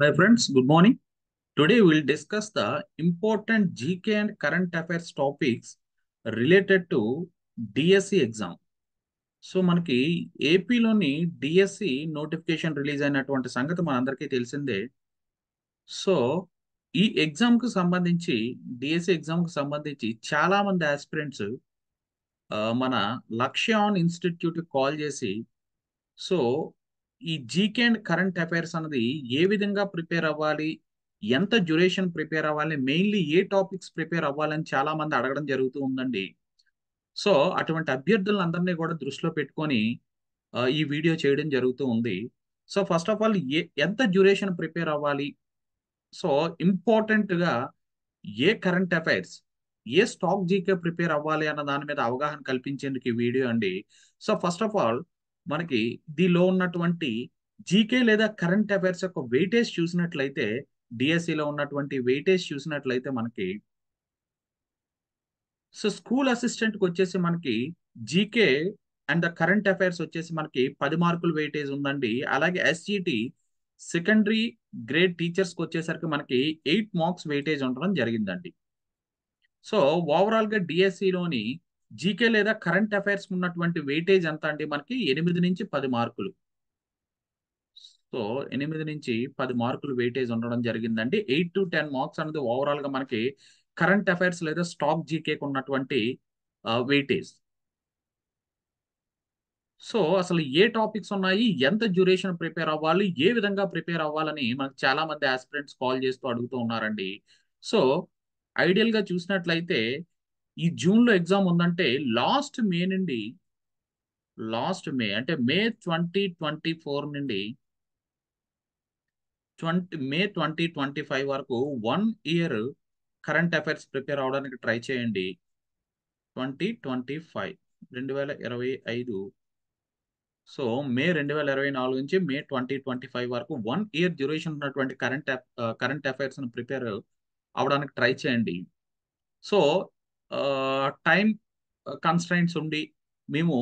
Hi friends, good morning. Today we'll discuss the important GK and current affairs topics related to DSC exam. So మనకి ఏపీలోని DSC notification release అయినటువంటి సంగతి మనందరికీ తెలిసిందే. So ఈ exam కు సంబంధించి డిఎస్సి ఎగ్జామ్ కు సంబంధించి చాలా మంది ఆస్పిరెంట్స్ మన లక్ష్యాన్ ఇన్స్టిట్యూట్ కాల్ చేసి సో ఈ జీకే అండ్ కరెంట్ అఫైర్స్ అన్నది ఏ విధంగా ప్రిపేర్ అవ్వాలి, ఎంత డ్యూరేషన్ ప్రిపేర్ అవ్వాలి, మెయిన్లీ ఏ టాపిక్స్ ప్రిపేర్ అవ్వాలని చాలా మంది అడగడం జరుగుతూ ఉందండి. సో అటువంటి అభ్యర్థులందరినీ కూడా దృష్టిలో పెట్టుకొని ఈ వీడియో చేయడం జరుగుతూ ఉంది. సో ఫస్ట్ ఆఫ్ ఆల్ ఎంత డ్యూరేషన్ ప్రిపేర్ అవ్వాలి, సో ఇంపార్టెంట్ గా ఏ కరెంట్ అఫైర్స్, ఏ స్టాక్ జీకే ప్రిపేర్ అవ్వాలి అన్న దాని మీద అవగాహన కల్పించేందుకు ఈ వీడియో అండి. సో ఫస్ట్ ఆఫ్ ఆల్ మనకి దీనిలో ఉన్నటువంటి జీకే లేదా కరెంట్ అఫైర్స్ యొక్క వెయిటేజ్ చూసినట్లయితే, డిఎస్సిలో ఉన్నటువంటి వెయిటేజ్ చూసినట్లయితే మనకి సో స్కూల్ అసిస్టెంట్కి వచ్చేసి మనకి GK and the current affairs వచ్చేసి మనకి 10 మార్కులు వెయిటేజ్ ఉందండి. అలాగే ఎస్జిటి సెకండరీ గ్రేడ్ టీచర్స్కి వచ్చేసరికి మనకి 8 మార్క్స్ వెయిటేజ్ ఉండడం జరిగిందండి. సో ఓవరాల్ గా డిఎస్సిలోని జీకే లేదా కరెంట్ అఫైర్స్ ఉన్నటువంటి వెయిటేజ్ ఎంత అండి? మనకి 8 నుంచి 10 మార్కులు. సో 8 నుంచి 10 మార్కులు వెయిటేజ్ ఉండడం జరిగిందండి. 8 టు 10 మార్క్స్ అనేది ఓవరాల్ గా మనకి కరెంట్ అఫైర్స్ లేదా స్టాక్ జీకేకి ఉన్నటువంటి వెయిటేజ్. సో అసలు ఏ టాపిక్స్ ఉన్నాయి, ఎంత డ్యూరేషన్ ప్రిపేర్ అవ్వాలి, ఏ విధంగా ప్రిపేర్ అవ్వాలని మనకు చాలా మంది ఆస్పిరెంట్స్ కాల్ చేస్తూ అడుగుతూ ఉన్నారండి. సో ఐడియల్ గా చూసినట్లయితే ఈ జూన్ లో ఎగ్జామ్ ఉందంటే లాస్ట్ మే అంటే మే 2024 నుండి మే 2025 వరకు 1 ఇయర్ కరెంట్ అఫైర్స్ ప్రిపేర్ అవడానికి ట్రై చేయండి. 2025 సో మే 2024 నుంచి మే 2025 వరకు 1 ఇయర్ డ్యూరేషన్ ఉన్నటువంటి కరెంట్ అఫైర్స్ ప్రిపేర్ అవడానికి ట్రై చేయండి. సో టైం కన్స్ట్రైంట్స్ ఉండి మేము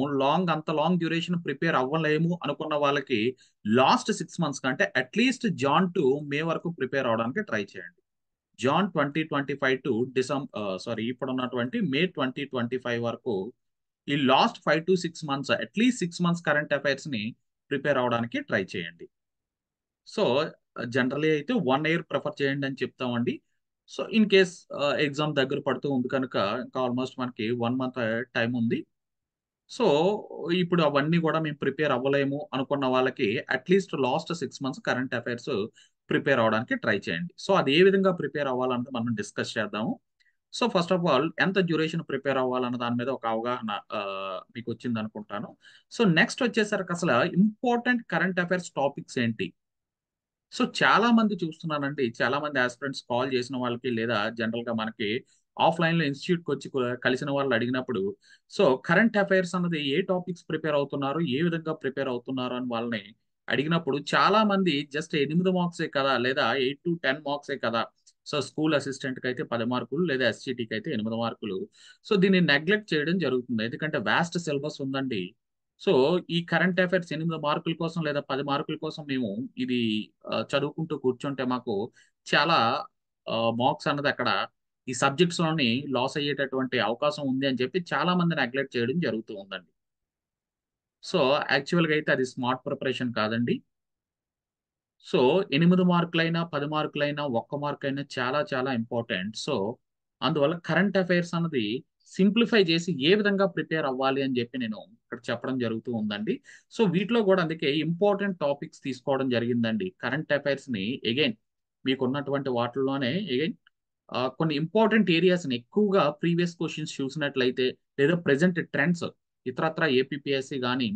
అంత లాంగ్ డ్యూరేషన్ ప్రిపేర్ అవ్వలేము అనుకున్న వాళ్ళకి లాస్ట్ 6 మంత్స్ కంటే అట్లీస్ట్ జాన్ టు మే వరకు ప్రిపేర్ అవడానికి ట్రై చేయండి. జాన్ 2025 టు ఇప్పుడు ఉన్నటువంటి మే 2025 వరకు ఈ last 5 to 6 months at least 6 months current affairs ని ప్రిపేర్ అవడానికి ట్రై చేయండి. సో జనరలీ అయితే 1 ఇయర్ ప్రిఫర్ చేయండి అని చెప్తామండి. సో ఇన్ కేస్ ఎగ్జామ్ దగ్గర పడుతూ ఉంది కనుక ఇంకా ఆల్మోస్ట్ మనకి 1 మంత్ టైం ఉంది. సో ఇప్పుడు అవన్నీ కూడా మేము ప్రిపేర్ అవ్వలేము అనుకున్న వాళ్ళకి at least last 6 months current affairs prepare అవడానికి ట్రై చేయండి. సో అది ఏ విధంగా ప్రిపేర్ అవ్వాలంటే మనం డిస్కస్ చేద్దాము. సో ఫస్ట్ ఆఫ్ ఆల్ ఎంత డ్యూరేషన్ ప్రిపేర్ అవ్వాలన్న దాని మీద ఒక అవగాహన మీకు వచ్చింది అనుకుంటాను. సో నెక్స్ట్ వచ్చేసరికి అసలు ఇంపార్టెంట్ కరెంట్ అఫైర్స్ టాపిక్స్ ఏంటి? సో చాలా మంది చూస్తున్నానండి, చాలా మంది ఆస్పిరెంట్స్ కాల్ చేసిన వాళ్ళకి లేదా జనరల్ గా మనకి ఆఫ్లైన్ లో ఇన్స్టిట్యూట్ కి వచ్చి కలిసిన వాళ్ళు అడిగినప్పుడు సో కరెంట్ అఫైర్స్ అన్నది ఏ టాపిక్స్ ప్రిపేర్ అవుతున్నారు, ఏ విధంగా ప్రిపేర్ అవుతున్నారు అని వాళ్ళని అడిగినప్పుడు చాలా మంది జస్ట్ 8 మార్క్సే కదా లేదా 8 to 10 మార్క్సే కదా, సో స్కూల్ అసిస్టెంట్ కి అయితే 10 మార్కులు లేదా ఎస్జిటికి అయితే 8 మార్కులు, సో దీన్ని నెగ్లెక్ట్ చేయడం జరుగుతుంది. ఎందుకంటే వాస్ట్ సిలబస్ ఉందండి. సో ఈ కరెంట్ అఫైర్స్ 8 మార్కుల కోసం లేదా 10 మార్కుల కోసం మేము ఇది చదువుకుంటూ కూర్చుంటే మాకు చాలా మార్క్స్ అన్నది అక్కడ ఈ సబ్జెక్ట్స్ లోని లాస్ అయ్యేటటువంటి అవకాశం ఉంది అని చెప్పి చాలా మంది నెగ్లెక్ట్ చేయడం జరుగుతూ ఉందండి. సో యాక్చువల్ గా అయితే అది స్మార్ట్ ప్రిపరేషన్ కాదండి. సో 8 మార్కులైనా 10 మార్కులైనా 1 మార్క్ అయినా చాలా చాలా ఇంపార్టెంట్. సో అందువల్ల కరెంట్ అఫైర్స్ అన్నది సింప్లిఫై చేసి ఏ విధంగా ప్రిపేర్ అవ్వాలి అని చెప్పి నేను ఇక్కడ చెప్పడం జరుగుతూ ఉందండి. సో వీటిలో కూడా అందుకే ఇంపార్టెంట్ టాపిక్స్ తీసుకోవడం జరిగిందండి. కరెంట్ అఫైర్స్ ని అగైన్ మీకు ఉన్నటువంటి వాటిల్లోనే అగైన్ కొన్ని ఇంపార్టెంట్ ఏరియాస్ ని ఎక్కువగా ప్రీవియస్ క్వశ్చన్స్ చూసినట్లయితే లేదా ప్రెసెంట్ ట్రెండ్స్ ఇతరత్ర ఏపీపీఎస్సి కానీ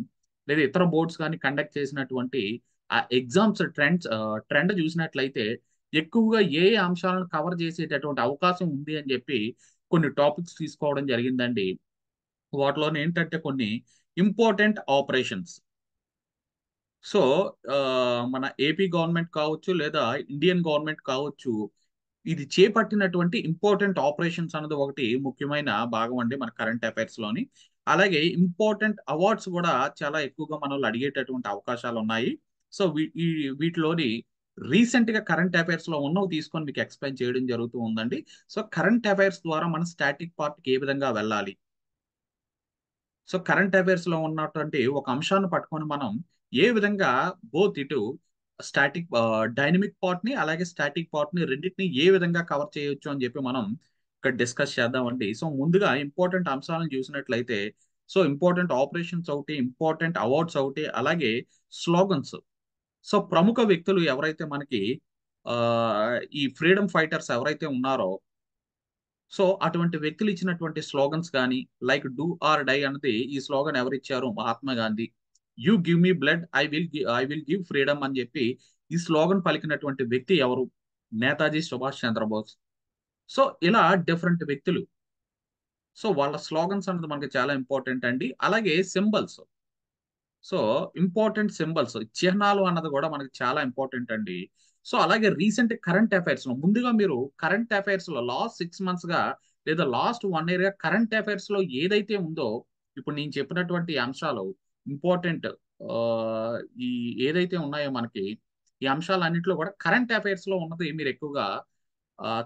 లేదా ఇతర బోర్డ్స్ కానీ కండక్ట్ చేసినటువంటి ఆ ఎగ్జామ్స్ ట్రెండ్ చూసినట్లయితే ఎక్కువగా ఏ ఏ అంశాలను కవర్ చేసేటటువంటి అవకాశం ఉంది అని చెప్పి కొన్ని టాపిక్స్ తీసుకోవడం జరిగిందండి. వాటిలో ఏంటంటే కొన్ని ఇంపార్టెంట్ ఆపరేషన్స్. సో మన ఏపీ గవర్నమెంట్ కావచ్చు లేదా ఇండియన్ గవర్నమెంట్ కావచ్చు, ఇది చేపట్టినటువంటి ఇంపార్టెంట్ ఆపరేషన్స్ అన్నది ఒకటి ముఖ్యమైన భాగం అండి మన కరెంట్ అఫైర్స్ లోని. అలాగే ఇంపార్టెంట్ అవార్డ్స్ కూడా చాలా ఎక్కువగా మనల్ని అడిగేటటువంటి అవకాశాలు ఉన్నాయి. సో వీటిలోని రీసెంట్ గా కరెంట్ అఫైర్స్ లో ఉన్నవి తీసుకొని మీకు ఎక్స్ప్లెయిన్ చేయడం జరుగుతూ ఉందండి. సో కరెంట్ అఫైర్స్ ద్వారా మన స్టాటిక్ పార్ట్ కి ఏ విధంగా వెళ్ళాలి, సో కరెంట్ అఫైర్స్ లో ఉన్నటువంటి ఒక అంశాన్ని పట్టుకొని మనం ఏ విధంగా బోత్ ఇటు స్టాటిక్ డైనమిక్ పార్ట్ ని అలాగే స్టాటిక్ పార్ట్ ని రెండింటిని ఏ విధంగా కవర్ చేయొచ్చు అని చెప్పి మనం ఇక్కడ డిస్కస్ చేద్దామండి. సో ముందుగా ఇంపార్టెంట్ అంశాలను చూసినట్లయితే, సో ఇంపార్టెంట్ ఆపరేషన్స్ ఒకటి, ఇంపార్టెంట్ అవార్డ్స్ ఒకటి, అలాగే స్లోగన్స్. సో ప్రముఖ వ్యక్తులు ఎవరైతే మనకి ఆ, ఈ ఫ్రీడమ్ ఫైటర్స్ ఎవరైతే ఉన్నారో, సో అటువంటి వ్యక్తులు ఇచ్చినటువంటి స్లోగన్స్ కానీ, లైక్ డూ ఆర్ డై అన్నది ఈ స్లోగన్ ఎవరిచ్చారు? Mahatma Gandhi. You give me blood, I will give freedom అని చెప్పి ఈ స్లోగన్ పలికినటువంటి వ్యక్తి ఎవరు? నేతాజీ సుభాష్ చంద్రబోస్. సో ఇలా డిఫరెంట్ వ్యక్తులు. సో వాళ్ళ స్లోగన్స్ అన్నది మనకి చాలా ఇంపార్టెంట్ అండి. అలాగే సింబల్స్. సో ఇంపార్టెంట్ సింబల్స్, చిహ్నాలు అన్నది కూడా మనకి చాలా ఇంపార్టెంట్ అండి. సో అలాగే రీసెంట్ కరెంట్ అఫైర్స్ లో ముందుగా మీరు కరెంట్ అఫైర్స్ లో లాస్ట్ 6 months గా లేదా లాస్ట్ 1 year గా కరెంట్ అఫైర్స్ లో ఏదైతే ఉందో, ఇప్పుడు నేను చెప్పినటువంటి అంశాలు ఇంపార్టెంట్, ఈ ఏదైతే ఉన్నాయో మనకి ఈ అంశాలన్నింటిలో కూడా కరెంట్ అఫైర్స్ లో ఉన్నది మీరు ఎక్కువగా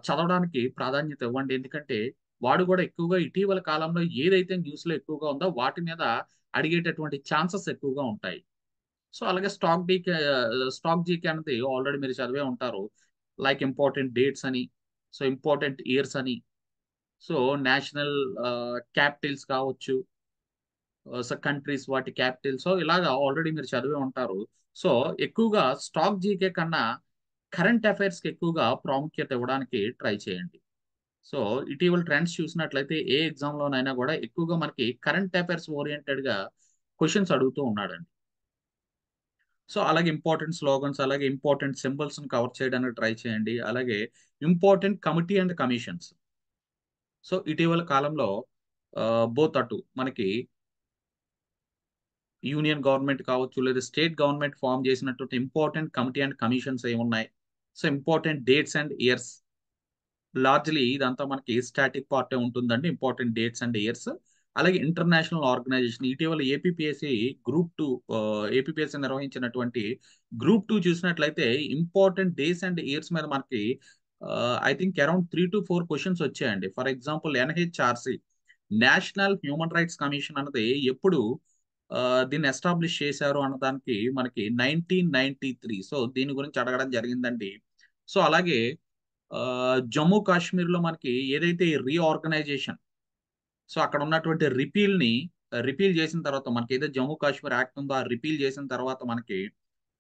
చదవడానికి ప్రాధాన్యత ఇవ్వండి. ఎందుకంటే వాడు కూడా ఎక్కువగా ఇటీవల కాలంలో ఏదైతే న్యూస్ లో ఎక్కువగా ఉందో వాటి మీద అడిగేటటువంటి ఛాన్సెస్ ఎక్కువగా ఉంటాయి. సో అలాగే స్టాక్ జీకే అనేది ఆల్రెడీ మీరు చదివే ఉంటారు. లైక్ ఇంపార్టెంట్ డేట్స్ అని, సో ఇంపార్టెంట్ ఇయర్స్ అని, సో నేషనల్ క్యాపిటల్స్ కావచ్చు, సో కంట్రీస్ వాటి క్యాపిటల్స్, సో ఇలాగా ఆల్రెడీ మీరు చదివే ఉంటారు. సో ఎక్కువగా స్టాక్ జీకే కన్నా కరెంట్ అఫైర్స్ కి ఎక్కువగా ప్రాముఖ్యత ఇవ్వడానికి ట్రై చేయండి. సో ఇటీవల ట్రెండ్స్ చూసినట్లయితే ఏ ఎగ్జామ్ లోనైనా కూడా ఎక్కువగా మనకి కరెంట్ అఫైర్స్ ఓరియంటెడ్ గా క్వశ్చన్స్ అడుగుతూ ఉన్నాడండి. సో అలాగే ఇంపార్టెంట్ స్లోగన్స్, అలాగే ఇంపార్టెంట్ సింబల్స్ కవర్ చేయడానికి ట్రై చేయండి. అలాగే important committee and commissions. So ఇటీవల కాలంలో బోత్ అటు మనకి యూనియన్ గవర్నమెంట్ కావచ్చు లేదా స్టేట్ గవర్నమెంట్ ఫామ్ చేసినటువంటి ఇంపార్టెంట్ కమిటీ అండ్ కమిషన్స్ ఏమున్నాయి? So important dates and years. Largely ఇదంతా మనకి స్టాటిక్ పార్టే ఉంటుందండి. Important dates and years. అలాగే ఇంటర్నేషనల్ ఆర్గనైజేషన్ ఇటీవల ఏపీపీఎస్సీ నిర్వహించినటువంటి గ్రూప్ 2 చూసినట్లయితే ఇంపార్టెంట్ డేస్ అండ్ ఇయర్స్ మీద మనకి I think around 3 to 4 questions వచ్చాయండి. For example NHRC, National Human Rights Commission అన్నది ఎప్పుడు దీన్ని ఎస్టాబ్లిష్ చేశారు అన్నదానికి మనకి 1993. సో దీని గురించి అడగడం జరిగిందండి. సో అలాగే జమ్మూ కాశ్మీర్ లో మనకి ఏదైతే రీఆర్గనైజేషన్, సో అక్కడ ఉన్నటువంటి రిపీల్ చేసిన తర్వాత మనకి ఏదైతే జమ్మూ కాశ్మీర్ యాక్ట్ ఉందో ఆ రిపీల్ చేసిన తర్వాత మనకి,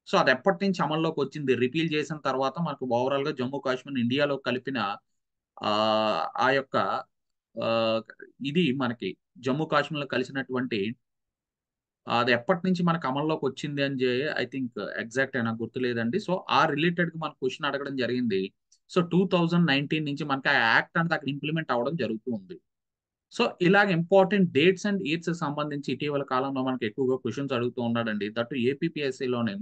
సో అది ఎప్పటి నుంచి అమల్లోకి వచ్చింది? రిపీల్ చేసిన తర్వాత మనకు ఓవరాల్ గా జమ్మూ కాశ్మీర్ ఇండియాలో కలిపిన ఆ ఆ యొక్క ఆ, ఇది మనకి జమ్మూ కాశ్మీర్ లో కలిసినటువంటి అది ఎప్పటి నుంచి మనకు అమల్లోకి వచ్చింది అని ఐ థింక్ ఎగ్జాక్ట్ నాకు గుర్తులేదండి. సో ఆ రిలేటెడ్ గా మన క్వశ్చన్ అడగడం జరిగింది. సో 2019 నుంచి మనకి ఆ యాక్ట్ అనేది అక్కడ ఇంప్లిమెంట్ అవ్వడం జరుగుతూ ఉంది. సో ఇలాగ ఇంపార్టెంట్ డేట్స్ అండ్ ఇయర్స్ సంబంధించి ఇటీవల కాలంలో మనకి ఎక్కువగా క్వశ్చన్స్ అడుగుతూ ఉన్నాడండి. దట్టు ఏపీపీఎస్సీలోనే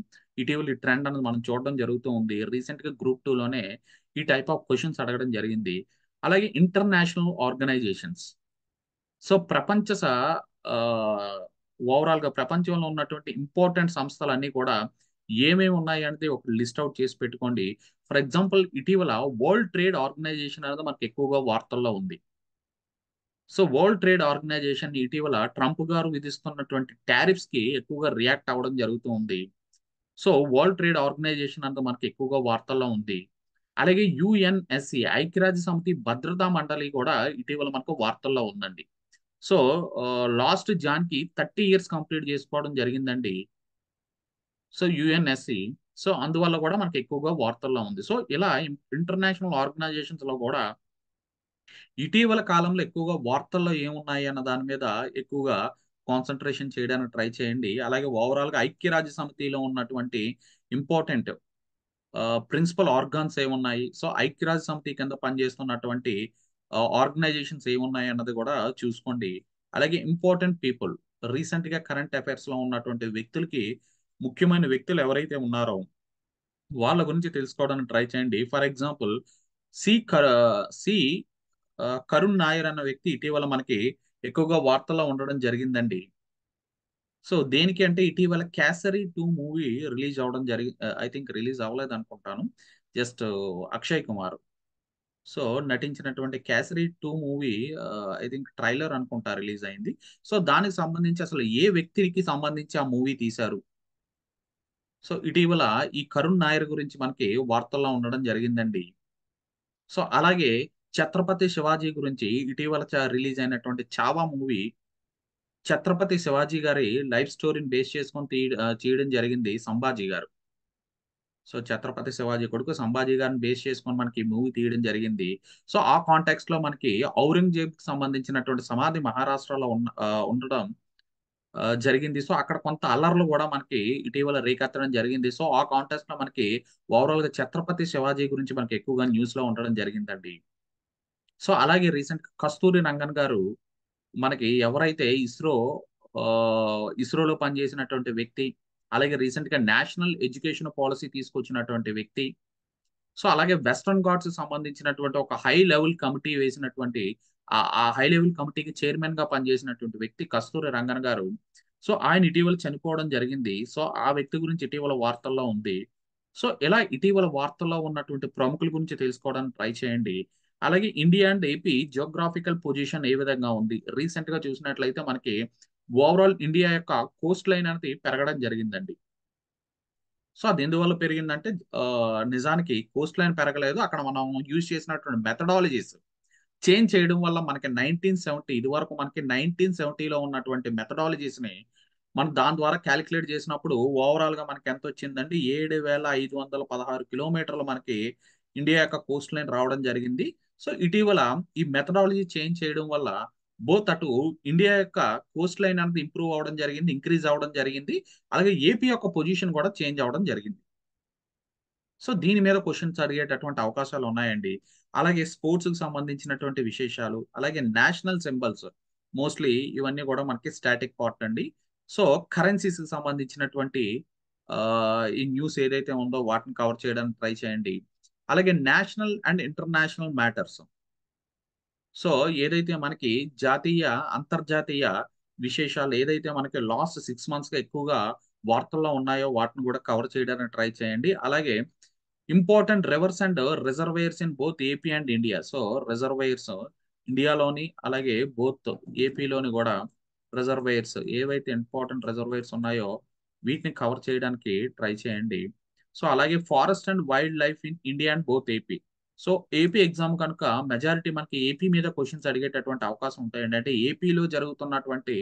ఇటీవల ఈ ట్రెండ్ అనేది మనం చూడడం జరుగుతూ ఉంది. రీసెంట్ గా గ్రూప్ 2 లోనే ఈ టైప్ ఆఫ్ క్వశ్చన్స్ అడగడం జరిగింది. అలాగే ఇంటర్నేషనల్ ఆర్గనైజేషన్స్. సో ఓవరాల్ గా ప్రపంచంలో ఉన్నటువంటి ఇంపార్టెంట్ సంస్థలన్నీ కూడా ఏమేమి ఉన్నాయి అనేది ఒక లిస్ట్ అవుట్ చేసి పెట్టుకోండి. ఫర్ ఎగ్జాంపుల్ ఇటీవల వరల్డ్ ట్రేడ్ ఆర్గనైజేషన్ అనేది మనకి ఎక్కువగా వార్తల్లో ఉంది. సో వరల్డ్ ట్రేడ్ ఆర్గనైజేషన్ ఇటీవల ట్రంప్ గారు విధిస్తున్నటువంటి టారిఫ్స్ కి ఎక్కువగా రియాక్ట్ అవ్వడం జరుగుతూ ఉంది. సో వరల్డ్ ట్రేడ్ ఆర్గనైజేషన్ అంతా మనకి ఎక్కువగా వార్తల్లో ఉంది. అలాగే యుఎన్ఎస్సి, ఐక్యరాజ్య సమితి భద్రతా మండలి కూడా ఇటీవల మనకు వార్తల్లో ఉందండి. సో లాస్ట్ జాన్ కి 30 years కంప్లీట్ చేసుకోవడం జరిగిందండి. సో యుఎన్ఎస్సి, సో అందువల్ల కూడా మనకి ఎక్కువగా వార్తల్లో ఉంది. సో ఇలా ఇంటర్నేషనల్ ఆర్గనైజేషన్స్ లో కూడా ఇటీవల కాలంలో ఎక్కువగా వార్తల్లో ఏమున్నాయి అన్న దాని మీద ఎక్కువగా కాన్సన్ట్రేషన్ చేయడానికి ట్రై చేయండి. అలాగే ఓవరాల్ గా ఐక్యరాజ్య సమితిలో ఉన్నటువంటి ఇంపార్టెంట్ ప్రిన్సిపల్ ఆర్గాన్స్ ఏమున్నాయి, సో ఐక్యరాజ్య సమితి కింద పనిచేస్తున్నటువంటి ఆర్గనైజేషన్స్ ఏమున్నాయి అన్నది కూడా చూసుకోండి. అలాగే ఇంపార్టెంట్ పీపుల్, రీసెంట్ గా కరెంట్ అఫైర్స్ లో ఉన్నటువంటి వ్యక్తులకి, ముఖ్యమైన వ్యక్తులు ఎవరైతే ఉన్నారో వాళ్ళ గురించి తెలుసుకోవడానికి ట్రై చేయండి. ఫర్ ఎగ్జాంపుల్ సి కర సి కరుణ్ నాయర్ అన్న వ్యక్తి ఇటీవల మనకి ఎక్కువగా వార్తల్లో ఉండడం జరిగిందండి. సో దేనికి అంటే ఇటీవల 'కేసరి 2' మూవీ రిలీజ్ అవ్వడం ఐ థింక్ రిలీజ్ అవ్వలేదనుకుంటాను. జస్ట్ అక్షయ్ కుమార్. సో నటించినటువంటి 'Kesari 2' movie I think trailer అనుకుంటా రిలీజ్ అయింది. సో దానికి సంబంధించి అసలు ఏ వ్యక్తికి సంబంధించి ఆ మూవీ తీశారు? సో ఇటీవల ఈ 'కరుణ్ నాయర్' గురించి మనకి వార్తల్లో ఉండడం జరిగిందండి. సో అలాగే 'ఛత్రపతి శివాజీ' గురించి ఇటీవల రిలీజ్ అయినటువంటి 'చావా' మూవీ 'ఛత్రపతి శివాజీ' గారి లైఫ్ స్టోరీని బేస్ చేసుకొని చేయడం జరిగింది 'సంభాజీ' గారు. సో 'ఛత్రపతి శివాజీ' కొడుకు 'సంభాజీ' గారిని బేస్ చేసుకొని మనకి ఈ మూవీ తీయడం జరిగింది. సో ఆ కాంటెక్స్ట్‌లో మనకి ఔరంగజేబ్‌కి సంబంధించినటువంటి సమాధి మహారాష్ట్రలో ఉండడం జరిగింది. సో అక్కడ కొంత అల్లర్లు గూడా మనకి ఇటీవల రేకెత్తడం జరిగింది. సో ఆ కాంటెక్స్ట్‌లో మనకి ఓవరాల్‌గా 'ఛత్రపతి శివాజీ' గురించి మనకి ఎక్కువగా న్యూస్‌లో ఉండడం జరిగిందండి. సో అలాగే రీసెంట్‌గా 'కస్తూరి రంగన్' గారు మనకి ఎవరైతే ఇస్రోలో పనిచేసినటువంటి వ్యక్తి, అలాగే రీసెంట్‌గా నేషనల్ ఎడ్యుకేషన్ పాలిసీ తీసుకొచ్చినటువంటి వ్యక్తి. సో, అలాగే వెస్టర్న్ ఘాట్స్‌కి సంబంధించినటువంటి ఒక హై లెవెల్ కమిటీ వేసినటువంటి ఆ హై లెవెల్ కమిటీకి చైర్మన్‌గా పనిచేసినటువంటి వ్యక్తి కస్తూరి రంగన్ గారు. సో, ఆయన ఇటీవల చనిపోవడం జరిగింది. సో, ఆ వ్యక్తి గురించి ఇటీవల వార్తల్లో ఉంది. సో, ఇలా ఇటీవల వార్తల్లో ఉన్నటువంటి ప్రముఖుల గురించి తెలుసుకోవడానికి ట్రై చేయండి. అలాగే India and AP geographical position ఏ విధంగా ఉంది? రీసెంట్‌గా చూసినట్లయితే మనకి ఓవరాల్ ఇండియా యొక్క కోస్ట్ లైన్ అనేది పెరగడం జరిగిందండి. సో, అదెందువల్ల పెరిగిందంటే నిజానికి కోస్ట్ లైన్ పెరగలేదు. అక్కడ మనం యూజ్ చేసినటువంటి మెథడాలజీస్ చేంజ్ చేయడం వల్ల మనకి 1970 ఇదివరకు మనకి 1970లో ఉన్నటువంటి మెథడాలజీస్‌ని మనం దాని ద్వారా కాలిక్యులేట్ చేసినప్పుడు ఓవరాల్‌గా మనకెంతొచ్చిందండి 7,516 కిలోమీటర్లు మనకి ఇండియా యొక్క కోస్ట్ లైన్ రావడం జరిగింది. సో, ఇటీవల ఈ మెథడాలజీ చేంజ్ చేయడం వల్ల బోత్ అటు ఇండియా యొక్క కోస్ట్ లైన్ అనేది ఇంప్రూవ్ అవ్వడం జరిగింది. ఇంక్రీజ్ అవ్వడం జరిగింది. అలాగే ఏపీ యొక్క పొజిషన్ కూడా చేంజ్ అవ్వడం జరిగింది. సో, దీని మీద క్వెషన్స్ అడిగేటటువంటి అవకాశాలున్నాయండి. అలాగే స్పోర్ట్స్‌కి సంబంధించినటువంటి విశేషాలు, అలాగే నేషనల్ సింబల్స్ మోస్ట్‌లీ ఇవన్నీ గూడా మనకి స్టాటిక్ పార్ట్ అండి. సో, కరెన్సీస్‌కి సంబంధించినటువంటి ఈ న్యూస్ ఏదైతే ఉందో వాటిని కవర్ చేయడానికి ట్రై చేయండి. అలాగే national and international matters. So, ఏదైతే మనకి జాతీయ, అంతర్జాతీయ విశేషాలు ఏదైతే మనకి లాస్ట్ 6 మంత్స్‌గా ఎక్కువగా వార్తల్లో ఉన్నాయో వాటిని గూడా కవర్ చేయడానికి ట్రై చేయండి. అలాగే important rivers and reservoirs in both AP and India. So, reservoirs ఇండియాలోని అలాగే బోత్ ఏపీలోని గూడా రిజర్వాయర్స్ ఏవైతే ఇంపార్టెంట్ రిజర్వాయర్స్ ఉన్నాయో వీటిని కవర్ చేయడానికి ట్రై చేయండి. సో, అలాగే forest and wildlife in India and both AP. So, AP exam కనుక మెజారిటీ మనకి ఏపీ మీద క్వెషన్స్ అడిగేటటువంటి అవకాశం ఉంటాయండి. అంటే ఏపీలో జరుగుతున్నటువంటి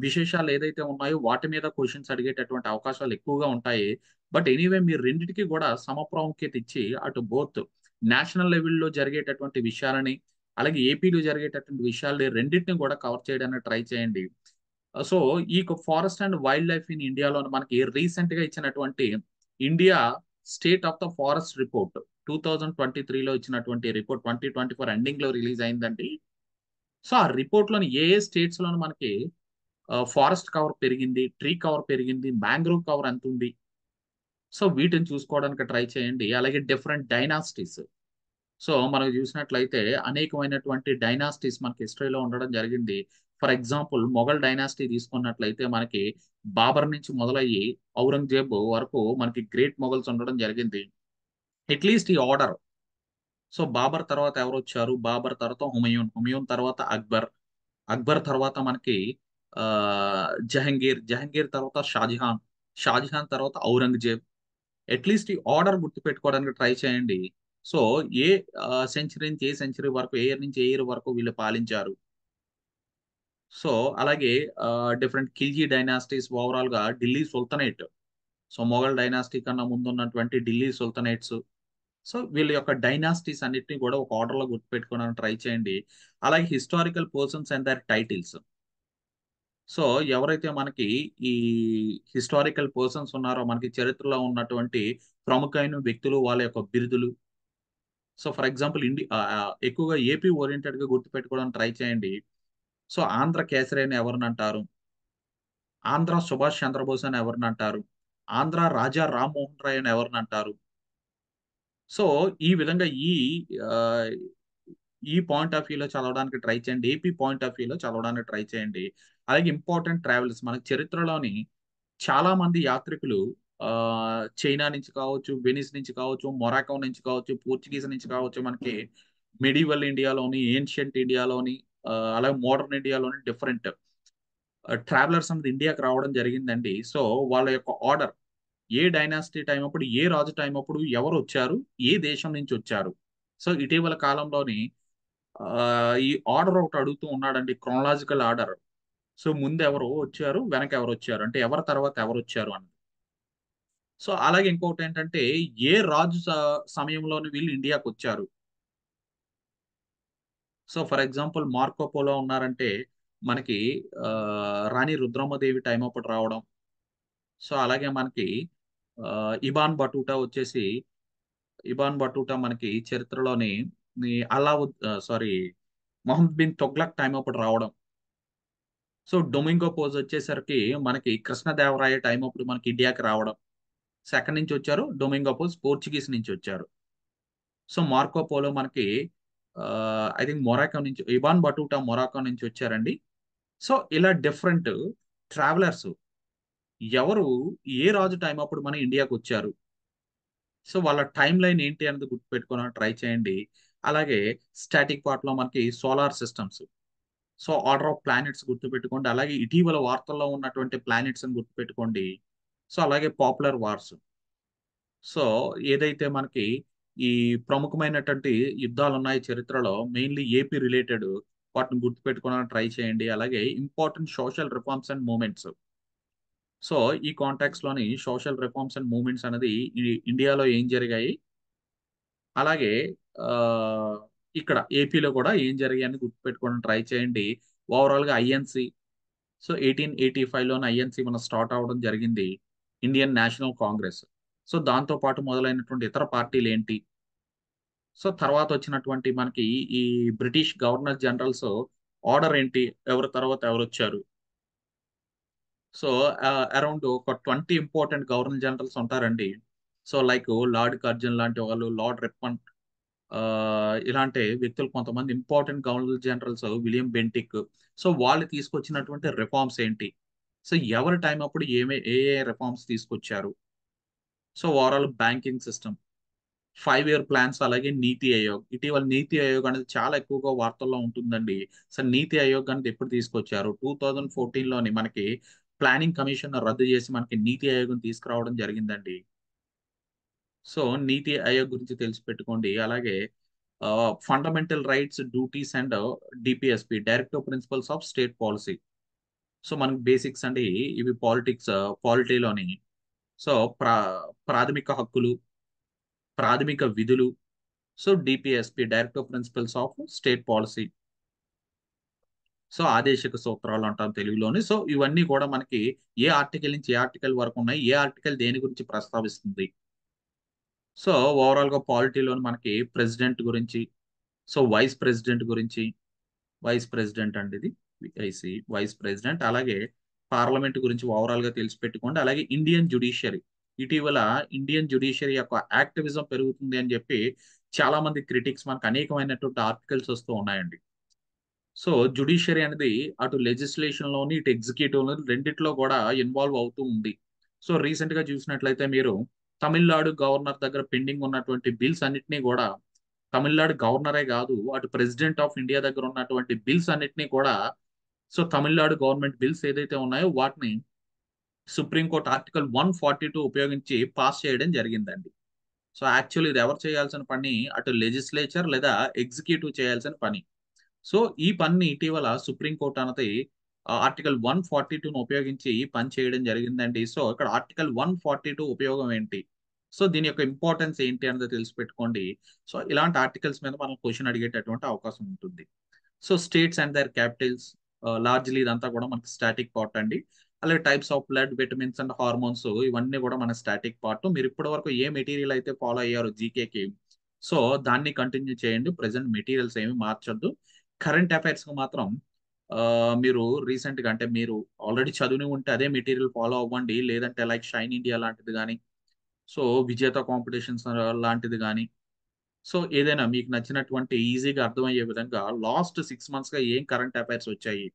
విశేషాలు ఏదైతే ఉన్నాయో వాటి మీద క్వెషన్స్ అడిగేటటువంటి అవకాశాలు ఎక్కువగా ఉంటాయి. బట్ ఎనీవే మీరు రెండిటికి గూడా సమప్రాముఖ్యత ఇచ్చి అటు బోత్ నేషనల్ లెవెల్‌లో జరిగేటటువంటి విషయాలని, అలాగే ఏపీలో జరిగేటటువంటి విషయాల్ని రెండిటిని గూడా కవర్ చేయడానికి ట్రై చేయండి. సో, ఈ forest and wildlife in ఇండియాలోని మనకి రీసెంట్‌గా ఇచ్చినటువంటి India state of the forest report 2023లో ఇచ్చినటువంటి రిపోర్ట్ 2024 ఎండింగ్‌లో రిలీజ్ అయిందండి. సో, ఆ రిపోర్ట్‌లోని ఏ ఏ స్టేట్స్‌లోని మనకి ఫారెస్ట్ కవర్ పెరిగింది, ట్రీ కవర్ పెరిగింది, మాంగ్రోవ్ కవర్ ఎంతుంది. సో, వీటిని చూసుకోవడానికి ట్రై చేయండి. అలాగే డిఫరెంట్ డైనాసిటీస్. సో, మనకు చూసినట్లయితే అనేకమైనటువంటి డైనాసిటీస్ మనకి హిస్టరీలో ఉండడం జరిగింది. ఫర్ ఎగ్జాంపుల్ మొఘల్ డైనాసిటీ తీసుకున్నట్లయితే మనకి బాబర్ నుంచి మొదలయ్యి ఔరంగజేబ్ వరకు మనకి గ్రేట్ మొఘల్స్ ఉండడం జరిగింది. అట్‌లీస్ట్ ఈ ఆర్డర్. సో, బాబర్ తర్వాత ఎవరొచ్చారు? బాబర్ తర్వాత హుమయూన్. హుమయూన్ తర్వాత అక్బర్. అక్బర్ తర్వాత మనకి జహంగీర్. జహంగీర్ తర్వాత షాజహాన్. షాజహాన్ తర్వాత ఔరంగజేబ్. అట్‌లీస్ట్ ఈ ఆర్డర్ గుర్తుపెట్టుకోవడానికి ట్రై చేయండి. సో, ఏ సెంచరీ నుంచి ఏ సెంచరీ వరకు, ఏ ఇయర్ నుంచి ఏ ఇయర్ వరకు వీళ్ళు పాలించారు. సో, అలాగే డిఫరెంట్ ఖిల్జీ డైనాసిటీస్ ఓవరాల్‌గా Delhi sultanate. So, Mughal dynasty కన్నా ముందున్నటువంటి ఢిల్లీ సుల్తనేట్స్. సో, వీళ్ళ యొక్క డైనాసిటీస్ అన్నిటిని కూడా ఒక ఆర్డర్‌లో గుర్తుపెట్టుకోవడానికి ట్రై చేయండి. అలాగే historical persons and their titles. So, ఎవరైతే మనకి ఈ హిస్టారికల్ పర్సన్స్ ఉన్నారో, మనకి చరిత్రలో ఉన్నటువంటి ప్రముఖమైన వ్యక్తులు, వాళ్ళ యొక్క బిరుదులు. సో, ఫర్ ఎగ్జాంపుల్ ఎక్కువగా ఏపీ ఓరియెంటెడ్‌గా గుర్తుపెట్టుకోవడానికి ట్రై చేయండి. సో, ఆంధ్ర కేసరి అని ఎవరినంటారు? ఆంధ్ర సుభాష్ చంద్రబోస్ అని ఎవరినంటారు? ఆంధ్ర రాజా రామ్మోహన్ రాయ్ అని ఎవరినంటారు? సో, ఈ విధంగా ఆహ్, ఈ పాయింట్ ఆఫ్ వ్యూలో చదవడానికి ట్రై చేయండి. ఏపీ పాయింట్ ఆఫ్ వ్యూలో చదవడానికి ట్రై చేయండి. అలాగే ఇంపార్టెంట్ ట్రావెల్స్ మనకి చరిత్రలోని చాలా మంది యాత్రికులు చైనా నుంచి కావచ్చు, వెనిస్ నుంచి కావచ్చు, మొరాకో నుంచి కావచ్చు, పోర్చుగీస్ నుంచి కావచ్చు, మనకి మెడివల్ ఇండియాలోని, ఏన్షియంట్ ఇండియాలోని అలాగే మోడర్న్ ఇండియాలోని డిఫరెంట్ ట్రావెలర్స్ అనేది ఇండియాకి రావడం జరిగిందండి. సో, వాళ్ళ యొక్క ఆర్డర్ ఏ డైనాసిటీ టైం అప్పుడు, ఏ రాజు టైం అప్పుడు ఎవరొచ్చారు? ఏ దేశం నుంచొచ్చారు? సో, ఇటీవల కాలంలోని ఈ ఆర్డర్ ఒకటి అడుగుతూ ఉన్నాడండి. Chronological order. సో, ముందెవరో వచ్చారు, వెనక ఎవరొచ్చారు. అంటే ఎవరి తర్వాత ఎవరొచ్చారు అని. సో, అలాగే ఇంకోటేంటంటే ఏ రాజు సమయంలోని వీళ్ళు ఇండియాకొచ్చారు. So, for example 'Marco Polo' ఉన్నారంటే మనకి రాణి రుద్రమ్మదేవి టైం అప్పుడు రావడం. సో, అలాగే మనకి 'ఇబాన్ బటూటా' వచ్చేసి 'ఇబాన్ బటూటా' మనకి చరిత్రలోని సారీ 'మొహమ్మద్ బిన్ తుగ్లక్' టైమ్ అప్పుడు రావడం. సో, 'డొమింగో పోజ్' వచ్చేసరికి మనకి 'కృష్ణదేవరాయ' టైమ్ అప్పుడు మనకి ఇండియాకి రావడం. సో, ఎక్కడి నుంచొచ్చారు? 'డొమింగో పోజ్' పోర్చుగీస్ నుంచొచ్చారు. సో, 'మార్కో పోలో' మనకి ఐ థింక్ మొరాకో నుంచి 'ఇబాన్ బటూటా' మొరాకో నుంచొచ్చారండి. సో, ఇలా డిఫరెంట్ ట్రావెలర్స్ ఎవరు ఏ రాజు టైమ్ అప్పుడు మన ఇండియాకొచ్చారు. సో, వాళ్ళ టైమ్ లైన్ ఏంటి అనేది గుర్తుపెట్టుకోవడానికి ట్రై చేయండి. అలాగే స్టాటిక్ పార్ట్‌లో మనకి solar systems. So, order of planets గుర్తుపెట్టుకోండి. అలాగే ఇటీవల వార్తల్లో ఉన్నటువంటి ప్లానెట్స్‌ని గుర్తుపెట్టుకోండి. సో, అలాగే పాపులర్ వార్స్. సో, ఏదైతే మనకి ఈ ప్రముఖమైనటువంటి యుద్ధాలున్నాయి చరిత్రలో మెయిన్‌లీ ఏపీ రిలేటెడ్ వాటిని గుర్తుపెట్టుకోవడానికి ట్రై చేయండి. అలాగే important social reforms and movements. So, ఈ కాంటాక్ట్స్‌లోని సోషల్ రిఫార్మ్స్ అండ్ మూవ్‌మెంట్స్ అనేది ఇండియాలో ఏం జరిగాయి? అలాగే ఆహ్, ఇక్కడ ఏపీలో కూడా ఏం జరిగాయని గుర్తుపెట్టుకోవడానికి ట్రై చేయండి. ఓవరాల్‌గా ఐఎన్‌సి సో, 1885లోనే ఐఎన్‌సి మనం స్టార్ట్ అవ్వడం జరిగింది. Indian national Congress. సో, దాంతో పాటు మొదలైనటువంటి ఇతర పార్టీలేంటి? సో, తర్వాతొచ్చినటువంటి మనకి ఈ బ్రిటిష్ గవర్నర్ జనరల్స్ ఆర్డర్ ఏంటి? ఎవరి తర్వాత ఎవరొచ్చారు? సో, అరౌండ్ ఒక 20 ఇంపార్టెంట్ గవర్నర్ జనరల్స్ ఉంటారండి. సో, లైక్ లార్డ్ కర్జన్ లాంటి వాళ్ళు, లార్డ్ రిప్పన్ ఇలాంటి వ్యక్తులు కొంతమంది important governor generals William Bentinck. So, వాళ్ళు తీసుకొచ్చినటువంటి రిఫార్మ్స్ ఏంటి? సో, ఎవరి టైమ్ అప్పుడు ఏ రిఫార్మ్స్ తీసుకొచ్చారు? So, overall banking system, 5 year plans అలాగే నీతి ఆయోగ్. ఇటీవల నీతి ఆయోగ్ అనేది చాలా ఎక్కువగా వార్తల్లో ఉంటుందండి. సో, నీతి ఆయోగ్ అనేది ఎప్పుడు తీసుకొచ్చారు? 2014లోని మనకి ప్లానింగ్ కమిషన్ రద్దు చేసి మనకి నీతి ఆయోగ్‌ని తీసుకురావడం జరిగిందండి. సో, నీతి ఆయోగ్ గురించి తెలిసిపెట్టుకోండి. అలాగే fundamental rights, duties and DPSP directive principles of state policy. So, మనకి బేసిక్స్ అండి ఇవి పాలిటీలోని. సో, ప్రాథమిక హక్కులు, ప్రాథమిక విధులు, so, DPSP directive principles of state policy. So, ఆదేశిక సూత్రాలు అంటాం తెలుగులోని. సో, ఇవన్నీ కూడా మనకి ఏ ఆర్టికల్ నుంచి ఏ ఆర్టికల్ వరకు ఉన్నాయి. ఏ ఆర్టికల్ దేని గురించి ప్రస్తావిస్తుంది. సో, ఓవరాల్‌గా పాలిటీలోని మనకి ప్రెసిడెంట్ గురించి, సో, వైస్ ప్రెసిడెంట్ గురించి, వైస్ ప్రెసిడెంట్ అండి ఇది. VIC vice president. అలాగే పార్లమెంట్ గురించి ఓవరాల్‌గా తెలిసిపెట్టుకోండి. అలాగే ఇండియన్ జ్యుడిషియరీ. ఇటీవల ఇండియన్ జ్యుడిషియరీ యొక్క యాక్టివిజం పెరుగుతుంది అని చెప్పి చాలా మంది క్రిటిక్స్ మనకు అనేకమైనటువంటి ఆర్టికల్స్ వస్తూ ఉన్నాయండి. సో, జ్యుడిషియరీ అనేది అటు లెజిస్లేషన్‌లోని, ఇటు ఎగ్జిక్యూటివ్‌లోని రెండిట్లో కూడా ఇన్వాల్వ్ అవుతూ ఉంది. సో, రీసెంట్‌గా చూసినట్లయితే మీరు తమిళనాడు గవర్నర్ దగ్గర పెండింగ్ ఉన్నటువంటి బిల్స్ అన్నిటిని గూడా తమిళనాడు గవర్నరే గాదు, అటు ప్రెసిడెంట్ ఆఫ్ ఇండియా దగ్గర ఉన్నటువంటి బిల్స్ అన్నిటిని కూడా సో, తమిళనాడు గవర్నమెంట్ బిల్స్ ఏదైతే ఉన్నాయో వాటిని సుప్రీం కోర్ట్ ఆర్టికల్ 142 ఉపయోగించి పాస్ చేయడం జరిగిందండి. సో, యాక్చువల్లీ ఇది ఎవరు చేయాల్సిన పని అటు లెజిస్లేచర్ లేదా ఎగ్జిక్యూటివ్ చేయాల్సిన పని. సో, ఈ పనిని ఇటీవల సుప్రీం కోర్ట్ అన్నది ఆర్టికల్ 142ను ఉపయోగించి ఈ పని చేయడం జరిగిందండి. సో, ఇక్కడ ఆర్టికల్ 142 ఉపయోగం ఏంటి? సో, దీని యొక్క ఇంపార్టెన్స్ ఏంటి అన్నది తెలిసిపెట్టుకోండి. సో, ఇలాంటి ఆర్టికల్స్ మీద మనం క్వెషన్ అడిగేటటువంటి అవకాశం ఉంటుంది. So, states and their capitals largely ఇదంతా కూడా మనకి స్టాటిక్ పార్ట్ అండి. అలాగే types of blood, vitamins and hormones ఇవన్నీ కూడా మన స్టాటిక్ పార్ట్. మీరు ఇప్పటి వరకు ఏ మెటీరియల్ అయితే ఫాలో అయ్యారో జీకేకి సో, దాన్ని కంటిన్యూ చేయండి. ప్రెజెంట్ మెటీరియల్స్ ఏమి మార్చొద్దు. కరెంట్ అఫైర్స్‌కి మాత్రం మీరు రీసెంట్‌గా అంటే మీరు ఆల్రెడీ చదివి ఉంటే అదే మెటీరియల్ ఫాలో అవ్వండి. లేదంటే లైక్ షైన్ ఇండియా లాంటిది గాని, సో, విజేత కాంపిటీషన్స్ లాంటిది గాని, సో, ఏదైనా మీకు నచ్చినటువంటి ఈజీగా అర్థమయ్యే విధంగా లాస్ట్ 6 మంత్స్‌గా ఏం కరెంట్ అఫైర్స్ వచ్చాయి.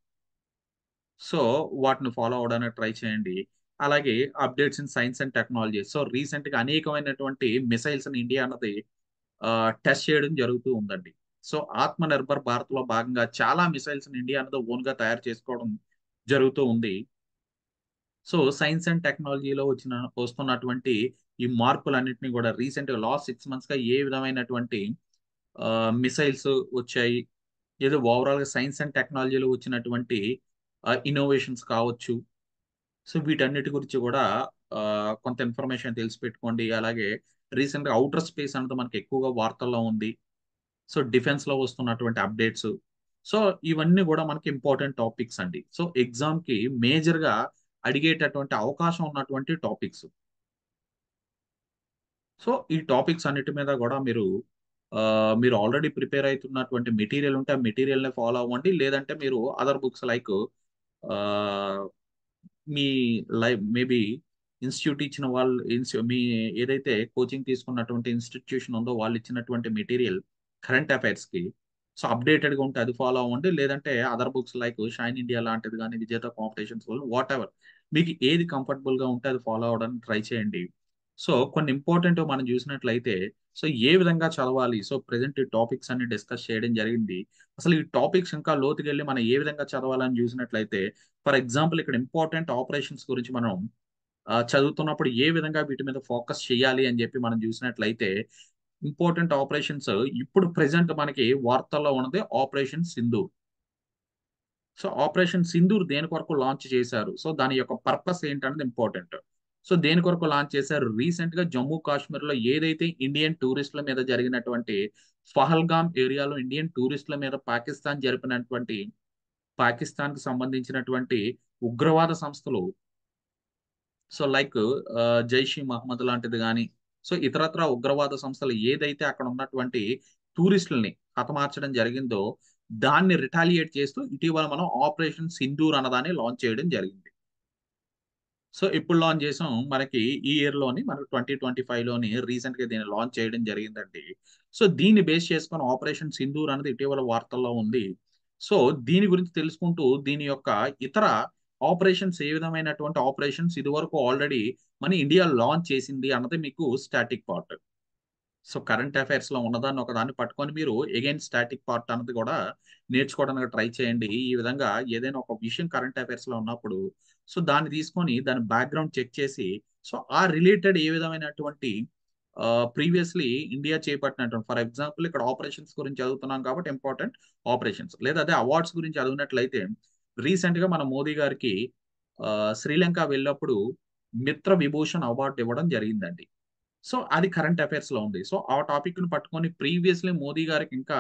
సో వాటిని ఫాలో అవ్వడానికి ట్రై చేయండి. అలాగే updates in science and technology. So రీసెంట్‌గా అనేకమైనటువంటి మిసైల్స్‌ని ఇండియా అన్నది టెస్ట్ చేయడం జరుగుతూ ఉందండి. సో ఆత్మ నిర్భర్ భారత్‌లో భాగంగా చాలా మిసైల్స్‌ని ఇండియా అన్నది ఓన్‌గా తయారు చేసుకోవడం జరుగుతూ ఉంది. సో సైన్స్ అండ్ టెక్నాలజీలో వస్తున్నటువంటి ఈ మార్పులన్నిటిని గూడా రీసెంట్‌గా లాస్ట్ 6 మంత్స్‌గా ఏ విధమైనటువంటి మిసైల్స్ వచ్చాయి. ఏదో ఓవరాల్‌గా సైన్స్ అండ్ టెక్నాలజీలో వచ్చినటువంటి ఇన్నోవేషన్స్ కావచ్చు. సో వీటన్నిటి గురించి గూడా కొంత ఇన్ఫర్మేషన్ తెలిసిపెట్టుకోండి. అలాగే రీసెంట్‌గా ఔటర్ స్పేస్ అన్నది మనకి ఎక్కువగా వార్తల్లో ఉంది. సో డిఫెన్స్‌లో వస్తున్నటువంటి అప్డేట్స్. సో ఇవన్నీ గూడా మనకి ఇంపార్టెంట్ టాపిక్స్ అండి. సో ఎగ్జామ్‌కి మేజర్‌గా అడిగేటటువంటి అవకాశం ఉన్నటువంటి టాపిక్స్. సో ఈ టాపిక్స్ అన్నిటి మీద గూడా మీరు ఆల్రెడీ ప్రిపేర్ అయితున్నటువంటి మెటీరియల్ ఉంటే ఆ మెటీరియల్‌ని ఫాలో అవ్వండి. లేదంటే మీరు అదర్ బుక్స్ లైక్ ఆహ్, మీ మేబీ ఇన్‌స్టిట్యూట్ ఇచ్చిన వాళ్ళు మీ ఏదైతే కోచింగ్ తీసుకున్నటువంటి ఇన్‌స్టిట్యూషన్ ఉందో వాళ్ళు ఇచ్చినటువంటి మెటీరియల్ కరెంట్ అఫైర్స్‌కి సో అప్‌డేటెడ్‌గా ఉంటే అది ఫాలో అవ్వండి. లేదంటే other books like shine India లాంటిది గాని, విజేత కాంపిటీషన్స్ వాటెవర్ మీకు ఏది కంఫర్టబుల్‌గా ఉంటే అది ఫాలో అవ్వడానికి ట్రై చేయండి. సో కొన్ని ఇంపార్టెంట్ మనం చూసినట్లయితే సో ఏ విధంగా చదవాలి? సో ప్రెజెంట్ ఈ టాపిక్స్ అన్ని డిస్కస్ చేయడం జరిగింది. అసలు ఈ టాపిక్స్ ఇంకా లోతుకెళ్ళి మనం ఏ విధంగా చదవాలని చూసినట్లయితే ఫర్ ఎగ్జాంపుల్ ఇక్కడ ఇంపార్టెంట్ ఆపరేషన్స్ గురించి మనం చదువుతున్నప్పుడు ఏ విధంగా వీటి మీద ఫోకస్ చేయాలి అని చెప్పి మనం చూసినట్లయితే, ఇంపార్టెంట్ ఆపరేషన్స్ ఇప్పుడు ప్రెజెంట్ మనకి వార్తల్లో ఉన్నది operation Sindoor. So, operation Sindoor దేని కొరకు లాంచ్ చేశారు? సో, దాని యొక్క పర్పస్ ఏంటన్నది ఇంపార్టెంట్. సో, దేని కొరకు లాంచ్ చేశారు? రీసెంట్‌గా జమ్మూ కాశ్మీర్‌లో ఏదైతే ఇండియన్ టూరిస్ట్‌ల మీద జరిగినటువంటి పహల్గామ్ ఏరియాలో ఇండియన్ టూరిస్ట్‌ల మీద పాకిస్తాన్‌కి సంబంధించినటువంటి ఉగ్రవాద సంస్థలు సో, లైక్ జైష్ ఈ మహమ్మద్ లాంటిది గాని, సో, ఇతరత్రా ఉగ్రవాద సంస్థలు ఏదైతే అక్కడ ఉన్నటువంటి టూరిస్టులని హతమార్చడం జరిగిందో, దాన్ని రిటాలియేట్ చేస్తూ ఇటీవల మనం ఆపరేషన్ సింధూర్ అన్నదాన్ని లాంచ్ చేయడం జరిగింది. సో, ఎప్పుడు లాంచ్ చేసాం? మనకి ఈ ఇయర్‌లోని మనకు 2025లోని రీసెంట్‌గా దీన్ని లాంచ్ చేయడం జరిగిందండి. సో, దీన్ని బేస్ చేసుకొని ఆపరేషన్ సింధూర్ అనేది ఇటీవల వార్తల్లో ఉంది. సో, దీని గురించి తెలుసుకుంటూ దీని యొక్క ఇతర ఆపరేషన్స్ ఏ విధమైనటువంటి ఆపరేషన్స్ ఇదివరకు ఆల్రెడీ మన ఇండియా లాంచ్ చేసింది అన్నది మీకు స్టాటిక్ పార్ట్. సో, కరెంట్ అఫైర్స్‌లో ఉన్నదాన్ని ఒకదాన్ని పట్టుకొని మీరు అగైన్ స్టాటిక్ పార్ట్ అన్నది కూడా నేర్చుకోవడానికి ట్రై చేయండి. ఈ విధంగా ఏదైనా ఒక విషయం కరెంట్ అఫైర్స్‌లో ఉన్నప్పుడు, సో, దాన్ని తీసుకొని దాని బ్యాక్‌గ్రౌండ్ చెక్ చేసి, సో, ఆ రిలేటెడ్ ఏ విధమైనటువంటి ప్రీవియస్‌లీ ఇండియా చేపట్టినటువంటి ఫర్ ఎగ్జాంపుల్ ఇక్కడ ఆపరేషన్స్ గురించి చదువుతున్నాం కాబట్టి ఇంపార్టెంట్ ఆపరేషన్స్. లేదా అదే అవార్డ్స్ గురించి చదివినట్లయితే రీసెంట్‌గా మన మోదీ గారికి శ్రీలంక వెళ్ళినప్పుడు మిత్ర విభూషణ్ అవార్డ్ ఇవ్వడం జరిగిందండి. సో, అది కరెంట్ అఫైర్స్‌లో ఉంది. సో, ఆ టాపిక్‌ని పట్టుకొని ప్రీవియస్‌లీ మోదీ గారికి ఇంకా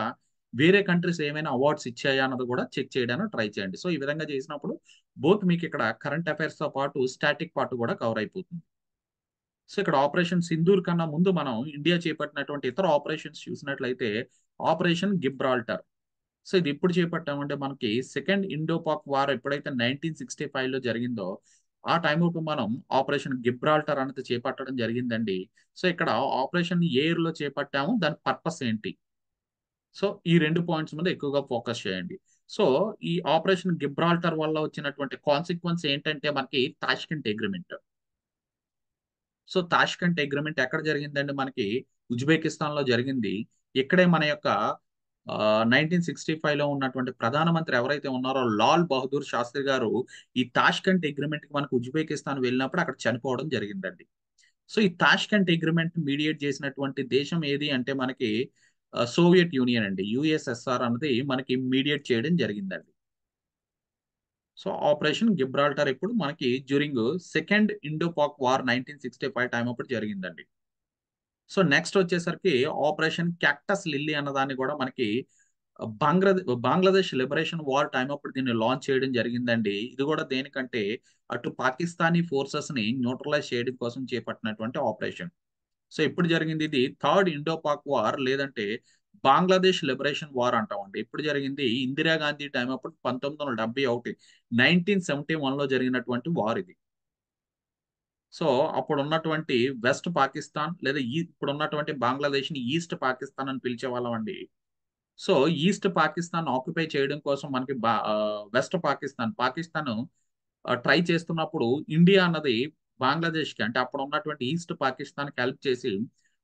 వేరే కంట్రీస్ ఏమైనా అవార్డ్స్ ఇచ్చాయా అన్నది కూడా చెక్ చేయడానికి ట్రై చేయండి. సో, ఈ విధంగా చేసినప్పుడు బోత్ మీకిక్కడ కరెంట్ అఫైర్స్‌తో పాటు స్టాటిక్ పార్ట్ కూడా కవర్ అయిపోతుంది. సో, ఇక్కడ ఆపరేషన్ సింధూర్ కన్నా ముందు మనం ఇండియా చేపట్టినటువంటి ఇతర ఆపరేషన్స్ చూసినట్లయితే ఆపరేషన్ గిబ్రాల్టర్. సో, ఇది ఎప్పుడు చేపట్టామంటే మనకి సెకండ్ ఇండో పాక్ వార్ ఎప్పుడైతే 1965లో జరిగిందో, ఆ టైమ్‌కి మనం ఆపరేషన్ గిబ్రాల్టర్ అనేది చేపట్టడం జరిగిందండి. సో, ఇక్కడ ఆపరేషన్ ఏ ఇయర్‌లో చేపట్టాము? దాని పర్పస్ ఏంటి? సో, ఈ 2 పాయింట్స్ మీద ఎక్కువగా ఫోకస్ చేయండి. సో, ఈ ఆపరేషన్ గిబ్రాల్టర్ వల్ల వచ్చినటువంటి కాన్సీక్వెన్స్ ఏంటంటే మనకి Tashkent agreement. So, Tashkent agreement ఎక్కడ జరిగిందండి మనకి? ఉజ్బెకిస్తాన్‌లో జరిగింది. ఇక్కడే మన యొక్క 1965లో ఉన్నటువంటి ప్రధానమంత్రి ఎవరైతే ఉన్నారో లాల్ బహదూర్ శాస్త్రి గారు ఈ తాష్కెంట్ అగ్రీమెంట్‌కి మనకు ఉజ్బెకిస్తాన్ వెళ్ళినప్పుడు అక్కడ చనిపోవడం జరిగిందండి. సో, ఈ తాష్కెంట్ అగ్రీమెంట్ మీడియేట్ చేసినటువంటి దేశం ఏది అంటే మనకి సోవియట్ యూనియన్ అండి. యూఎస్ఎస్ఆర్ అన్నది మనకి మీడియేట్ చేయడం జరిగిందండి. సో, ఆపరేషన్ గిబ్రాల్టర్ ఇప్పుడు మనకి during second Indo Pak war 1965 time అప్పుడు జరిగిందండి. సో, నెక్స్ట్ వచ్చేసరికి ఆపరేషన్ క్యాక్టస్ లిల్లీ అన్నదాన్ని కూడా మనకి బంగ్లాదేశ్ లిబరేషన్ వార్ టైమ్ అప్పుడు దీన్ని లాంచ్ చేయడం జరిగిందండి. ఇది కూడా దేనికంటే అటు పాకిస్తానీ ఫోర్సెస్‌ని న్యూట్రలైజ్ చేయడం కోసం చేపట్టినటువంటి ఆపరేషన్. సో, ఎప్పుడు జరిగింది ఇది? థర్డ్ ఇండో పాక్ వార్ లేదంటే బంగ్లాదేశ్ లిబరేషన్ వార్ అంటామండి. ఎప్పుడు జరిగింది? ఇందిరా గాంధీ టైమ్ అప్పుడు 1971 1971లో జరిగినటువంటి వార్ ఇది. సో, అప్పుడున్నటువంటి వెస్ట్ పాకిస్తాన్ లేదా ఇప్పుడున్నటువంటి బంగ్లాదేశ్‌ని ఈస్ట్ పాకిస్తాన్ అని పిలిచేవాళ్ళమండి. సో ఈస్ట్ పాకిస్తాన్ ఆక్యుపై చేయడం కోసం మనకి వెస్ట్ పాకిస్తాన్ ట్రై చేస్తున్నప్పుడు ఇండియా అన్నది బంగ్లాదేశ్ కి, అంటే అప్పుడు ఉన్నటువంటి ఈస్ట్ పాకిస్తాన్ కి హెల్ప్ చేసి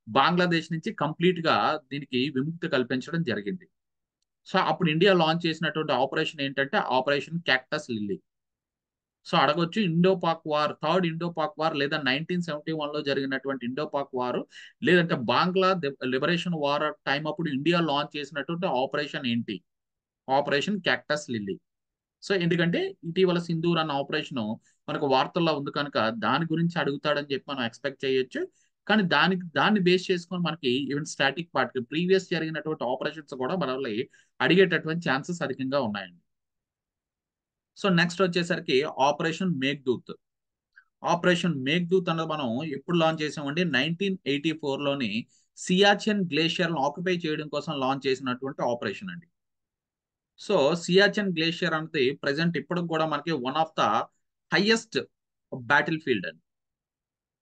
బంగ్లాదేశ్ నుంచి కంప్లీట్ గా దీనికి విముక్తి కల్పించడం జరిగింది. సో అప్పుడు ఇండియా లాంచ్ చేసినటువంటి ఆపరేషన్ ఏంటంటే ఆపరేషన్ క్యాక్టస్ లిల్లీ. సో అడగొచ్చు, Indo Pak war, third Indo Pak war లేదా 1971 లో జరిగినటువంటి ఇండో పాక్ వార్, లేదంటే బాంగ్లా లిబరేషన్ వార్ టైం అప్పుడు ఇండియా లాంచ్ చేసినటువంటి ఆపరేషన్ ఏంటి? Operation cactus lily. సో ఎందుకంటే ఇటీవల సింధూర్ అన్న ఆపరేషన్ మనకు వార్తల్లో ఉంది కనుక దాని గురించి అడుగుతాడని చెప్పి మనం ఎక్స్పెక్ట్ చేయొచ్చు. కానీ దాన్ని బేస్ చేసుకొని మనకి ఈవెన్ స్టాటిక్ పార్ట్ ప్రీవియస్ జరిగినటువంటి ఆపరేషన్స్ కూడా మనల్ని అడిగేటటువంటి ఛాన్సెస్ అధికంగా ఉన్నాయండి. సో నెక్స్ట్ వచ్చేసరికి ఆపరేషన్ మేఘ్దూత్. ఆపరేషన్ మేఘ్దూత్ అన్నది మనం ఎప్పుడు లాంచ్ చేసామండి? 1984 లోని సియాచిన్ గ్లేషియర్ ఆక్యుపై చేయడం కోసం లాంచ్ చేసినటువంటి ఆపరేషన్ అండి. సో సియాచిన్ గ్లేషియర్ అనేది ప్రెసెంట్ ఇప్పటికి కూడా మనకి one of the highest battle field అండి.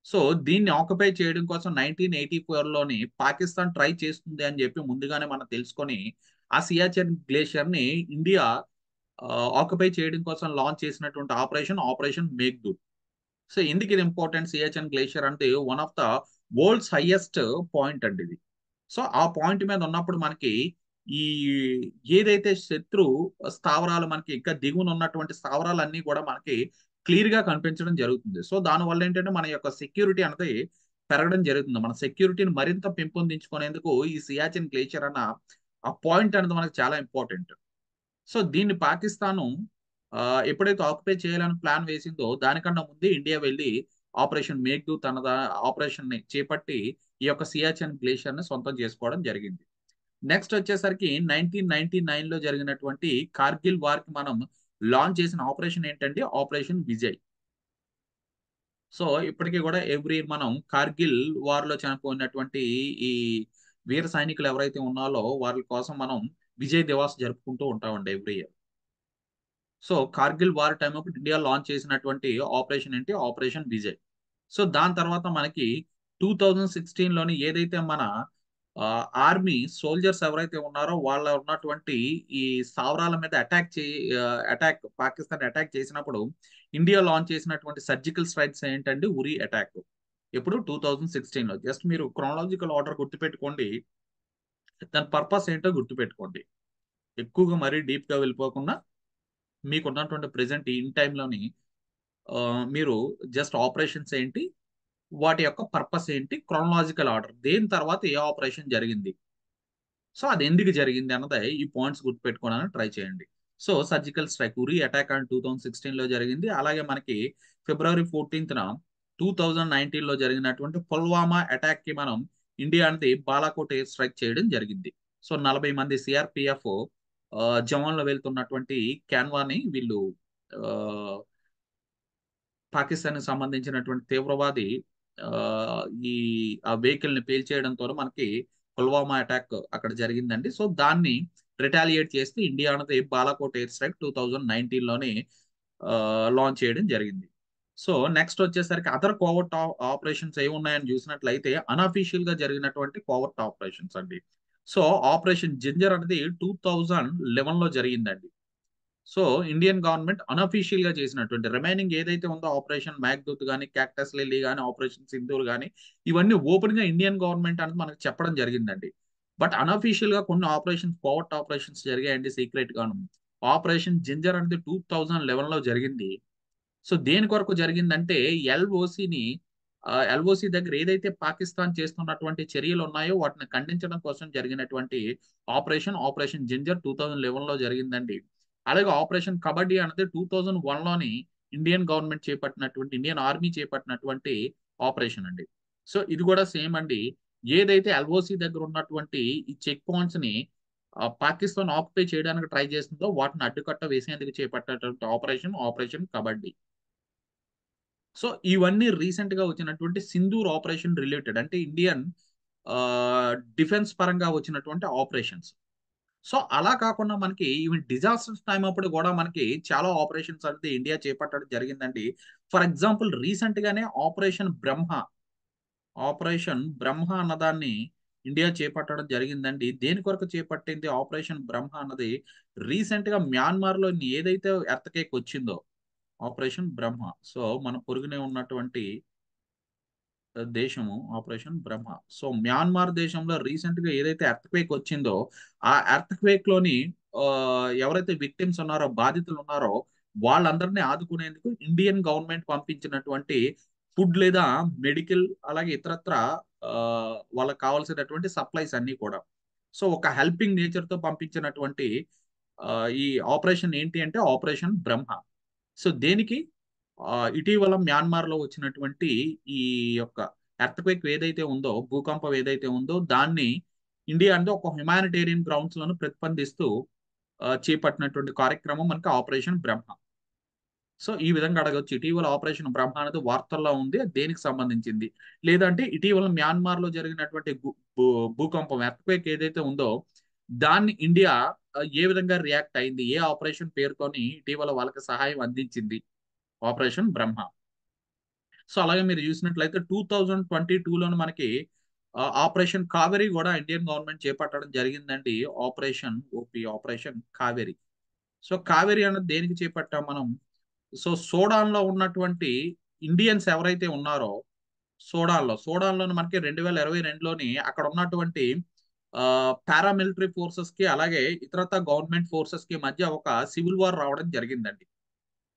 సో దీన్ని ఆక్యుపై చేయడం కోసం 1984 లోని పాకిస్తాన్ ట్రై చేస్తుంది అని చెప్పి ముందుగానే మనం తెలుసుకొని ఆ సియాచిన్ గ్లేషియర్ ని ఇండియా ఆక్యుపై చేయడం కోసం లాంచ్ చేసినటువంటి ఆపరేషన్ మేఘ్దూత్. సో ఎందుకు ఇది ఇంపార్టెంట్? సియాచిన్ గ్లేషియర్ అంటే one of the world's highest point అండి ఇది. సో ఆ పాయింట్ మీద ఉన్నప్పుడు మనకి ఈ ఏదైతే శత్రు స్థావరాలు మనకి ఇంకా దిగువన ఉన్నటువంటి స్థావరాలన్నీ కూడా మనకి క్లియర్ గా కనిపించడం జరుగుతుంది. సో దానివల్ల ఏంటంటే మన యొక్క సెక్యూరిటీ అనేది పెరగడం జరుగుతుంది. మన సెక్యూరిటీని మరింత పెంపొందించుకునేందుకు ఈ సియాచిన్ గ్లేషియర్ అన్న ఆ పాయింట్ అనేది మనకు చాలా ఇంపార్టెంట్. సో దీన్ని పాకిస్తాను ఎప్పుడైతే ఆక్యుపై చేయాలని ప్లాన్ వేసిందో దానికన్నా ముందే ఇండియా వెళ్ళి ఆపరేషన్ మేఘ్దూత్ అన్న ఆపరేషన్ ని చేపట్టి ఈ యొక్క సియాచిన్ గ్లేషియర్ ని సొంతం చేసుకోవడం జరిగింది. నెక్స్ట్ వచ్చేసరికి 1999 లో జరిగినటువంటి కార్గిల్ వార్ కి మనం లాంచ్ చేసిన ఆపరేషన్ ఏంటంటే ఆపరేషన్ విజయ్. సో ఇప్పటికీ కూడా ఎవ్రీ ఇయర్ మనం కార్గిల్ వార్ లో చనిపోయినటువంటి ఈ వీర సైనికులు ఎవరైతే ఉన్నారో వాళ్ళ కోసం మనం విజయ్ దివాస్ జరుపుకుంటూ ఉంటామండి every year. So Kargil war time అప్పుడు ఇండియా లాంచ్ చేసినటువంటి ఆపరేషన్ ఏంటి? ఆపరేషన్ విజయ్. సో దాని తర్వాత మనకి 2016 లోని ఏదైతే మన ఆర్మీ సోల్జర్స్ ఎవరైతే ఉన్నారో వాళ్ళ ఉన్నటువంటి ఈ స్థావరాల మీద పాకిస్తాన్ అటాక్ చేసినప్పుడు ఇండియా లాంచ్ చేసినటువంటి సర్జికల్ స్ట్రైక్స్ ఏంటంటే ఉరి అటాక్. ఎప్పుడు? 2016 లో. జస్ట్ మీరు క్రోనాలజికల్ ఆర్డర్ గుర్తుపెట్టుకోండి, దాని పర్పస్ ఏంటో గుర్తుపెట్టుకోండి. ఎక్కువగా మరీ డీప్ గా వెళ్ళిపోకుండా మీకు ఉన్నటువంటి ప్రెసెంట్ ఇన్ టైంలోని మీరు జస్ట్ ఆపరేషన్స్ ఏంటి, వాటి యొక్క పర్పస్ ఏంటి, క్రోనలాజికల్ ఆర్డర్, దేని తర్వాత ఏ ఆపరేషన్ జరిగింది, సో అది ఎందుకు జరిగింది అన్నది ఈ పాయింట్స్ గుర్తుపెట్టుకోవడానికి ట్రై చేయండి. సో సర్జికల్ స్ట్రైక్ ఉరి అటాక్ అని 2016 లో జరిగింది. అలాగే మనకి ఫిబ్రవరి 14న 2019 లో జరిగినటువంటి పుల్వామా అటాక్ కి మనం ఇండియా అనేది బాలాకోట్ ఎయిర్ స్ట్రైక్ చేయడం జరిగింది. సో 40 మంది సిఆర్పిఎఫ్ జవాన్లు వెళ్తున్నటువంటి క్యాన్వాని వీళ్ళు ఆ, పాకిస్తాన్ కి సంబంధించినటువంటి తీవ్రవాది ఆ, ఈ ఆ వెహికల్ ని పేల్చేయడంతో మనకి పుల్వామా అటాక్ అక్కడ జరిగిందండి. సో దాన్ని రిటాలియేట్ చేస్తే ఇండియా అనేది బాలాకోట్ ఎయిర్ స్ట్రైక్ 2019 లోనే లాంచ్ చేయడం జరిగింది. సో నెక్స్ట్ వచ్చేసరికి అదర్ కోవర్ట్ ఆపరేషన్స్ ఏమి ఉన్నాయని చూసినట్లయితే అన్అఫీషియల్ గా జరిగినటువంటి కోవర్ట్ ఆపరేషన్స్ అండి. సో ఆపరేషన్ జింజర్ అనేది 2011 లో జరిగిందండి. సో ఇండియన్ గవర్నమెంట్ అన్అఫీషియల్ గా చేసినటువంటి రిమైనింగ్ ఏదైతే ఉందో ఆపరేషన్ మ్యాగ్దూత్ కానీ, క్యాక్టస్ లిల్లీ కానీ, ఆపరేషన్ సింధూర్ కానీ, ఇవన్నీ ఓపెన్ గా ఇండియన్ గవర్నమెంట్ అనేది మనకు చెప్పడం జరిగిందండి. బట్ అన్అఫీషియల్ గా కొన్ని ఆపరేషన్స్, కోవర్ట్ ఆపరేషన్స్ జరిగాయండి సీక్రెట్ గాను. ఆపరేషన్ జింజర్ అనేది 2011 లో జరిగింది. సో దేని కొరకు జరిగిందంటే ఎల్ఓసిని ఎల్ఓసి దగ్గర ఏదైతే పాకిస్తాన్ చేస్తున్నటువంటి చర్యలు ఉన్నాయో వాటిని ఖండించడం కోసం జరిగినటువంటి ఆపరేషన్ జింజర్ 2011 లో జరిగిందండి. అలాగే ఆపరేషన్ కబడ్డీ అనేది 2001 లోని ఇండియన్ గవర్నమెంట్ చేపట్టినటువంటి, ఇండియన్ ఆర్మీ చేపట్టినటువంటి ఆపరేషన్ అండి. సో ఇది కూడా సేమ్ అండి. ఏదైతే ఎల్ఓసి దగ్గర ఉన్నటువంటి ఈ చెక్ పాయింట్స్ ని పాకిస్తాన్ ఆక్యుపై చేయడానికి ట్రై చేస్తుందో వాటిని అడ్డుకట్ట వేసేందుకు చేపట్టినటువంటి ఆపరేషన్ కబడ్డీ. సో ఇవన్నీ రీసెంట్ గా వచ్చినటువంటి సింధూర్ ఆపరేషన్ రిలేటెడ్, అంటే ఇండియన్ డిఫెన్స్ పరంగా వచ్చినటువంటి ఆపరేషన్స్. సో అలా కాకుండా మనకి ఈవెన్ డిజాస్టర్స్ టైం అప్పుడు కూడా మనకి చాలా ఆపరేషన్స్ అనేది ఇండియా చేపట్టడం జరిగిందండి. ఫర్ ఎగ్జాంపుల్ రీసెంట్ గానే ఆపరేషన్ బ్రహ్మ అన్నదాన్ని ఇండియా చేపట్టడం జరిగిందండి. దేని కొరకు చేపట్టింది ఆపరేషన్ బ్రహ్మ అన్నది రీసెంట్ గా మ్యాన్మార్ లో ఏదైతే ఎర్త్‌క్వేక్ వచ్చిందో ఆపరేషన్ బ్రహ్మ. సో మన పొరుగునే ఉన్నటువంటి దేశము ఆపరేషన్ బ్రహ్మ. సో మ్యాన్మార్ దేశంలో రీసెంట్ గా ఏదైతే ఎర్త్‌క్వేక్ వచ్చిందో ఆ ఎర్త్‌క్వేక్ లోని ఎవరైతే విక్టిమ్స్ ఉన్నారో బాధితులు ఉన్నారో వాళ్ళందరినీ ఆదుకునేందుకు ఇండియన్ గవర్నమెంట్ పంపించినటువంటి ఫుడ్ లేదా మెడికల్ అలాగే ఇతరత్ర వాళ్ళకి కావాల్సినటువంటి సప్లైస్ అన్నీ కూడా. సో ఒక హెల్పింగ్ నేచర్ తో పంపించినటువంటి ఈ ఆపరేషన్ ఏంటి అంటే ఆపరేషన్ బ్రహ్మ. సో దేనికి ఇటీవల మ్యాన్మార్‌లో వచ్చినటువంటి ఈ యొక్క ఎర్త్‌క్వేక్ ఏదైతే ఉందో, భూకంపం ఏదైతే ఉందో దాన్ని ఇండియా అంటే ఒక హ్యుమానిటేరియన్ గ్రౌండ్స్‌లోను ప్రతిస్పందిస్తూ చేపట్టినటువంటి కార్యక్రమం మనకి ఆపరేషన్ బ్రహ్మ. సో ఈ విధంగా అడగొచ్చు. ఇటీవల ఆపరేషన్ బ్రహ్మ అనేది వార్తల్లో ఉంది. అది దేనికి సంబంధించింది? లేదంటే ఇటీవల మ్యాన్మార్‌లో జరిగినటువంటి గు భూ భూకంపం ఎర్త్‌క్వేక్ ఏదైతే ఉందో దాన్ని ఇండియా ఏ విధంగా రియాక్ట్ అయింది? ఏ ఆపరేషన్ పేరుతోని ఇటీవల వాళ్ళకి సహాయం అందించింది? ఆపరేషన్ బ్రహ్మ. సో, అలాగే మీరు చూసినట్లయితే 2022లోనే మనకి ఆపరేషన్ కావేరి గూడా ఇండియన్ గవర్నమెంట్ చేపట్టడం జరిగిందండి. Operation OP, operation Kaveri. So, Kaveri అన్నది దేనికి చేపట్టాం మనం? సో, సూడాన్‌లో ఉన్నటువంటి ఇండియన్స్ ఎవరైతే ఉన్నారో సూడాన్‌లోని మనకి 2022లోని అక్కడ ఉన్నటువంటి పారామిలిటరీ ఫోర్సెస్‌కి అలాగే ఇతరత్రా గవర్నమెంట్ ఫోర్సెస్‌కి మధ్య ఒక సివిల్ వార్ రావడం జరిగిందండి.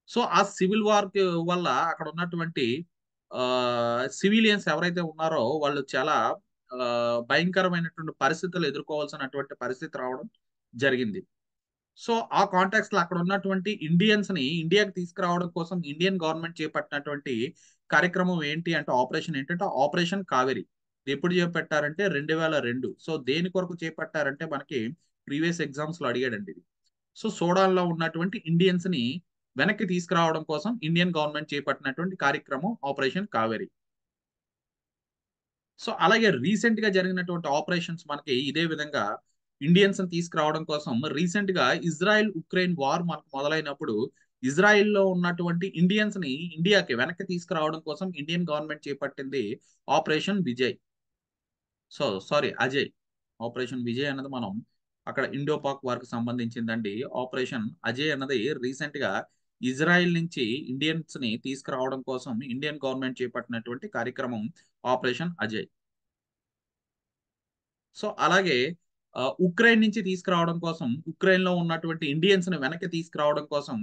సో, ఆ సివిల్ వార్‌కి వల్ల అక్కడ ఉన్నటువంటి సివిలియన్స్ ఎవరైతే ఉన్నారో వాళ్ళు చాలా భయంకరమైనటువంటి పరిస్థితులు ఎదుర్కోవాల్సినటువంటి పరిస్థితి రావడం జరిగింది. సో, ఆ కాంటాక్స్‌లో అక్కడ ఉన్నటువంటి ఇండియన్స్‌ని ఇండియాకి తీసుకురావడం కోసం ఇండియన్ గవర్నమెంట్ చేపట్టినటువంటి కార్యక్రమం ఏంటి అంటే ఆపరేషన్ ఏంటంటే ఆపరేషన్ కావేరి. ఎప్పుడు చేపట్టారంటే 2002. సో, దేని కొరకు చేపట్టారంటే మనకి ప్రీవియస్ ఎగ్జామ్స్‌లో అడిగాడండి ఇది. సో, సూడాన్‌లో ఉన్నటువంటి ఇండియన్స్‌ని వెనక్కి తీసుకురావడం కోసం ఇండియన్ గవర్నమెంట్ చేపట్టినటువంటి కార్యక్రమం ఆపరేషన్ కావేరి. సో, అలాగే రీసెంట్‌గా జరిగినటువంటి ఆపరేషన్స్ మనకి ఇదే విధంగా ఇండియన్స్‌ని తీసుకురావడం కోసం రీసెంట్‌గా ఇజ్రాయెల్, ఉక్రెయిన్ వార్ మనకు మొదలైనప్పుడు ఇజ్రాయెల్‌లో ఉన్నటువంటి ఇండియన్స్‌ని ఇండియాకి వెనక్కి తీసుకురావడం కోసం ఇండియన్ గవర్నమెంట్ చేపట్టింది operation Vijay. So, sorry Ajay. Operation Vijay అన్నది మనం అక్కడ ఇండో పాక్ వార్‌కి సంబంధించిందండి. ఆపరేషన్ అజయ్ అన్నది రీసెంట్‌గా ఇజ్రాయెల్ నుంచి ఇండియన్స్‌ని తీసుకురావడం కోసం ఇండియన్ గవర్నమెంట్ చేపట్టినటువంటి కార్యక్రమం ఆపరేషన్ అజయ్. సో, అలాగే ఉక్రెయిన్ నుంచి తీసుకురావడం కోసం ఉక్రెయిన్‌లో ఉన్నటువంటి ఇండియన్స్‌ని వెనక్కి తీసుకురావడం కోసం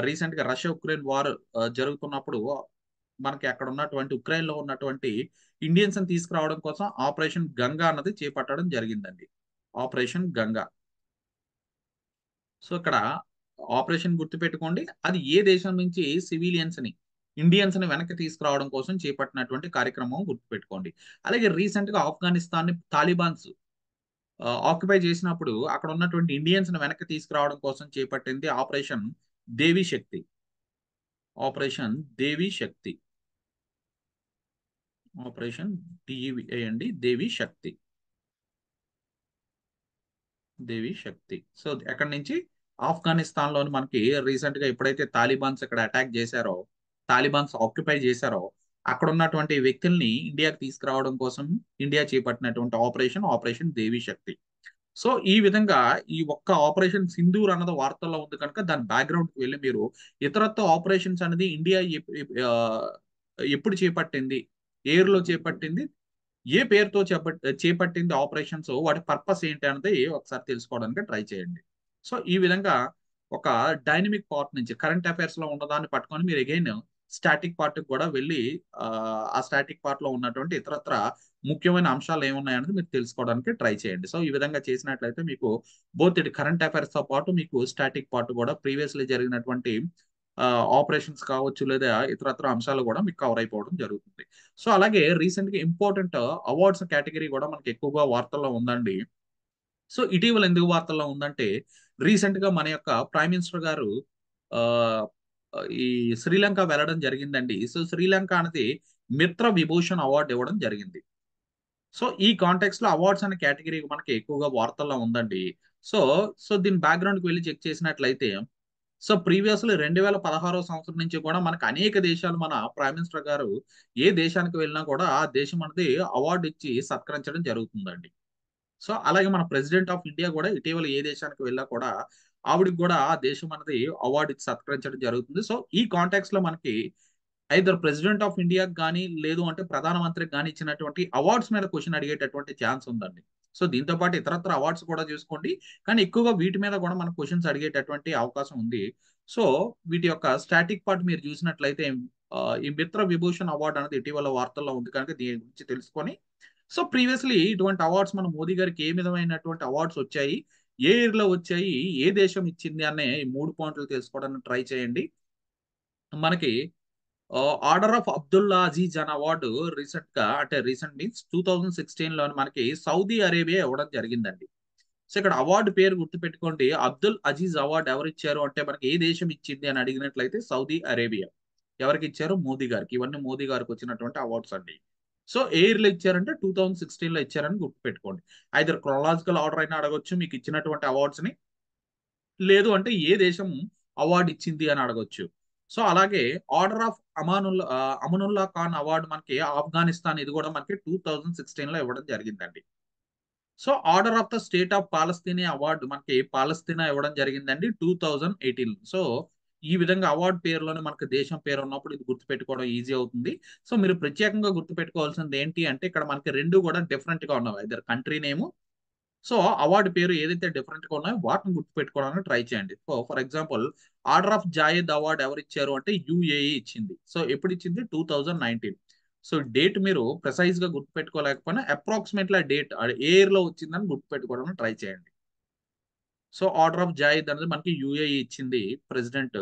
రీసెంట్‌గా రష్యా, ఉక్రెయిన్ వార్ జరుగుతున్నప్పుడు మనకి అక్కడ ఉన్నటువంటి ఉక్రెయిన్‌లో ఉన్నటువంటి ఇండియన్స్‌ని తీసుకురావడం కోసం ఆపరేషన్ గంగా అన్నది చేపట్టడం జరిగిందండి. ఆపరేషన్ గంగా. సో, ఇక్కడ ఆపరేషన్ గుర్తుపెట్టుకోండి. అది ఏ దేశం నుంచి ఇండియన్స్‌ని వెనక్కి తీసుకురావడం కోసం చేపట్టినటువంటి కార్యక్రమం గుర్తుపెట్టుకోండి. అలాగే రీసెంట్‌గా ఆఫ్ఘనిస్తాన్‌ని తాలిబాన్స్ ఆక్యుపై చేసినప్పుడు అక్కడ ఉన్నటువంటి ఇండియన్స్‌ని వెనక్కి తీసుకురావడం కోసం చేపట్టింది ఆపరేషన్ దేవి శక్తి. ఆపరేషన్ దేవి శక్తి. ఆపరేషన్ డీవీఏ అండి. దేవి శక్తి. దేవి శక్తి. సో, ఎక్కడి నుంచి? ఆఫ్ఘనిస్తాన్‌లోని మనకి రీసెంట్‌గా ఎప్పుడైతే తాలిబాన్స్ ఇక్కడ అటాక్ చేశారో, తాలిబాన్స్ ఆక్యుపై చేశారో, అక్కడున్నటువంటి వ్యక్తుల్ని ఇండియాకి తీసుకురావడం కోసం ఇండియా చేపట్టినటువంటి ఆపరేషన్ దేవి శక్తి. సో, ఈ విధంగా ఈ ఒక్క ఆపరేషన్ సింధూర్ అన్నది వార్తల్లో ఉంది కనుక దాని బ్యాక్‌గ్రౌండ్‌కి వెళ్లి మీరు ఇతరత్ర ఆపరేషన్స్ అనేది ఇండియా ఎప్పుడు చేపట్టింది? ఏ ఇయర్‌లో చేపట్టింది? ఏ పేరుతో చేపట్టింది ఆపరేషన్స్ వాటి పర్పస్ ఏంటి అన్నది ఒకసారి తెలుసుకోవడానికి ట్రై చేయండి. సో, ఈ విధంగా ఒక డైనమిక్ పార్ట్ నుంచి కరెంట్ అఫైర్స్‌లో ఉన్నదాన్ని పట్టుకొని మీరు అగైన్ స్టాటిక్ పార్ట్‌కి కూడా వెళ్లి ఆ స్టాటిక్ పార్ట్‌లో ఉన్నటువంటి ఇతరత్ర ముఖ్యమైన అంశాలు ఏమున్నాయన్నది మీరు తెలుసుకోవడానికి ట్రై చేయండి. సో, ఈ విధంగా చేసినట్లయితే మీకు బోత్ ఇటు కరెంట్ అఫైర్స్‌తో పాటు మీకు స్టాటిక్ పార్ట్ కూడా ప్రీవియస్‌లీ జరిగినటువంటి ఆపరేషన్స్ కావచ్చు లేదా ఇతరత్ర అంశాలు కూడా మీకు కవర్ అయిపోవడం జరుగుతుంది. సో, అలాగే రీసెంట్‌గా ఇంపార్టెంట్ అవార్డ్స్ కేటగరీ కూడా మనకి ఎక్కువగా వార్తల్లో ఉందండి. సో, ఇటీవల ఎందుకు వార్తల్లో ఉందంటే, రీసెంట్‌గా మన యొక్క ప్రైమ్ మినిస్టర్ గారు ఆహ్, ఈ శ్రీలంక వెళ్ళడం జరిగిందండి. సో, శ్రీలంక అనేది మిత్ర విభూషణ్ అవార్డ్ ఇవ్వడం జరిగింది. సో, ఈ కాంటెక్స్ట్‌లో అవార్డ్స్ అనే కేటగరీ మనకి ఎక్కువగా వార్తల్లో ఉందండి. సో, దీని బ్యాక్‌గ్రౌండ్‌కి వెళ్లి చెక్ చేసినట్లయితే సో ప్రీవియస్లీ 2016 సంవత్సరం నుంచి కూడా మనకు అనేక దేశాలు మన ప్రైమ్ మినిస్టర్ గారు ఏ దేశానికి వెళ్ళినా కూడా ఆ దేశం అనేది అవార్డు ఇచ్చి సత్కరించడం జరుగుతుందండి. సో అలాగే మన ప్రెసిడెంట్ ఆఫ్ ఇండియా కూడా ఇటీవల ఏ దేశానికి వెళ్ళా కూడా ఆవిడకి కూడా ఆ దేశం అనేది అవార్డు ఇచ్చి సత్కరించడం జరుగుతుంది. సో ఈ కాంటాక్ట్స్ లో మనకి ఐదర్ ప్రెసిడెంట్ ఆఫ్ ఇండియాకి కానీ లేదు అంటే ప్రధానమంత్రికి కానీ ఇచ్చినటువంటి అవార్డ్స్ మీద క్వశ్చన్ అడిగేటటువంటి ఛాన్స్ ఉందండి. సో దీంతో పాటు ఇతరత్ర అవార్డ్స్ కూడా చూసుకోండి. కానీ ఎక్కువగా వీటి మీద కూడా మనకు క్వశ్చన్స్ అడిగేటటువంటి అవకాశం ఉంది. సో వీటి యొక్క స్టాటిక్ పార్ట్ మీరు చూసినట్లయితే ఈ మిత్ర విభూషణ్ అవార్డు అనేది ఇటీవల వార్తల్లో ఉంది కనుక దీని గురించి తెలుసుకొని సో ప్రీవియస్లీ ఇటువంటి అవార్డ్స్ మన మోదీ గారికి ఏ విధమైనటువంటి అవార్డ్స్ వచ్చాయి, ఏ ఇయర్ లో వచ్చాయి, ఏ దేశం ఇచ్చింది అనే ఈ 3 పాయింట్లు తెలుసుకోవడానికి ట్రై చేయండి. మనకి ఆర్డర్ ఆఫ్ అబ్దుల్లా అజీజ్ అనే అవార్డు రీసెంట్ మీన్స్ 2016 లో మనకి సౌదీ అరేబియా ఇవ్వడం జరిగిందండి. సో ఇక్కడ అవార్డు పేరు గుర్తుపెట్టుకోండి. అబ్దుల్ అజీజ్ అవార్డు ఎవరు ఇచ్చారు అంటే మనకి ఏ దేశం ఇచ్చింది అని అడిగినట్లయితే సౌదీ అరేబియా. ఎవరికి ఇచ్చారు? మోదీ గారికి. ఇవన్నీ మోదీ గారికి వచ్చినటువంటి అవార్డ్స్ అండి. సో ఏ ఇయర్ లో ఇచ్చారంటే 2016 లో ఇచ్చారని గుర్తుపెట్టుకోండి. ఐదర్ క్రొనాలజికల్ ఆర్డర్ అయినా అడగొచ్చు మీకు ఇచ్చినటువంటి అవార్డ్స్ ని. లేదు అంటే ఏ దేశం అవార్డు ఇచ్చింది అని అడగొచ్చు. సో అలాగే order of Amanullah Khan award మనకి ఆఫ్ఘనిస్తాన్ ఇది కూడా మనకి 2016 లో ఇవ్వడం జరిగిందండి. So order of the state of Palestine award మనకి పాలస్తీనా ఇవ్వడం జరిగిందండి 2018. సో ఈ విధంగా అవార్డు పేరులోనే మనకి దేశం పేరు ఉన్నప్పుడు ఇది గుర్తుపెట్టుకోవడం ఈజీ అవుతుంది. సో మీరు ప్రత్యేకంగా గుర్తుపెట్టుకోవాల్సింది ఏంటి అంటే ఇక్కడ మనకి రెండు కూడా డిఫరెంట్ గా ఉన్నవి. ఇద్దరు కంట్రీ నేమ్, సో అవార్డు పేరు ఏదైతే డిఫరెంట్ గా ఉన్నాయో వాటిని గుర్తుపెట్టుకోవడానికి ట్రై చేయండి. So for example order of Zayed award ఎవరు ఇచ్చారు అంటే యుఏఈ ఇచ్చింది. సో ఎప్పుడు ఇచ్చింది? 2019. సో డేట్ మీరు ప్రిసైజ్ గా గుర్తుపెట్టుకోలేకపోయినా అప్రాక్సిమేట్లీ ఆ డేట్ ఏ ఇయర్ లో వచ్చిందని గుర్తుపెట్టుకోవడానికి ట్రై చేయండి. సో ఆర్డర్ ఆఫ్ జాయిద్ అనేది మనకి యుఏఈ ఇచ్చింది. ప్రెసిడెంట్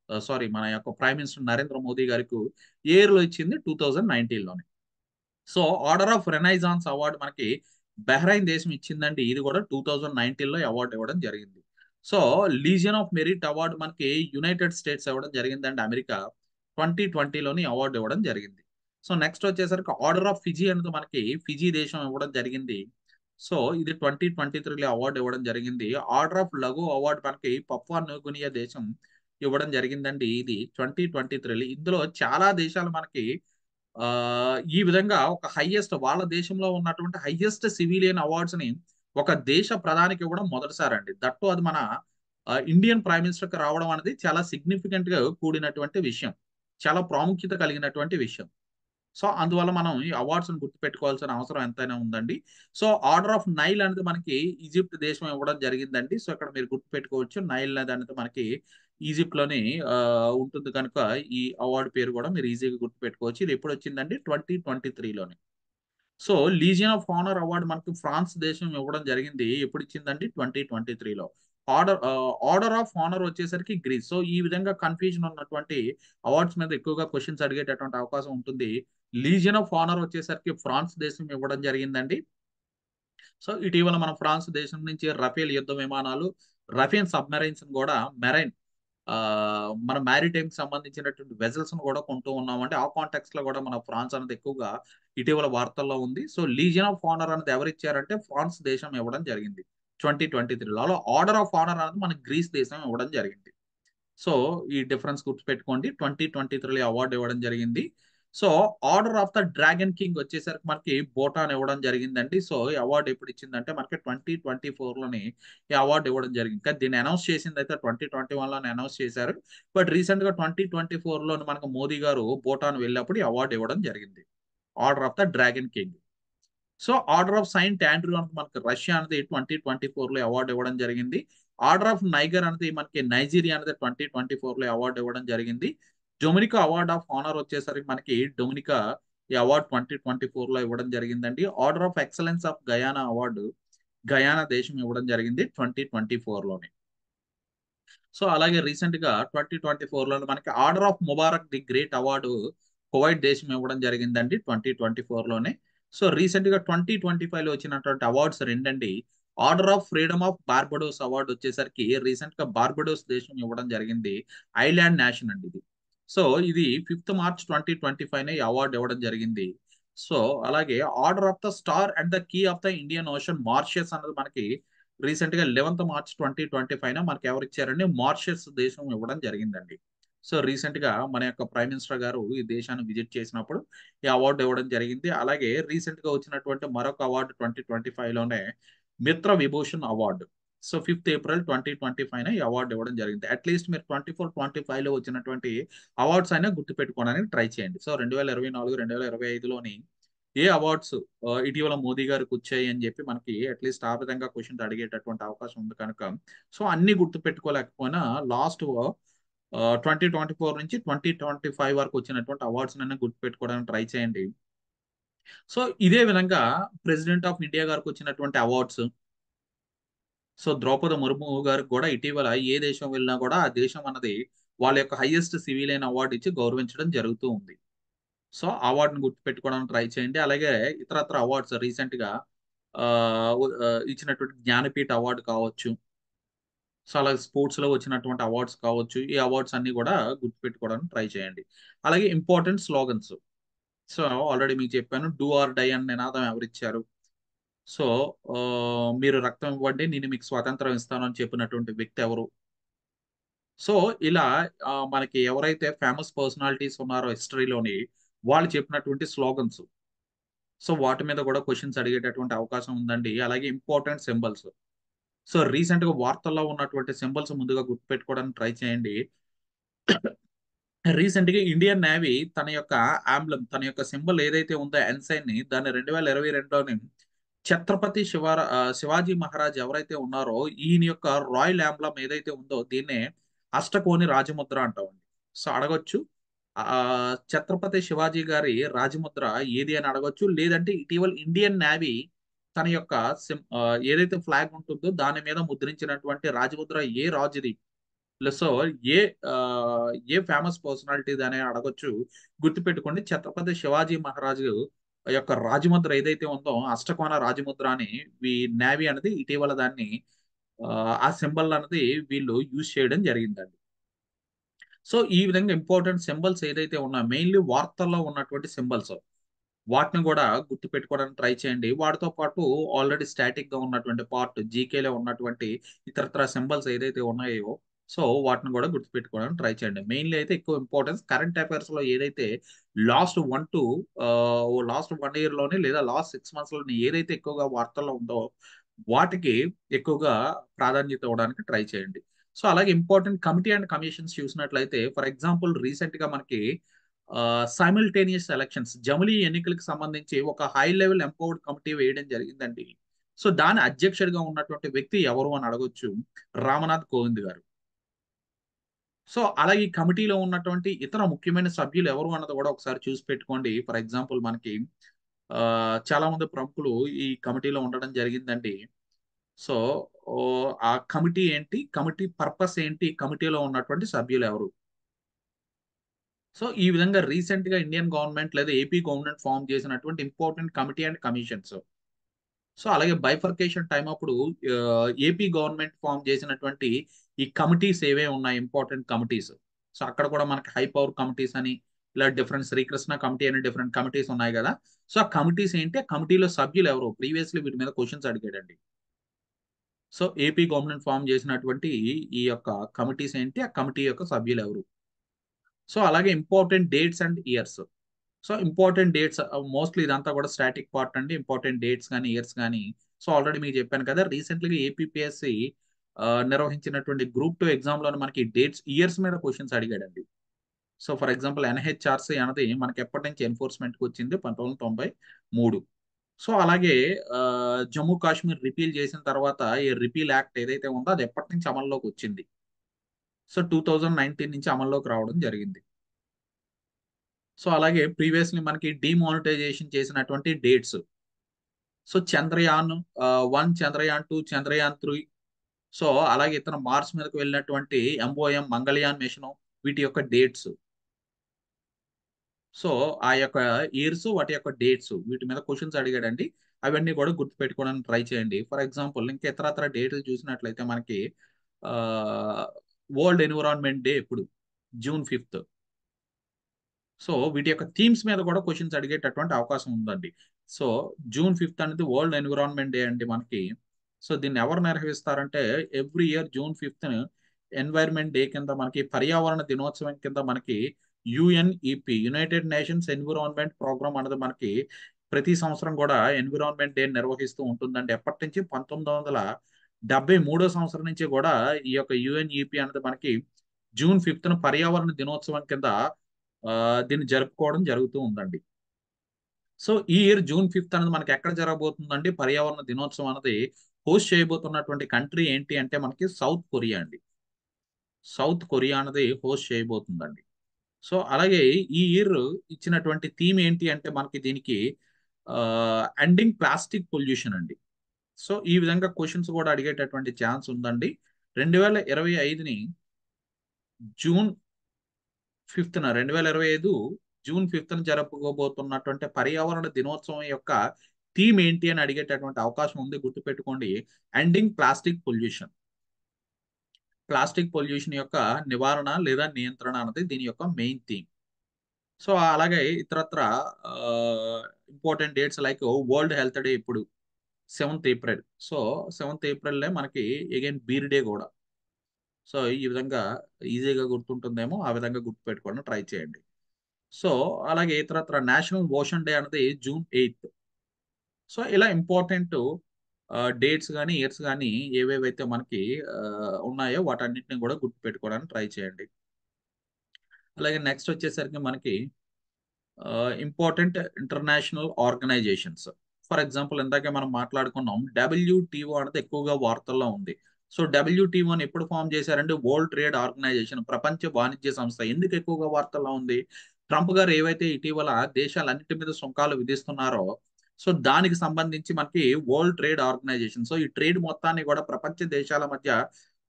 సారీ మన యొక్క ప్రైమ్ మినిస్టర్ నరేంద్ర మోదీ గారికి ఏ ఇయర్ లో ఇచ్చింది? 2019 లోనే. So order of renaissance award మనకి బహ్రైన్ దేశం ఇచ్చిందండి. ఇది కూడా 2019 లో అవార్డు ఇవ్వడం జరిగింది. So legion of merit award మనకి యునైటెడ్ స్టేట్స్ ఇవ్వడం జరిగిందండి. అమెరికా 2020లోని అవార్డు ఇవ్వడం జరిగింది. సో నెక్స్ట్ వచ్చేసరికి ఆర్డర్ ఆఫ్ ఫిజీ అనేది మనకి ఫిజీ దేశం ఇవ్వడం జరిగింది. సో ఇది 2023లో అవార్డు ఇవ్వడం జరిగింది. ఆర్డర్ ఆఫ్ లగో అవార్డు మనకి పప్వా న్యూగినియా దేశం ఇవ్వడం జరిగిందండి. ఇది 2023. ఇందులో చాలా దేశాలు మనకి ఈ విధంగా ఒక హైయెస్ట్ వాళ్ళ దేశంలో ఉన్నటువంటి హైయెస్ట్ సివిలియన్ అవార్డ్స్ ని ఒక దేశ ప్రధానికి ఇవ్వడం మొదటిసారండి. దట్టు అది మన ఇండియన్ ప్రైమ్ మినిస్టర్ కి రావడం అనేది చాలా సిగ్నిఫికెంట్ గా కూడినటువంటి విషయం. చాలా ప్రాముఖ్యత కలిగినటువంటి విషయం. సో అందువల్ల మనం ఈ అవార్డ్స్ గుర్తుపెట్టుకోవాల్సిన అవసరం ఎంతైనా ఉందండి. సో ఆర్డర్ ఆఫ్ నైల్ అనేది మనకి ఈజిప్ట్ దేశం ఇవ్వడం జరిగిందండి. సో ఇక్కడ మీరు గుర్తుపెట్టుకోవచ్చు నైల్ నది అనేది మనకి ఈజిప్ట్ లోని ఉంటుంది కనుక ఈ అవార్డు పేరు కూడా మీరు ఈజీగా గుర్తుపెట్టుకోవచ్చు. ఇది ఎప్పుడు వచ్చిందండి? 2023లోని. So legion of honour award మనకి ఫ్రాన్స్ దేశం ఇవ్వడం జరిగింది. ఎప్పుడు ఇచ్చిందండి? 2023లో. ఆర్డర్ ఆఫ్ ఆనర్ వచ్చేసరికి గ్రీస్. సో ఈ విధంగా కన్ఫ్యూజన్ ఉన్నటువంటి అవార్డ్స్ మీద ఎక్కువగా క్వశ్చన్స్ అడిగేటటువంటి అవకాశం ఉంటుంది. లీజియన్ ఆఫ్ ఆనర్ వచ్చేసరికి ఫ్రాన్స్ దేశం ఇవ్వడం జరిగిందండి. సో ఇటీవల మన ఫ్రాన్స్ దేశం నుంచి రఫేల్ యుద్ధ విమానాలు, రఫేల్ సబ్మెరైన్స్ కూడా మెరైన్ మన మ్యారిటైమ్ కి సంబంధించినటువంటి వెజల్స్ కూడా కొంటూ ఉన్నామంటే ఆ కాంటాక్స్ లో కూడా మన ఫ్రాన్స్ అనేది ఎక్కువగా ఇటీవల వార్తల్లో ఉంది. సో లీజియన్ ఆఫ్ ఆనర్ అనేది ఎవరు ఇచ్చారంటే ఫ్రాన్స్ దేశం ఇవ్వడం జరిగింది 2023లో. అలా ఆర్డర్ ఆఫ్ ఆనర్ అనేది మన గ్రీస్ దేశం ఇవ్వడం జరిగింది. సో ఈ డిఫరెన్స్ గుర్తుపెట్టుకోండి. 2023లో అవార్డు ఇవ్వడం జరిగింది. So order of the dragon king వచ్చేసరికి మనకి భూటాన్ ఇవ్వడం జరిగిందండి. సో ఈ అవార్డు ఎప్పుడు ఇచ్చిందంటే మనకి 2024లోని ఈ అవార్డు ఇవ్వడం జరిగింది. కానీ దీన్ని అనౌన్స్ చేసింది అయితే 2021లోనే అనౌన్స్ చేశారు. బట్ రీసెంట్ గా 2024లోని మనకు మోదీ గారు భూటాన్ వెళ్ళినప్పుడు ఈ అవార్డు ఇవ్వడం జరిగింది. Order of the dragon king. So order of Saint Andrew అనేది మనకి రష్యా అనేది 2024లో అవార్డు ఇవ్వడం జరిగింది. ఆర్డర్ ఆఫ్ నైగర్ అనేది మనకి నైజీరియా అనేది 2024లో అవార్డు ఇవ్వడం జరిగింది. డొమినికా అవార్డ్ ఆఫ్ ఆనర్ వచ్చేసరికి మనకి డొమినికా ఈ అవార్డు 2024లో ఇవ్వడం జరిగిందండి. Order of excellence of Guyana award Guyana దేశం ఇవ్వడం జరిగింది 2024లోని. సో అలాగే రీసెంట్ గా 2024లో మనకి order of Mubarak the great award Kuwait దేశం ఇవ్వడం జరిగిందండి 2024లోనే. సో రీసెంట్ గా 2025లో వచ్చినటువంటి అవార్డ్స్ రెండండి. Order of freedom of Barbados award వచ్చేసరికి రీసెంట్ గా బార్బడోస్ దేశం ఇవ్వడం జరిగింది. ఐలాండ్ నేషన్ అండి ఇది. సో ఇది 5th మార్చ్ 2025 ఈ అవార్డు ఇవ్వడం జరిగింది. సో అలాగే order of the star and the key of the Indian Ocean Mauritius అన్నది మనకి రీసెంట్ గా 11th మార్చ్ 2025 మనకి ఎవరు ఇచ్చారండి, మారిషస్ దేశం ఇవ్వడం జరిగిందండి. సో రీసెంట్ గా మన యొక్క ప్రైమ్ మినిస్టర్ గారు ఈ దేశాన్ని విజిట్ చేసినప్పుడు ఈ అవార్డు ఇవ్వడం జరిగింది. అలాగే రీసెంట్ గా వచ్చినటువంటి మరొక అవార్డు 2025 లోనే మిత్ర Vibhushan award. So 5th April 2025 ఈ అవార్డు ఇవ్వడం జరిగింది. అట్లీస్ట్ మీరు 24, 25 లో వచ్చినటువంటి అవార్డ్స్ అయినా గుర్తుపెట్టుకోవడానికి ట్రై చేయండి. సో 2024, 2025లోని ఏ అవార్డ్స్ ఇటీవల మోదీ గారికి వచ్చాయి అని చెప్పి మనకి అట్లీస్ట్ ఆ విధంగా క్వశ్చన్స్ అడిగేటటువంటి అవకాశం ఉంది కనుక, సో అన్ని గుర్తుపెట్టుకోలేకపోయినా లాస్ట్ 2024 నుంచి 2025 వరకు వచ్చినటువంటి అవార్డ్స్ అన్ని గుర్తుపెట్టుకోవడానికి ట్రై చేయండి. సో ఇదే విధంగా ప్రెసిడెంట్ ఆఫ్ ఇండియా గారికి వచ్చినటువంటి అవార్డ్స్, సో ద్రౌపది ముర్ము గారికి కూడా ఇటీవల ఏ దేశం వెళ్ళినా కూడా ఆ దేశం అన్నది వాళ్ళ యొక్క హైయెస్ట్ సివిలియన్ అవార్డు ఇచ్చి గౌరవించడం జరుగుతూ ఉంది. సో అవార్డుని గుర్తుపెట్టుకోవడానికి ట్రై చేయండి. అలాగే ఇతరత్ర అవార్డ్స్ రీసెంట్‌గా ఇచ్చినటువంటి జ్ఞానపీఠ అవార్డ్ కావచ్చు. సో అలాగే స్పోర్ట్స్‌లో వచ్చినటువంటి అవార్డ్స్ కావచ్చు. ఈ అవార్డ్స్ అన్నీ కూడా గుర్తుపెట్టుకోవడానికి ట్రై చేయండి. అలాగే ఇంపార్టెంట్ స్లోగన్స్. సో ఆల్రెడీ మీకు చెప్పాను. డూ ఆర్ డై అనే నినాదం ఎవరిచ్చారు? సో మీరు రక్తం ఇవ్వండి నేను మీకు స్వాతంత్రం ఇస్తాను అని చెప్పినటువంటి వ్యక్తి ఎవరు? సో ఇలా మనకి ఎవరైతే ఫేమస్ పర్సనాలిటీస్ ఉన్నారో హిస్టరీలోని వాళ్ళు చెప్పినటువంటి స్లోగన్స్. సో వాటి మీద కూడా క్వెషన్స్ అడిగేటటువంటి అవకాశం ఉందండి. అలాగే ఇంపార్టెంట్ సింబల్స్. సో రీసెంట్‌గా వార్తల్లో ఉన్నటువంటి సింబల్స్ ముందుగా గుర్తుపెట్టుకోవడానికి ట్రై చేయండి. రీసెంట్‌గా ఇండియన్ నేవీ తన యొక్క ఆంబ్లెమ్, తన యొక్క సింబల్ ఏదైతే ఉందో ఎన్‌సైన్‌ని దాన్ని 2022లోని శివాజీ మహారాజ్ ఎవరైతే ఉన్నారో ఈయన యొక్క రాయల్ ఆంబ్లెమ్ ఏదైతే ఉందో దీన్నే అష్టకోణి రాజముద్ర అంటామండి. సో అడగొచ్చు. ఛత్రపతి శివాజీ గారి రాజముద్ర ఏది అని అడగొచ్చు. లేదంటే ఇటీవల ఇండియన్ నేవీ తన యొక్క ఏదైతే ఫ్లాగ్ ఉంటుందో దాని మీద ముద్రించినటువంటి రాజముద్ర ఏ రాజుది? సో ఏ ఏ ఫేమస్ పర్సనాలిటీది అని అడగొచ్చు. గుర్తుపెట్టుకోండి ఛత్రపతి శివాజీ మహారాజు యొక్క రాజముద్ర ఏదైతే ఉందో అష్టకోణ రాజముద్ర అని నేవీ అనేది ఇటీవల దాన్ని ఆ సింబల్ అనేది వీళ్ళు యూజ్ చేయడం జరిగిందండి. సో ఈ విధంగా ఇంపార్టెంట్ సింబల్స్ ఏదైతే ఉన్నాయో మెయిన్‌లీ వార్తల్లో ఉన్నటువంటి సింబల్స్. వాటిని గూడా గుర్తుపెట్టుకోవడానికి ట్రై చేయండి. వాటితో పాటు ఆల్రెడీ స్టాటిక్‌గా ఉన్నటువంటి పార్ట్ జీకేలో ఉన్నటువంటి ఇతరత్రా సింబల్స్ ఏదైతే ఉన్నాయో, సో వాటిని గూడా గుర్తుపెట్టుకోవడానికి ట్రై చేయండి. మెయిన్‌లీ అయితే ఎక్కువ ఇంపార్టెన్స్ కరెంట్ అఫైర్స్‌లో ఏదైతే లాస్ట్ 1 ఇయర్‌లోని లేదా లాస్ట్ 6 మంత్స్‌లోని ఏదైతే ఎక్కువగా వార్తల్లో ఉందో, వాటికి ఎక్కువగా ప్రాధాన్యత ఇవ్వడానికి ట్రై చేయండి. సో అలాగే ఇంపార్టెంట్ కమిటీ అండ్ కమిషన్స్ చూసినట్లయితే ఫర్ ఎగ్జాంపుల్ రీసెంట్‌గా మనకి సైమల్టేనియస్ ఎలక్షన్స్ జమిలీ ఎన్నికలకు సంబంధించి ఒక హై లెవెల్ ఎంపవర్డ్ కమిటీ వేయడం జరిగిందండి. సో దాని అధ్యక్షుడిగా ఉన్నటువంటి వ్యక్తి ఎవరు అని అడగొచ్చు. రామనాథ్ కోవింద్ గారు. సో అలాగే ఈ కమిటీలో ఉన్నటువంటి ఇతర ముఖ్యమైన సభ్యులు ఎవరు అన్నది కూడా ఒకసారి చూసి పెట్టుకోండి. ఫర్ ఎగ్జాంపుల్ మనకి చాలా మంది ప్రముఖులు ఈ కమిటీలో ఉండడం జరిగిందండి. సో ఆ కమిటీ ఏంటి? కమిటీ పర్పస్ ఏంటి? కమిటీలో ఉన్నటువంటి సభ్యులు ఎవరు? సో ఈ విధంగా రీసెంట్‌గా ఇండియన్ గవర్నమెంట్ లేదా ఏపీ గవర్నమెంట్ ఫార్మ్ చేసినటువంటి important committee and commissions. So అలాగే బైఫర్కేషన్ టైమ్ అప్పుడు ఏపీ గవర్నమెంట్ ఫార్మ్ చేసినటువంటి ఈ కమిటీస్ ఏవేవి ఉన్నాయి ఇంపార్టెంట్ కమిటీస్. సో అక్కడ కూడా మనకి హై పవర్ కమిటీస్ అని ఇలా డిఫరెంట్ శ్రీకృష్ణ కమిటీ అని డిఫరెంట్ కమిటీస్ ఉన్నాయి గదా! సో ఆ కమిటీస్ ఏంటి? ఆ కమిటీలో సభ్యులు ఎవరు? ప్రీవియస్‌లీ వీటి మీద క్వెషన్స్ అడిగాడండి. సో ఏపీ గవర్నమెంట్ ఫార్మ్ చేసినటువంటి ఈ యొక్క కమిటీస్ ఏంటి? ఆ కమిటీ యొక్క సభ్యులు ఎవరు? సో అలాగే important dates and years. So important dates mostly ఇదంతా కూడా స్టాటిక్ పార్ట్ అండి. ఇంపార్టెంట్ డేట్స్ గాని, ఇయర్స్ గాని సో ఆల్రెడీ మీకు చెప్పాను కదా! రీసెంట్‌లీగా ఏపీపీఎస్‌సీ నిర్వహించినటువంటి గ్రూప్ 2 ఎగ్జామ్‌లోని మనకి డేట్స్, ఇయర్స్ మీద క్వెషన్స్ అడిగాడండి. సో ఫర్ ఎగ్జాంపుల్ ఎన్‌హెచ్‌ఆర్‌సీ అన్నది మనకి ఎప్పటి నుంచి ఎన్ఫోర్స్‌మెంట్‌కి వచ్చింది 1993. సో అలాగే జమ్మూ కాశ్మీర్ రిపీల్ చేసిన తర్వాత ఈ రిపీల్ యాక్ట్ ఏదైతే ఉందో అది ఎప్పటి నుంచి అమల్లోకి వచ్చింది. సో 2019 నుంచి అమల్లోకి రావడం జరిగింది. సో అలాగే ప్రీవియస్‌లీ మనకి డీమానిటైజేషన్ చేసినటువంటి dates. So 1, Chandrayaan 2, Chandrayaan 3 so అలాగే ఇతను మార్స్ మీదకి వెళ్ళినటువంటి ఎంఓఎం మంగళయాన్ మిషను వీటి యొక్క డేట్స్. సో ఆ యొక్క ఇయర్స్ వాటి యొక్క డేట్స్ వీటి మీద క్వెషన్స్ అడిగాడండి. అవన్నీ కూడా గుర్తుపెట్టుకోవడానికి ట్రై చేయండి. ఫర్ ఎగ్జాంపుల్ ఇంకా ఇతరత్ర డేట్లు చూసినట్లయితే మనకి ఆహ్, వరల్డ్ ఎన్విరాన్మెంట్ డే ఎప్పుడు? జూన్ 5. సో వీటి యొక్క థీమ్స్ మీద కూడా క్వెషన్స్ అడిగేటటువంటి అవకాశం ఉందండి. సో జూన్ 5 అనేది వరల్డ్ ఎన్విరాన్మెంట్ డే అండి మనకి. సో దీన్ని ఎవరు నిర్వహిస్తారంటే every year June 5th environment day కింద మనకి పర్యావరణ దినోత్సవం కింద మనకి UNEP united nations environment programme అనేది మనకి ప్రతి సంవత్సరం కూడా ఎన్విరాన్మెంట్ డే నిర్వహిస్తూ ఉంటుందండి. ఎప్పటి నుంచి 1973 సంవత్సరం నుంచి కూడా ఈ యొక్క యుఎన్ఈపి అనేది మనకి జూన్ 5th పర్యావరణ దినోత్సవం కింద దీన్ని జరుపుకోవడం జరుగుతూ ఉందండి. సో ఈ ఇయర్ జూన్ 5th అనేది మనకి ఎక్కడ జరగబోతుందండి పర్యావరణ దినోత్సవం అనేది హోస్ట్ చేయబోతున్నటువంటి కంట్రీ ఏంటి అంటే మనకి సౌత్ కొరియా అండి. సౌత్ కొరియా అనేది హోస్ట్ చేయబోతుందండి. సో అలాగే ఈ ఇయర్ ఇచ్చినటువంటి థీమ్ ఏంటి అంటే మనకి దీనికి ఎండింగ్ ప్లాస్టిక్ పొల్యూషన్ అండి. సో ఈ విధంగా క్వశ్చన్స్ కూడా అడిగేటటువంటి ఛాన్స్ ఉందండి. 2025ని జూన్ 2025 జూన్ 5th జరుపుకోబోతున్నటువంటి పర్యావరణ దినోత్సవం యొక్క థీమ్ ఏంటి అని అడిగేటటువంటి అవకాశం ఉంది. గుర్తుపెట్టుకోండి, ending plastic pollution. Plastic pollution యొక్క నివారణ లేదా నియంత్రణ అన్నది దీని యొక్క మెయిన్ థీమ్. సో అలాగే ఇతరత్ర important dates like world health day ఇప్పుడు 7th April. So 7th April మనకి అగైన్ బీర్ డే కూడా. సో ఈ విధంగా ఈజీగా గుర్తుంటుందేమో ఆ విధంగా గుర్తుపెట్టుకోవడం ట్రై చేయండి. సో అలాగే ఇతరత్ర నేషనల్ ఓషన్ డే అనేది జూన్ 8th. సో ఇలా ఇంపార్టెంట్ డేట్స్ కానీ ఇయర్స్ కానీ ఏవేవైతే మనకి ఉన్నాయో వాటన్నిటిని కూడా గుర్తుపెట్టుకోవడానికి ట్రై చేయండి. అలాగే నెక్స్ట్ వచ్చేసరికి మనకి important international organizations. For example ఇందాకే మనం మాట్లాడుకున్నాం, డబ్ల్యూటీఓ అనేది ఎక్కువగా వార్తల్లో ఉంది. సో డబ్ల్యూటీఓని ఎప్పుడు ఫామ్ చేశారంటే వరల్డ్ ట్రేడ్ ఆర్గనైజేషన్, ప్రపంచ వాణిజ్య సంస్థ. ఎందుకు ఎక్కువగా వార్తల్లో ఉంది? ట్రంప్ గారు ఏవైతే ఇటీవల దేశాలన్నిటి మీద సుంకాలు విధిస్తున్నారో సో దానికి సంబంధించి మనకి వరల్డ్ ట్రేడ్ ఆర్గనైజేషన్. సో ఈ ట్రేడ్ మొత్తాన్ని కూడా ప్రపంచ దేశాల మధ్య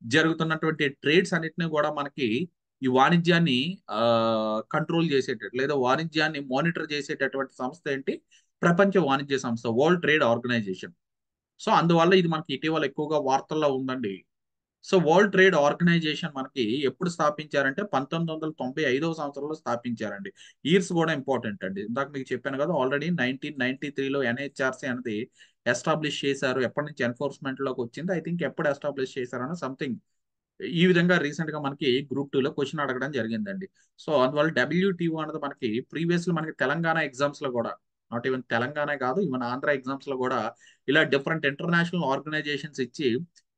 జరుగుతున్నటువంటి ట్రేడ్స్ అన్నిటిని కూడా మనకి ఈ వాణిజ్యాన్ని కంట్రోల్ చేసేటట్టు లేదా వాణిజ్యాన్ని మానిటర్ చేసేటటువంటి సంస్థ ఏంటి? ప్రపంచ వాణిజ్య సంస్థ, వరల్డ్ ట్రేడ్ ఆర్గనైజేషన్. సో అందువల్ల ఇది మనకి ఇటీవల ఎక్కువగా వార్తల్లో ఉందండి. సో వరల్డ్ ట్రేడ్ ఆర్గనైజేషన్ మనకి ఎప్పుడు స్థాపించారంటే 1995 సంవత్సరంలో స్థాపించారండి. ఇయర్స్ కూడా ఇంపార్టెంట్ అండి. ఇందాక మీకు చెప్పాను కదా, ఆల్రెడీ 1993లో ఎన్హెచ్ఆర్సీ అనేది ఎస్టాబ్లిష్ చేశారు. ఎప్పటి నుంచి ఎన్ఫోర్స్మెంట్ లోకి వచ్చింది, ఐ థింక్ ఎప్పుడు ఎస్టాబ్లిష్ చేశారని సంథింగ్ ఈ విధంగా రీసెంట్ గా మనకి గ్రూప్ 2లో క్వశ్చన్ అడగడం జరిగిందండి. సో అందువల్ల డబ్ల్యూటీఓ అనేది మనకి ప్రీవియస్లీ మనకి తెలంగాణ ఎగ్జామ్స్ లో కూడా, నాట్ ఈవెన్ తెలంగాణ కాదు, ఈవెన్ ఆంధ్ర ఎగ్జామ్స్ లో కూడా ఇలా డిఫరెంట్ ఇంటర్నేషనల్ ఆర్గనైజేషన్స్ ఇచ్చి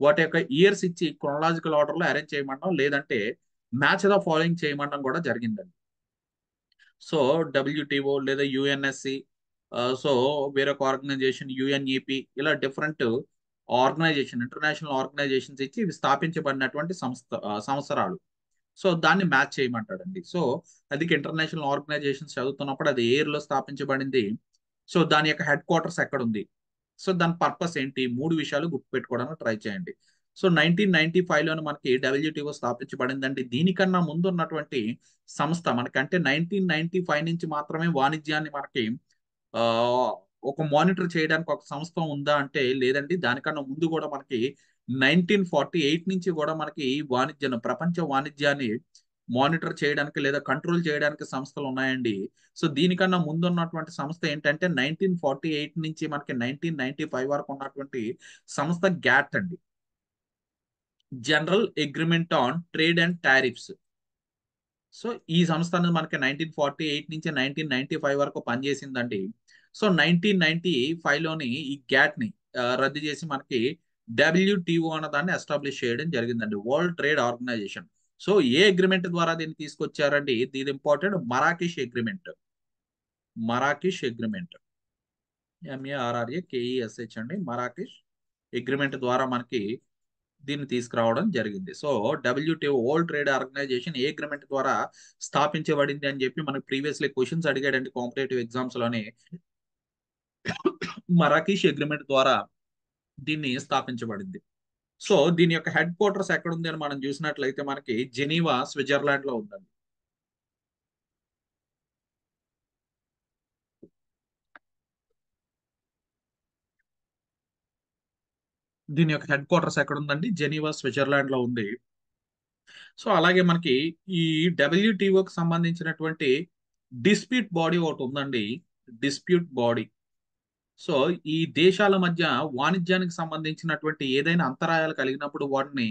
వాటి యొక్క ఇయర్స్ ఇచ్చి క్రొనలాజికల్ ఆర్డర్ లో అరేంజ్ చేయమంటాం, లేదంటే మ్యాచ్ ద ఫాలోయింగ్ చేయమంటాం కూడా జరిగిందండి. సో డబ్ల్యూటీఓ లేదా యుఎన్ఎస్సి, సో వేరొక ఆర్గనైజేషన్ యుఎన్ఈపి, ఇలా డిఫరెంట్ ఆర్గనైజేషన్ ఇంటర్నేషనల్ ఆర్గనైజేషన్స్ ఇచ్చి ఇవి స్థాపించబడినటువంటి సంవత్సరాలు. సో దాన్ని మ్యాచ్ చేయమంటాడండి. సో అది ఇంటర్నేషనల్ ఆర్గనైజేషన్స్ చదువుతున్నప్పుడు అది ఏ ఇయర్ లో స్థాపించబడింది, సో దాని యొక్క హెడ్ క్వార్టర్స్ ఎక్కడ ఉంది, సో దాని పర్పస్ ఏంటి, మూడు విషయాలు గుర్తుపెట్టుకోవడానికి ట్రై చేయండి. సో 1995లోనే మనకి డబ్ల్యూటీఓ స్థాపించబడిందండి. దీనికన్నా ముందు ఉన్నటువంటి సంస్థ మనకంటే 1995 నుంచి మాత్రమే వాణిజ్యాన్ని మనకి ఆ ఒక మానిటర్ చేయడానికి ఒక సంస్థ ఉందా అంటే లేదండి. దానికన్నా ముందు కూడా మనకి 1948 నుంచి కూడా మనకి వాణిజ్యం, ప్రపంచ వాణిజ్యాన్ని మానిటర్ చేయడానికి లేదా కంట్రోల్ చేయడానికి సంస్థలు ఉన్నాయండి. సో దీనికన్నా ముందు ఉన్నటువంటి సంస్థ ఏంటంటే 1948 నుంచి మనకి 1995 వరకు ఉన్నటువంటి సంస్థ గ్యాట్ అండి, general agreement on trade and tariffs. So ఈ సంస్థ అనేది మనకి 1948 నుంచి 1995 వరకు పనిచేసిందండి. సో 1995లోని ఈ గ్యాట్ ని రద్దు చేసి మనకి డబ్ల్యూటీఓ అన్న దాన్ని ఎస్టాబ్లిష్ చేయడం జరిగిందండి, వరల్డ్ ట్రేడ్ ఆర్గనైజేషన్. సో ఏ అగ్రిమెంట్ ద్వారా దీన్ని తీసుకొచ్చారండి? ఇది important, Marrakesh agreement. Marrakesh agreement, MARRAKESH అండి, మరాకిష్ అగ్రిమెంట్ ద్వారా మనకి దీన్ని తీసుకురావడం జరిగింది. So WTO world trade organisation ఏ అగ్రిమెంట్ ద్వారా స్థాపించబడింది అని చెప్పి మనకి ప్రీవియస్లీ క్వశ్చన్స్ అడిగాడండి కాంపిటేటివ్ ఎగ్జామ్స్ లోనే. మరాకిష్ అగ్రిమెంట్ ద్వారా దీన్ని స్థాపించబడింది. సో దీని యొక్క హెడ్ క్వార్టర్స్ ఎక్కడ ఉంది అని మనం చూసినట్లయితే మనకి జెనీవా, స్విట్జర్లాండ్ లో ఉందండి. దీని యొక్క హెడ్ క్వార్టర్స్ ఎక్కడ ఉందండి? జెనీవా, స్విట్జర్లాండ్ లో ఉంది. సో అలాగే మనకి ఈ డబ్ల్యూటీఓకి సంబంధించినటువంటి డిస్ప్యూట్ బాడీ ఒకటి ఉందండి, డిస్ప్యూట్ బాడీ. సో ఈ దేశాల మధ్య వాణిజ్యానికి సంబంధించినటువంటి ఏదైనా అంతరాయాలు కలిగినప్పుడు వాటిని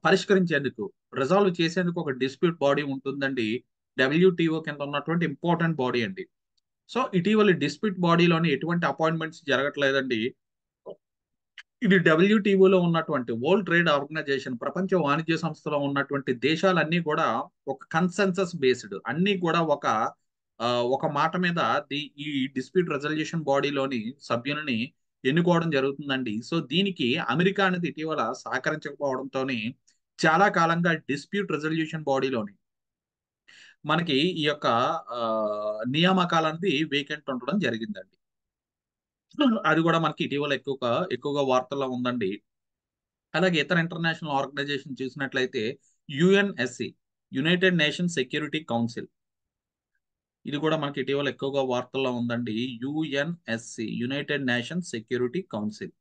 పరిష్కరించేందుకు, రిజాల్వ్ చేసేందుకు ఒక డిస్ప్యూట్ బాడీ ఉంటుందండి. డబ్ల్యూటీఓ కింద ఉన్నటువంటి ఇంపార్టెంట్ బాడీ అండి. సో ఇటీవల డిస్ప్యూట్ బాడీలోని ఎటువంటి అపాయింట్మెంట్స్ జరగట్లేదండి. ఇది డబ్ల్యూటీఓలో ఉన్నటువంటి వరల్డ్ ట్రేడ్ ఆర్గనైజేషన్, ప్రపంచ వాణిజ్య సంస్థలో ఉన్నటువంటి దేశాలన్నీ కూడా ఒక కన్సెన్సస్ బేస్డ్, అన్ని కూడా ఒక మాట మీద ఈ డిస్ప్యూట్ రెజల్యూషన్ బాడీలోని సభ్యులని ఎన్నుకోవడం జరుగుతుందండి. సో దీనికి అమెరికా అనేది ఇటీవల సహకరించకపోవడంతో చాలా కాలంగా డిస్ప్యూట్ రెజల్యూషన్ బాడీలోని మనకి ఈ యొక్క నియామకాలు అనేది వేకెంట్ ఉండడం జరిగిందండి. అది కూడా మనకి ఇటీవల ఎక్కువగా వార్తల్లో ఉందండి. అలాగే ఇతర ఇంటర్నేషనల్ ఆర్గనైజేషన్ చూసినట్లయితే UNSC, United nation security council, ఇది కూడా మనకి ఇటీవల ఎక్కువగా వార్తల్లో ఉందండి. UNSC, United nation security council,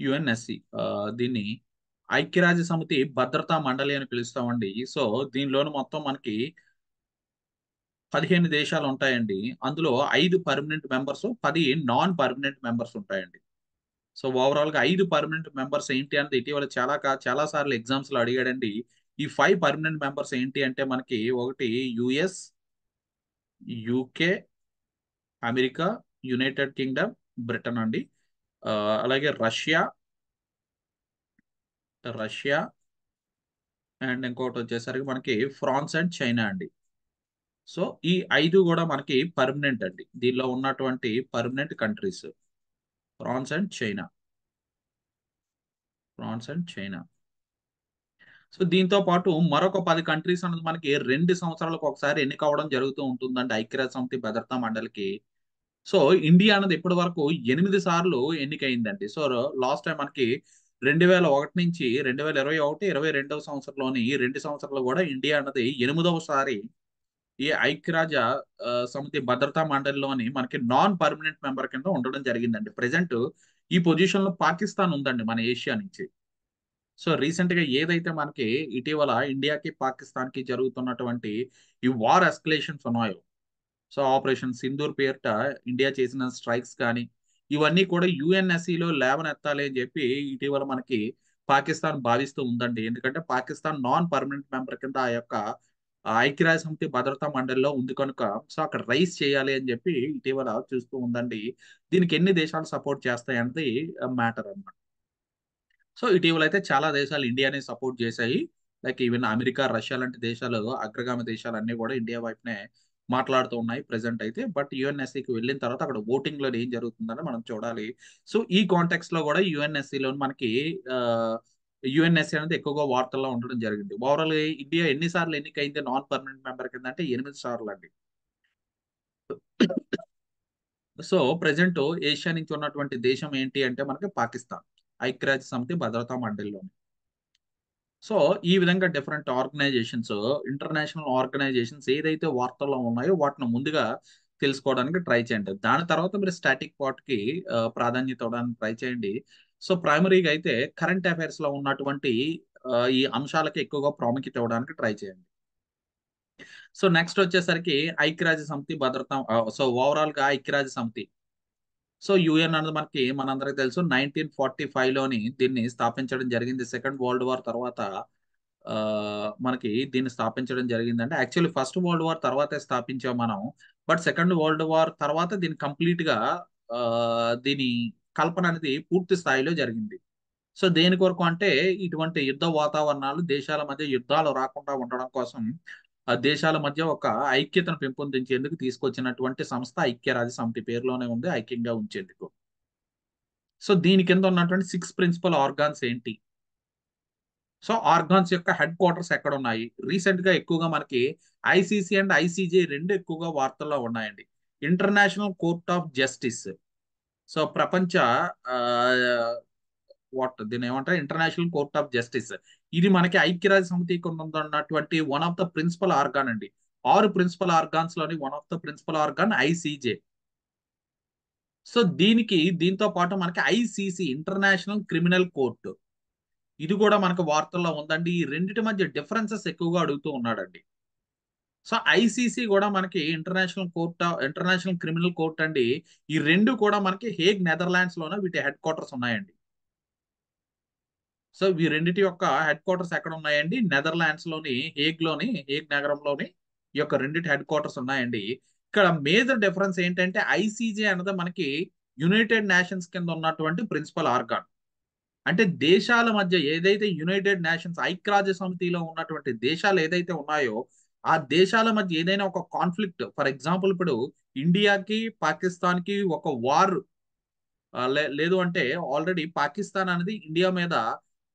UNSC. దీన్ని ఐక్యరాజ్య సమితి భద్రతా మండలి అని పిలుస్తామండి. సో దీనిలోని మొత్తం మనకి 15 దేశాలు ఉంటాయండి. అందులో 5 permanent members, 10 non permanent members ఉంటాయండి. సో ఓవరాల్ గా 5 పర్మనెంట్ మెంబర్స్ ఏంటి అంటే ఇటీవల చాలా సార్లు ఎగ్జామ్స్ లో అడిగాడండి. ఈ 5 పర్మనెంట్ మెంబర్స్ ఏంటి అంటే మనకి ఒకటి US, UK, America, United Kingdom, Britain అండి. ఆ, అలాగే రష్యా, రష్యా అండ్ ఇంకోటి వచ్చేసరికి మనకి ఫ్రాన్స్ అండ్ చైనా అండి. సో ఈ 5 కూడా మనకి పర్మనెంట్ అండి. దీనిలో ఉన్నటువంటి permanent countries France and China, France and China. So దీంతో పాటు మరొక 10 కంట్రీస్ అన్నది మనకి 2 సంవత్సరాలకు ఒకసారి ఎన్నిక అవ్వడం జరుగుతూ ఉంటుందండి ఐక్యరాజ్య సమితి భద్రతా మండలికి. సో ఇండియా అన్నది ఇప్పటి వరకు 8 సార్లు ఎన్నికైందండి. సో లాస్ట్ టైం మనకి 2001 నుంచి 2021, 22వ సంవత్సరంలోని ఈ 2 సంవత్సరాలు కూడా ఇండియా అన్నది 8వ సారి ఈ ఐక్యరాజ్య సమితి భద్రతా మండలిలోని మనకి నాన్ పర్మనెంట్ మెంబర్ కింద ఉండడం జరిగిందండి. ప్రెసెంట్ ఈ పొజిషన్ లో పాకిస్తాన్ ఉందండి మన ఏషియా నుంచి. సో రీసెంట్ గా ఏదైతే మనకి ఇటీవల ఇండియాకి పాకిస్తాన్ కి జరుగుతున్నటువంటి ఈ వార్ ఎస్కలేషన్స్ ఉన్నాయో, సో ఆపరేషన్ సింధూర్ పేరిట ఇండియా చేసిన స్ట్రైక్స్ కానీ ఇవన్నీ కూడా యుఎన్ఎస్సిలో లేవనెత్తాలి అని చెప్పి ఇటీవల మనకి పాకిస్తాన్ భావిస్తూ ఉందండి. ఎందుకంటే పాకిస్తాన్ నాన్ పర్మనెంట్ మెంబర్ కింద ఆ యొక్క ఐక్యరాజ్య సమితి భద్రతా మండలిలో ఉంది కనుక సో అక్కడ రైస్ చేయాలి అని చెప్పి ఇటీవల చూస్తూ ఉందండి. దీనికి ఎన్ని దేశాలు సపోర్ట్ చేస్తాయి అన్నది మ్యాటర్ అన్నమాట. సో ఇటీవల అయితే చాలా దేశాలు ఇండియాని సపోర్ట్ చేశాయి. లైక్ ఈవెన్ అమెరికా, రష్యా లాంటి దేశాలు, అగ్రగామి దేశాలు అన్ని కూడా ఇండియా వైపునే మాట్లాడుతూ ఉన్నాయి ప్రెసెంట్ అయితే. బట్ యుఎన్ఎస్సికి వెళ్ళిన తర్వాత అక్కడ ఓటింగ్ లో ఏం జరుగుతుందని మనం చూడాలి. సో ఈ కాంటెక్స్ట్ లో కూడా యుఎన్ఎస్సిలో మనకి యుఎన్ఎస్సి అనేది ఎక్కువగా వార్తల్లో ఉండడం జరిగింది. ఓవరాల్ ఇండియా ఎన్నిసార్లు ఎన్నికైంది నాన్ పర్మనెంట్ మెంబర్ కింద అంటే 8 సార్లు అండి. సో ప్రెసెంట్ ఏషియా నుంచి ఉన్నటువంటి దేశం ఏంటి అంటే మనకి పాకిస్తాన్, ఐక్యరాజ్య సమితి భద్రతా మండలిలో. సో ఈ విధంగా డిఫరెంట్ ఆర్గనైజేషన్స్, ఇంటర్నేషనల్ ఆర్గనైజేషన్స్ ఏదైతే వార్తల్లో ఉన్నాయో వాటిని ముందుగా తెలుసుకోవడానికి ట్రై చేయండి. దాని తర్వాత మీరు స్టాటిక్ పార్ట్ కి ప్రాధాన్యత ఇవ్వడానికి ట్రై చేయండి. సో ప్రైమరీగా అయితే కరెంట్ అఫైర్స్ లో ఉన్నటువంటి ఈ అంశాలకి ఎక్కువగా ప్రాముఖ్యత ఇవ్వడానికి ట్రై చేయండి. సో నెక్స్ట్ వచ్చేసరికి ఐక్యరాజ్య సమితి భద్రత. సో ఓవరాల్ గా ఐక్యరాజ్య సమితి, సో యుఎన్ అనేది మనకి మనందరికి తెలుసు 1945 లోని దీన్ని స్థాపించడం జరిగింది. సెకండ్ వరల్డ్ వార్ తర్వాత మనకి దీన్ని స్థాపించడం జరిగిందంటే యాక్చువల్లీ ఫస్ట్ వరల్డ్ వార్ తర్వాతే స్థాపించాం మనం. బట్ సెకండ్ వరల్డ్ వార్ తర్వాత దీన్ని కంప్లీట్ గా దీని కల్పన అనేది పూర్తి స్థాయిలో జరిగింది. సో దేని కొరకు అంటే ఇటువంటి యుద్ధ వాతావరణాలు, దేశాల మధ్య యుద్ధాలు రాకుండా ఉండడం కోసం ఆ దేశాల మధ్య ఒక ఐక్యతను పెంపొందించేందుకు తీసుకొచ్చినటువంటి సంస్థ ఐక్యరాజ్య సమితి, పేరులోనే ఉంది ఐక్యంగా ఉంచేందుకు. సో దీని కింద ఉన్నటువంటి 6 ప్రిన్సిపల్ ఆర్గాన్స్ ఏంటి, సో ఆర్గాన్స్ యొక్క హెడ్ క్వార్టర్స్ ఎక్కడ ఉన్నాయి. రీసెంట్ గా ఎక్కువగా మనకి ఐసీసీ అండ్ ఐసీజే రెండు ఎక్కువగా వార్తల్లో ఉన్నాయండి. International court of justice, so ప్రపంచ దీని ఏమంటారు, ఇంటర్నేషనల్ కోర్ట్ ఆఫ్ జస్టిస్. ఇది మనకి ఐక్యరాజ్య సమితికి ఉన్నటువంటి one of the principal organ అండి. 6 ప్రిన్సిపల్ ఆర్గాన్స్ లోని one of the principal organ ICJ. So దీంతో పాటు మనకి ఐసీసీ, ఇంటర్నేషనల్ క్రిమినల్ కోర్టు, ఇది కూడా మనకు వార్తల్లో ఉందండి. ఈ రెండిటి మధ్య డిఫరెన్సెస్ ఎక్కువగా అడుగుతూ ఉన్నాడండి. సో ఐసీసీ కూడా మనకి ఇంటర్నేషనల్ క్రిమినల్ కోర్ట్ అండి. ఈ రెండు కూడా మనకి హేగ్ నెదర్లాండ్స్ లోనే వీటి హెడ్ క్వార్టర్స్ ఉన్నాయండి. సో ఈ రెండిటి యొక్క హెడ్ క్వార్టర్స్ ఎక్కడ ఉన్నాయండి? నెదర్లాండ్స్ లోని హేగ్ నగరంలోని ఈ యొక్క రెండిటి హెడ్ క్వార్టర్స్ ఉన్నాయండి. ఇక్కడ మేజర్ డిఫరెన్స్ ఏంటంటే ఐసీజే అన్నది మనకి యునైటెడ్ నేషన్స్ కింద ఉన్నటువంటి ప్రిన్సిపల్ ఆర్గాన్. అంటే దేశాల మధ్య ఏదైతే యునైటెడ్ నేషన్స్ ఐక్యరాజ్య సమితిలో ఉన్నటువంటి దేశాలు ఏదైతే ఉన్నాయో ఆ దేశాల మధ్య ఏదైనా ఒక కాన్ఫ్లిక్ట్, ఫర్ ఎగ్జాంపుల్ ఇప్పుడు ఇండియాకి పాకిస్తాన్ కి ఒక వార్, లేదు అంటే ఆల్రెడీ పాకిస్తాన్ అనేది ఇండియా మీద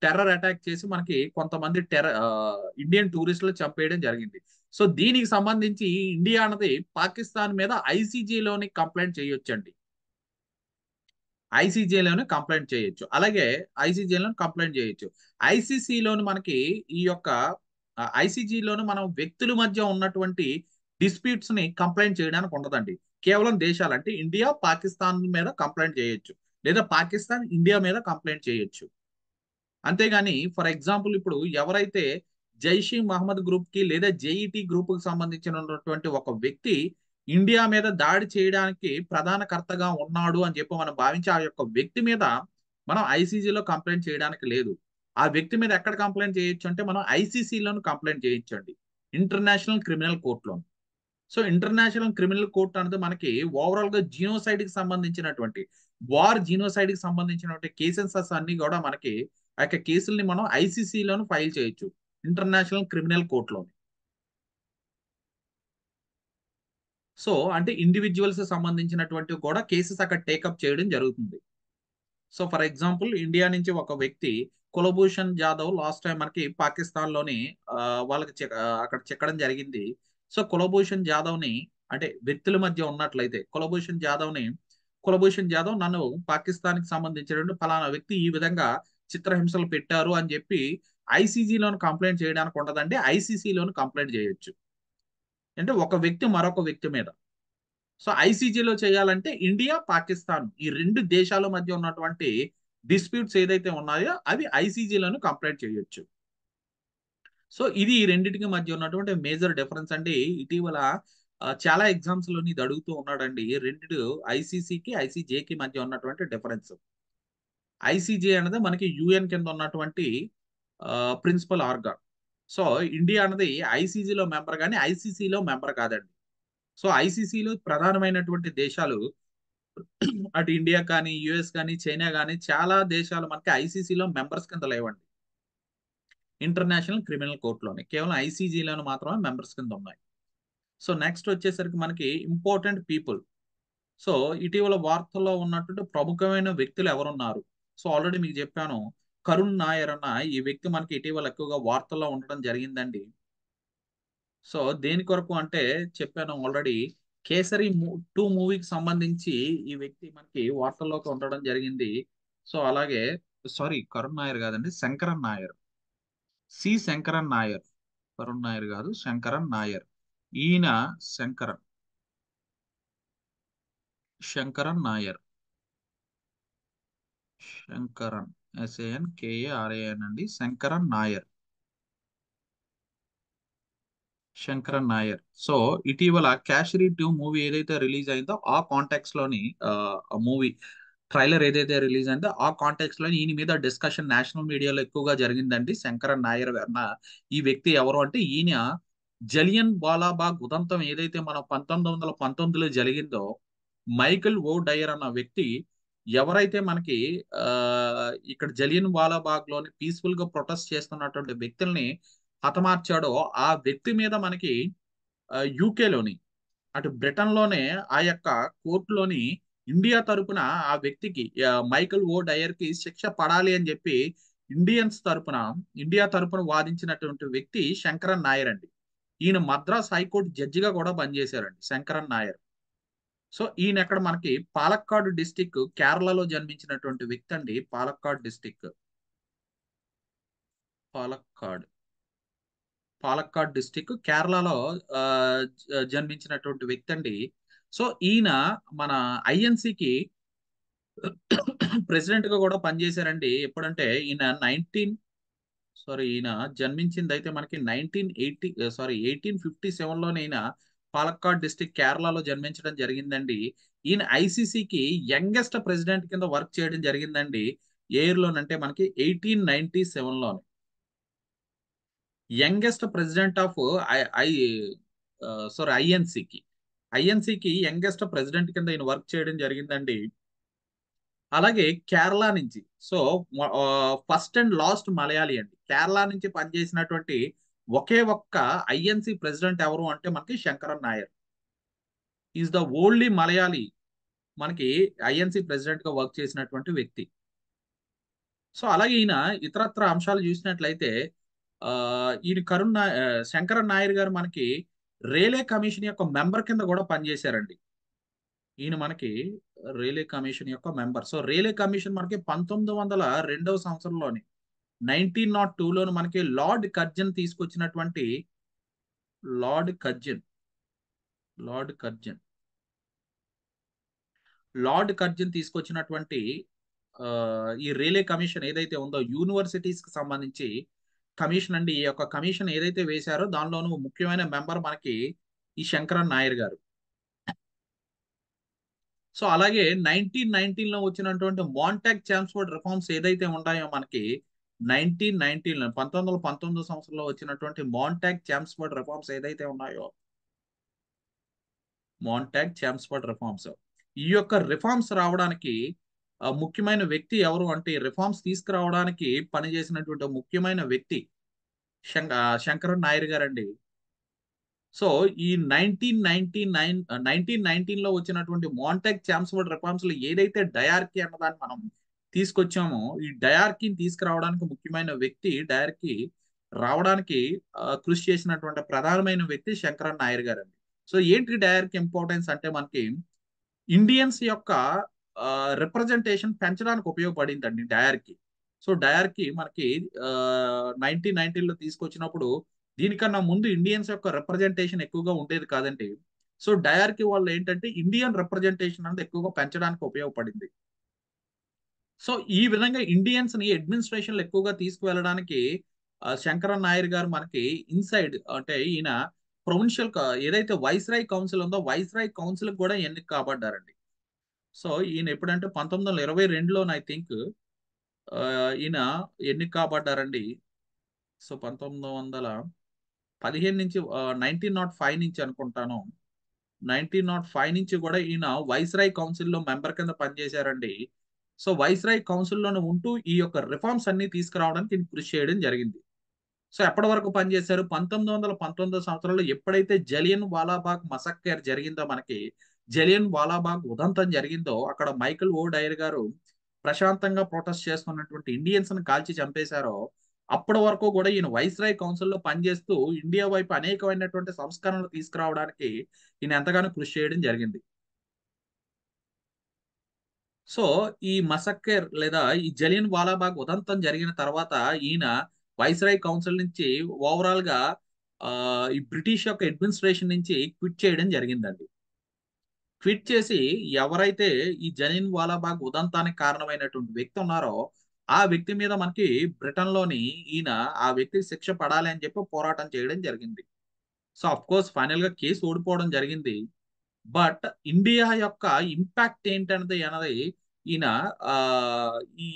టెర్రర్ అటాక్ చేసి మనకి కొంతమంది ఇండియన్ టూరిస్టులు చంపేయడం జరిగింది. సో దీనికి సంబంధించి ఇండియా అన్నది పాకిస్తాన్ మీద ఐసీజీలోని కంప్లైంట్ చేయొచ్చండి. ఐసీజేలోని కంప్లైంట్ చేయొచ్చు. అలాగే ఐసీజేలోని కంప్లైంట్ చేయొచ్చు. ఐసీసీలోని మనకి ఈ యొక్క ఐసీజీలోని మనం వ్యక్తుల మధ్య ఉన్నటువంటి డిస్ప్యూట్స్ ని కంప్లైంట్ చేయడానికి ఉండదండి. కేవలం దేశాలు అంటే ఇండియా పాకిస్తాన్ మీద కంప్లైంట్ చేయొచ్చు, లేదా పాకిస్తాన్ ఇండియా మీద కంప్లైంట్ చేయొచ్చు. అంతేగాని ఫర్ ఎగ్జాంపుల్ ఇప్పుడు ఎవరైతే జైషీ మహమ్మద్ గ్రూప్ కి లేదా జేఈటీ గ్రూప్ కి సంబంధించినటువంటి ఒక వ్యక్తి ఇండియా మీద దాడి చేయడానికి ప్రధాన కర్తగా ఉన్నాడు అని చెప్పి మనం భావించి ఆ యొక్క వ్యక్తి మీద మనం ఐసీజీలో కంప్లైంట్ చేయడానికి లేదు. ఆ వ్యక్తి మీద ఎక్కడ కంప్లైంట్ చేయొచ్చు అంటే మనం ఐసీసీలోను కంప్లైంట్ చేయొచ్చు అండి, ఇంటర్నేషనల్ క్రిమినల్ కోర్టులో. సో ఇంటర్నేషనల్ క్రిమినల్ కోర్ట్ అనేది మనకి ఓవరాల్ గా జీనోసైడ్ కి సంబంధించినటువంటి జీనోసైడ్ కి సంబంధించినటువంటి కేసెస్ అన్ని కూడా మనకి ఆ యొక్క కేసుల్ని మనం ఐసీసీలోను ఫైల్ చేయొచ్చు, ఇంటర్నేషనల్ క్రిమినల్ కోర్టులో. సో అంటే ఇండివిజువల్స్ సంబంధించినటువంటి కూడా కేసెస్ అక్కడ టేకప్ చేయడం జరుగుతుంది. సో ఫర్ ఎగ్జాంపుల్ ఇండియా నుంచి ఒక వ్యక్తి కులభూషణ్ జాదవ్ లాస్ట్ టైం మనకి పాకిస్తాన్ లోని వాళ్ళకి అక్కడ చిక్కడం జరిగింది. సో కులభూషణ్ జాదవ్ ని, అంటే వ్యక్తుల మధ్య ఉన్నట్లయితే కులభూషణ్ జాదవ్ నన్ను పాకిస్తాన్ కి సంబంధించినటువంటి ఫలానా వ్యక్తి ఈ విధంగా చిత్రహింసలు పెట్టారు అని చెప్పి ఐసీజీలోని కంప్లైంట్ చేయడానికి ఉండదండి, ఐసీసీలోని కంప్లైంట్ చేయొచ్చు. అంటే ఒక వ్యక్తి మరొక వ్యక్తి మీద. సో ఐసీజీలో చేయాలంటే ఇండియా పాకిస్తాన్ ఈ రెండు దేశాల మధ్య ఉన్నటువంటి డిస్ప్యూట్స్ ఏదైతే ఉన్నాయో అవి ఐసీజీలోను కంప్లైంట్ చేయొచ్చు. సో ఇది ఈ రెండింటికి మధ్య ఉన్నటువంటి మేజర్ డిఫరెన్స్ అండి. ఇటీవల చాలా ఎగ్జామ్స్ లోని ఇది అడుగుతూ ఉన్నాడండి, రెండు ఐసీసీకి ఐసీజేకి మధ్య ఉన్నటువంటి డిఫరెన్స్. ఐసీజే అనేది మనకి యుఎన్ కింద ఉన్నటువంటి ప్రిన్సిపల్ ఆర్గాన్. సో ఇండియా అనేది ఐసీజీలో మెంబర్ కానీ ఐసీసీలో మెంబర్ కాదండి. సో ఐసీసీలో ప్రధానమైనటువంటి దేశాలు అటు ఇండియా కానీ యుఎస్ కానీ చైనా కానీ చాలా దేశాలు మనకి ఐసీసీలో మెంబర్స్ కింద లేవండి. ఇంటర్నేషనల్ క్రిమినల్ కోర్టులోని కేవలం ఐసీజీలోని మాత్రమే మెంబర్స్ కింద ఉన్నాయి. సో నెక్స్ట్ వచ్చేసరికి మనకి ఇంపార్టెంట్ పీపుల్. సో ఇటీవల వార్తల్లో ఉన్నటువంటి ప్రముఖమైన వ్యక్తులు ఎవరున్నారు? సో ఆల్రెడీ మీకు చెప్పాను, కరుణ్ నాయర్ అన్న ఈ వ్యక్తి మనకి ఇటీవల ఎక్కువగా వార్తల్లో ఉండడం జరిగిందండి. సో దేని కొరకు అంటే చెప్పాను ఆల్రెడీ, కేసరి 2 మూవీకి సంబంధించి ఈ వ్యక్తి మనకి వార్తల్లోకి ఉండడం జరిగింది. సో అలాగే సారీ కరుణ్ నాయర్ కాదండి, శంకరన్ నాయర్, శంకరన్ నాయర్, కరుణ్ నాయర్ కాదు శంకరన్ నాయర్. ఈయన శంకరన్ శంకరన్ నాయర్, శంకరన్ SANKARAN అండి, శంకరన్ నాయర్, శంకరన్ నాయర్. సో ఇటీవల క్యాషరీ 2 మూవీ ఏదైతే రిలీజ్ అయిందో ఆ కాంటాక్ట్స్ లోని మూవీ ట్రైలర్ ఏదైతే రిలీజ్ అయిందో ఆ కాంటాక్ట్స్ లో ఈయన మీద డిస్కషన్ నేషనల్ మీడియాలో ఎక్కువగా జరిగిందండి. శంకరన్ నాయర్ అన్న ఈ వ్యక్తి ఎవరు అంటే ఈయన జలియన్ వాలాబాగ్ ఉదంతం ఏదైతే మన 1919లో జరిగిందో మైకెల్ ఓ డయర్ అన్న వ్యక్తి ఎవరైతే మనకి ఆ ఇక్కడ జలియన్ వాలాబాగ్ లోని పీస్ఫుల్ గా ప్రొటెస్ట్ చేస్తున్నటువంటి వ్యక్తుల్ని హతమార్చాడో ఆ వ్యక్తి మీద మనకి యూకేలోని అటు బ్రిటన్ లోనే ఆ యొక్క కోర్టులోని ఇండియా తరపున ఆ వ్యక్తికి మైకల్ ఓ డయర్ కి శిక్ష పడాలి అని చెప్పి ఇండియా తరపున వాదించినటువంటి వ్యక్తి శంకరన్ నాయర్ అండి. ఈయన మద్రాస్ హైకోర్టు జడ్జిగా కూడా పనిచేశారండి శంకరన్ నాయర్. సో ఈయన ఎక్కడ మనకి పాలక్కాడ్ డిస్టిక్ కేరళలో జన్మించినటువంటి వ్యక్తి అండి. పాలక్కాడ్ పాలక్కాడ్ డిస్టిక్ కేరళలో ఆ, జన్మించినటువంటి వ్యక్తి అండి. సో ఈయన మన ఐఎన్సికి ప్రెసిడెంట్ గా కూడా పనిచేశారండి. ఎప్పుడంటే ఈయన సారీ, ఈయన జన్మించింది అయితే మనకి 1857లోనే ఈయన పాలక్కాడ్ డిస్ట్రిక్ట్ కేరళలో జన్మించడం జరిగిందండి. ఈయన ఐసీసీకి యంగెస్ట్ ప్రెసిడెంట్ కింద వర్క్ చేయడం జరిగిందండి. ఏ ఇయర్ లోనంటే మనకి 1897లోనే. Youngest president of I I ఐఎన్సీకి. ఐఎన్సీకి యంగెస్ట్ ప్రెసిడెంట్ కింద ఈయన వర్క్ చేయడం జరిగిందండి. అలాగే కేరళ నుంచి. So, first and last Malayali అండి. కేరళ నుంచి పనిచేసినటువంటి ఒకే ఒక్క ఐఎన్సీ ప్రెసిడెంట్ ఎవరు అంటే మనకి Sankaran Nair. Is the only Malayali మనకి ఐఎన్సీ ప్రెసిడెంట్ గా వర్క్ చేసినటువంటి వ్యక్తి. సో, అలాగే ఈయన ఇతరత్ర అంశాలు చూసినట్లయితే ఈయన శంకరన్ నాయర్ గారు మనకి రైల్వే కమిషన్ యొక్క మెంబర్ కింద కూడా పనిచేశారండి. ఈయన మనకి రైల్వే కమిషన్ యొక్క మెంబర్. సో, రైల్వే కమిషన్ మనకి 1902 సంవత్సరంలోని 1902లోని మనకి లార్డ్ కర్జన్ తీసుకొచ్చినటువంటి lord Curzon, lord Curzon, lord Curzon తీసుకొచ్చినటువంటి ఈ రైల్వే కమిషన్ ఏదైతే ఉందో యూనివర్సిటీస్ కి సంబంధించి కమిషన్ అండి. ఈ యొక్క కమిషన్ ఏదైతే వేశారో దానిలోనూ ముఖ్యమైన మెంబర్ మనకి ఈ శంకరన్ నాయర్ గారు. సో, అలాగే 1919లో వచ్చినటువంటి మాంటాగ్ చామ్స్ఫోర్డ్ రిఫార్మ్స్ ఏదైతే ఉన్నాయో మనకి 1919లో 1919 సంవత్సరంలో వచ్చినటువంటి మాంటాగ్ చామ్స్ఫోర్డ్ రిఫార్మ్స్ ఏదైతే ఉన్నాయో మాంటాగ్ చామ్స్ఫోర్డ్ రిఫార్మ్స్. ఈ యొక్క రిఫార్మ్స్ రావడానికి ముఖ్యమైన వ్యక్తి ఎవరు అంటే రిఫార్మ్స్ తీసుకురావడానికి పనిచేసినటువంటి ముఖ్యమైన వ్యక్తి శంకరన్ నాయర్ గారండి. సో, ఈ 1919లో వచ్చినటువంటి మాంటాగ్ చామ్స్ఫోర్డ్ రిఫార్మ్స్ లో ఏదైతే డయార్కీ అన్నదాన్ని మనం తీసుకొచ్చామో, ఈ డయార్కీని తీసుకురావడానికి ముఖ్యమైన వ్యక్తి, డయార్కీ రావడానికి కృషి చేసినటువంటి ప్రధానమైన వ్యక్తి శంకరన్ నాయర్ గారండి. సో, ఏంటి డయార్కీ ఇంపార్టెన్స్ అంటే మనకి ఇండియన్స్ యొక్క రిప్రజెంటేషన్ పెంచడానికి ఉపయోగపడిందండి డయార్కీ. సో, డయార్కీ మనకి 1919లో తీసుకొచ్చినప్పుడు దీనికన్నా ముందు ఇండియన్స్ యొక్క రిప్రజెంటేషన్ ఎక్కువగా ఉండేది కాదండి. సో, డయార్కీ వల్ల ఏంటంటే ఇండియన్ రిప్రజెంటేషన్ అనేది ఎక్కువగా పెంచడానికి ఉపయోగపడింది. సో, ఈ విధంగా ఇండియన్స్‌ని అడ్మినిస్ట్రేషన్‌లో ఎక్కువగా తీసుకువెళ్ళడానికి శంకరన్ నాయర్ గారు మనకి ఇన్‌సైడ్ అంటే ఈయన ఏదైతే వైస్రాయ్ కౌన్సిల్ ఉందో వైస్రాయ్ కౌన్సిల్‌కి కూడా ఎన్నిక కాబడ్డారండి. సో, ఈయన ఎప్పుడంటే 1922లోని ఐ థింక్ ఈయన ఎన్నిక కాబడ్డారండి. సో, 1915 నుంచి 1905 నుంచి అనుకుంటాను. 1905 నుంచి కూడా ఈయన వైస్రాయ్ కౌన్సిల్‌లో మెంబర్ కింద పనిచేశారండి. సో, వైస్రాయ్ కౌన్సిల్‌లోనే ఉంటూ ఈ యొక్క రిఫార్మ్స్ అన్నీ తీసుకురావడానికి ఈయన కృషి చేయడం జరిగింది. సో, ఎప్పటి వరకు పనిచేశారు? 1919 సంవత్సరంలో ఎప్పుడైతే జలియన్ వాలాబాగ్ మసక్కర్ జరిగిందో మనకి, జలియన్ వాలాబాగ్ ఉదంతం జరిగిందో, అక్కడ మైకేల్ ఓ డయర్ గారు ప్రశాంతంగా ప్రొటెస్ట్ చేస్తున్నటువంటి ఇండియన్స్‌ని కాల్చి చంపేశారో, అప్పటి వరకు కూడా ఈయన వైస్రాయ్ కౌన్సిల్‌లో పనిచేస్తూ ఇండియా వైపు అనేకమైనటువంటి సంస్కరణలు తీసుకురావడానికి ఈయన ఎంతగానో కృషి చేయడం జరిగింది. సో, ఈ మసక్కర్ లేదా ఈ జలియన్ వాలాబాగ్ ఉదంతం జరిగిన తర్వాత ఈయన వైస్రాయ్ కౌన్సిల్ నుంచి ఓవరాల్‌గా ఈ బ్రిటిష్ యొక్క అడ్మినిస్ట్రేషన్ నుంచి క్విట్ చేయడం జరిగిందండి. క్విట్ చేసి ఎవరైతే ఈ జలియన్ వాలాబాగ్ ఉదంతానికి కారణమైనటువంటి వ్యక్తి ఉన్నారో, ఆ వ్యక్తి మీద మనకి బ్రిటన్‌లోని ఈయన ఆ వ్యక్తికి శిక్ష పడాలి అని చెప్పి పోరాటం చేయడం జరిగింది. సో, ఆఫ్‌కోర్స్ ఫైనల్‌గా కేస్ ఓడిపోవడం జరిగింది. బట్ ఇండియా యొక్క ఇంపాక్ట్ అన్నది ఈయన ఆహ్, ఈ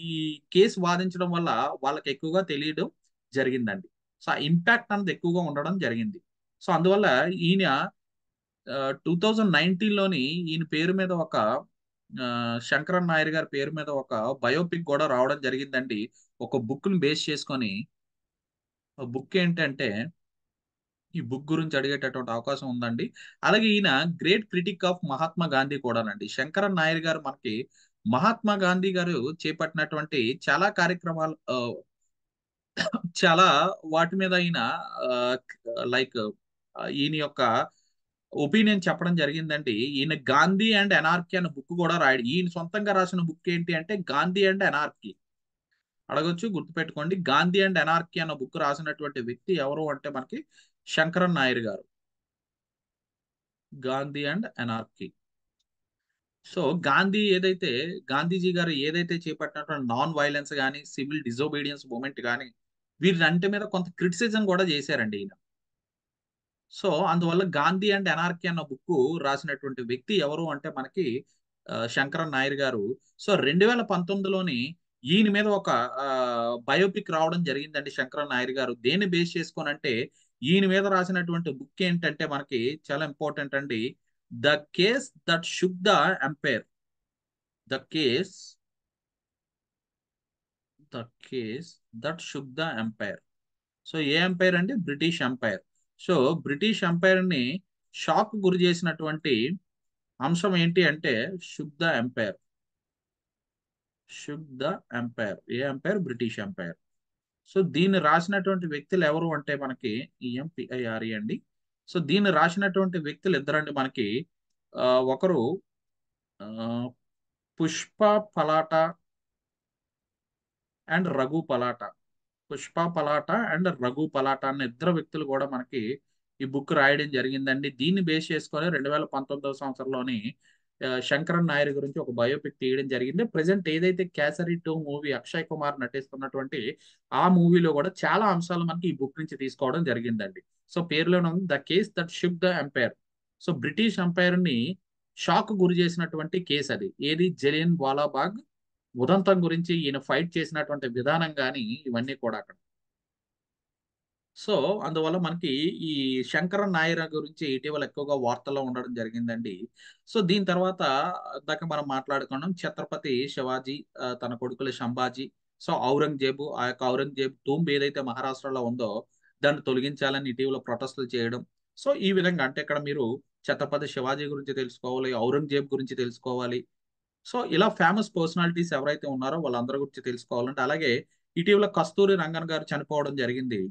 కేస్ వాదించడం వల్ల వాళ్ళకి ఎక్కువగా తెలియడం జరిగిందండి. సో, ఆ ఇంపాక్ట్ అన్నది ఎక్కువగా ఉండడం జరిగింది. సో, అందువల్ల ఈయన 2019లోని ఈయన పేరు మీద ఒక శంకరన్ నాయర్ గారి పేరు మీద ఒక బయోపిక్ గూడా రావడం జరిగిందండి. ఒక బుక్‌ని బేస్ చేసుకొని. ఆ బుక్ ఏంటంటే ఈ బుక్ గురించి అడిగేటటువంటి అవకాశం ఉందండి. అలాగే ఈయన great critique of Mahatma Gandhi కూడానండి. శంకరన్ నాయర్ గారు మనకి మహాత్మా గాంధీ గారు చేపట్టినటువంటి చాలా కార్యక్రమాలు చాలా వాటి మీద ఈయన ఆహ్, లైక్ ఈయన యొక్క ఒపీనియన్ చెప్పడం జరిగిందండి. ఈయన 'గాంధీ అండ్ ఎనార్కీ' అనే బుక్ కూడా రాయడు. ఈయన సొంతంగా రాసిన బుక్ ఏంటి అంటే 'గాంధీ అండ్ ఎనార్కీ'. అడగొచ్చు, గుర్తుపెట్టుకోండి. 'గాంధీ అండ్ ఎనార్కీ' అన్న బుక్ రాసినటువంటి వ్యక్తి ఎవరు అంటే మనకి శంకరన్ నాయర్ గారు. 'Gandhi and anarchy'. So, Gandhiji గారు ఏదైతే చేపట్టినటువంటి నాన్ వయలెన్స్ గాని, సివిల్ డిసోబీడియన్స్ మూవ్‌మెంట్ గాని, వీరంటి మీద కొంత క్రిటిసిజం కూడా చేశారండి ఈయన. సో, అందువల్ల 'గాంధీ అండ్ ఎనార్కీ' అన్న బుక్కు రాసినటువంటి వ్యక్తి ఎవరు అంటే మనకి శంకరన్ నాయర్ గారు. సో, 2019లోని ఈయన మీద ఒక బయోపిక్ రావడం జరిగిందండి 'శంకరన్ నాయర్' గారు. దేన్ని బేస్ చేసుకోనంటే, ఈయన మీద రాసినటువంటి బుక్ ఏంటంటే మనకి చాలా ఇంపార్టెంట్ అండి. 'The case that shook the empire'. The case the case that shook the empire. So, ఏ ఎంపైర్ అండి? British empire. సో, బ్రిటిష్ ఎంపైర్‌ని షాక్ గురి చేసినటువంటి అంశం ఏంటి అంటే shook the empire. Shook the empire. ఏ ఎంపైర్? British empire. సో, దీన్ని రాసినటువంటి వ్యక్తులు ఎవరు అంటే మనకి ఈఎంపిఐఆర్‌ఈ అండి. సో, దీన్ని రాసినటువంటి వ్యక్తులు ఇద్దరండి మనకి. ఒకరు ఆహ్, పుష్ప పలాటా అండ్ రఘు పలాటా. పుష్ప పలాటా అండ్ రఘు పలాటా అన్న ఇద్దరు వ్యక్తులు కూడా మనకి ఈ బుక్ రాయడం జరిగిందండి. దీన్ని బేస్ చేసుకొని 2019 సంవత్సరంలోని శంకరన్ నాయర్ గురించి ఒక బయోపిక్ తీయడం జరిగింది. ప్రెజెంట్ ఏదైతే 'కేసరి 2' మూవీ అక్షయ్ కుమార్ నటిస్తున్నటువంటి ఆ మూవీలో కూడా చాలా అంశాలు మనకి ఈ బుక్ నుంచి తీసుకోవడం జరిగిందండి. సో, పేరులోనే ఉంది 'the case that shook the empire'. So, British ఎంపైర్‌ని షాక్ గురి చేసినటువంటి కేస్ అది. ఏది? జలియన్ వాలాబాగ్ ఉదంతం గురించి ఈయన ఫైట్ చేసినటువంటి విధానం గాని ఇవన్నీ కూడా అక్కడ. సో, అందువల్ల మనకి ఈ 'శంకరన్ నాయర్' గురించి ఇటీవల ఎక్కువగా వార్తల్లో ఉండడం జరిగిందండి. సో, దీని తర్వాత ఇందాక మనం మాట్లాడుకున్నాం 'ఛత్రపతి శివాజీ' తన కొడుకులు 'సంభాజీ'. సో, ఔరంగజేబు ఆ యొక్క ఔరంగజేబు టూంబ్ ఏదైతే మహారాష్ట్రలో ఉందో దాన్ని తొలగించాలని ఇటీవల ప్రొటెస్టులు చేయడం. సో, ఈ విధంగా అంటే ఇక్కడ మీరు 'ఛత్రపతి శివాజీ' గురించి తెలుసుకోవాలి, ఔరంగజేబు గురించి తెలుసుకోవాలి. సో, ఇలా ఫేమస్ పర్సనాలిటీస్ ఎవరైతే ఉన్నారో వాళ్ళందరి గురించి తెలుసుకోవాలంటే అలాగే ఇటీవల 'కస్తూరి రంగన్' గారు చనిపోవడం జరిగింది.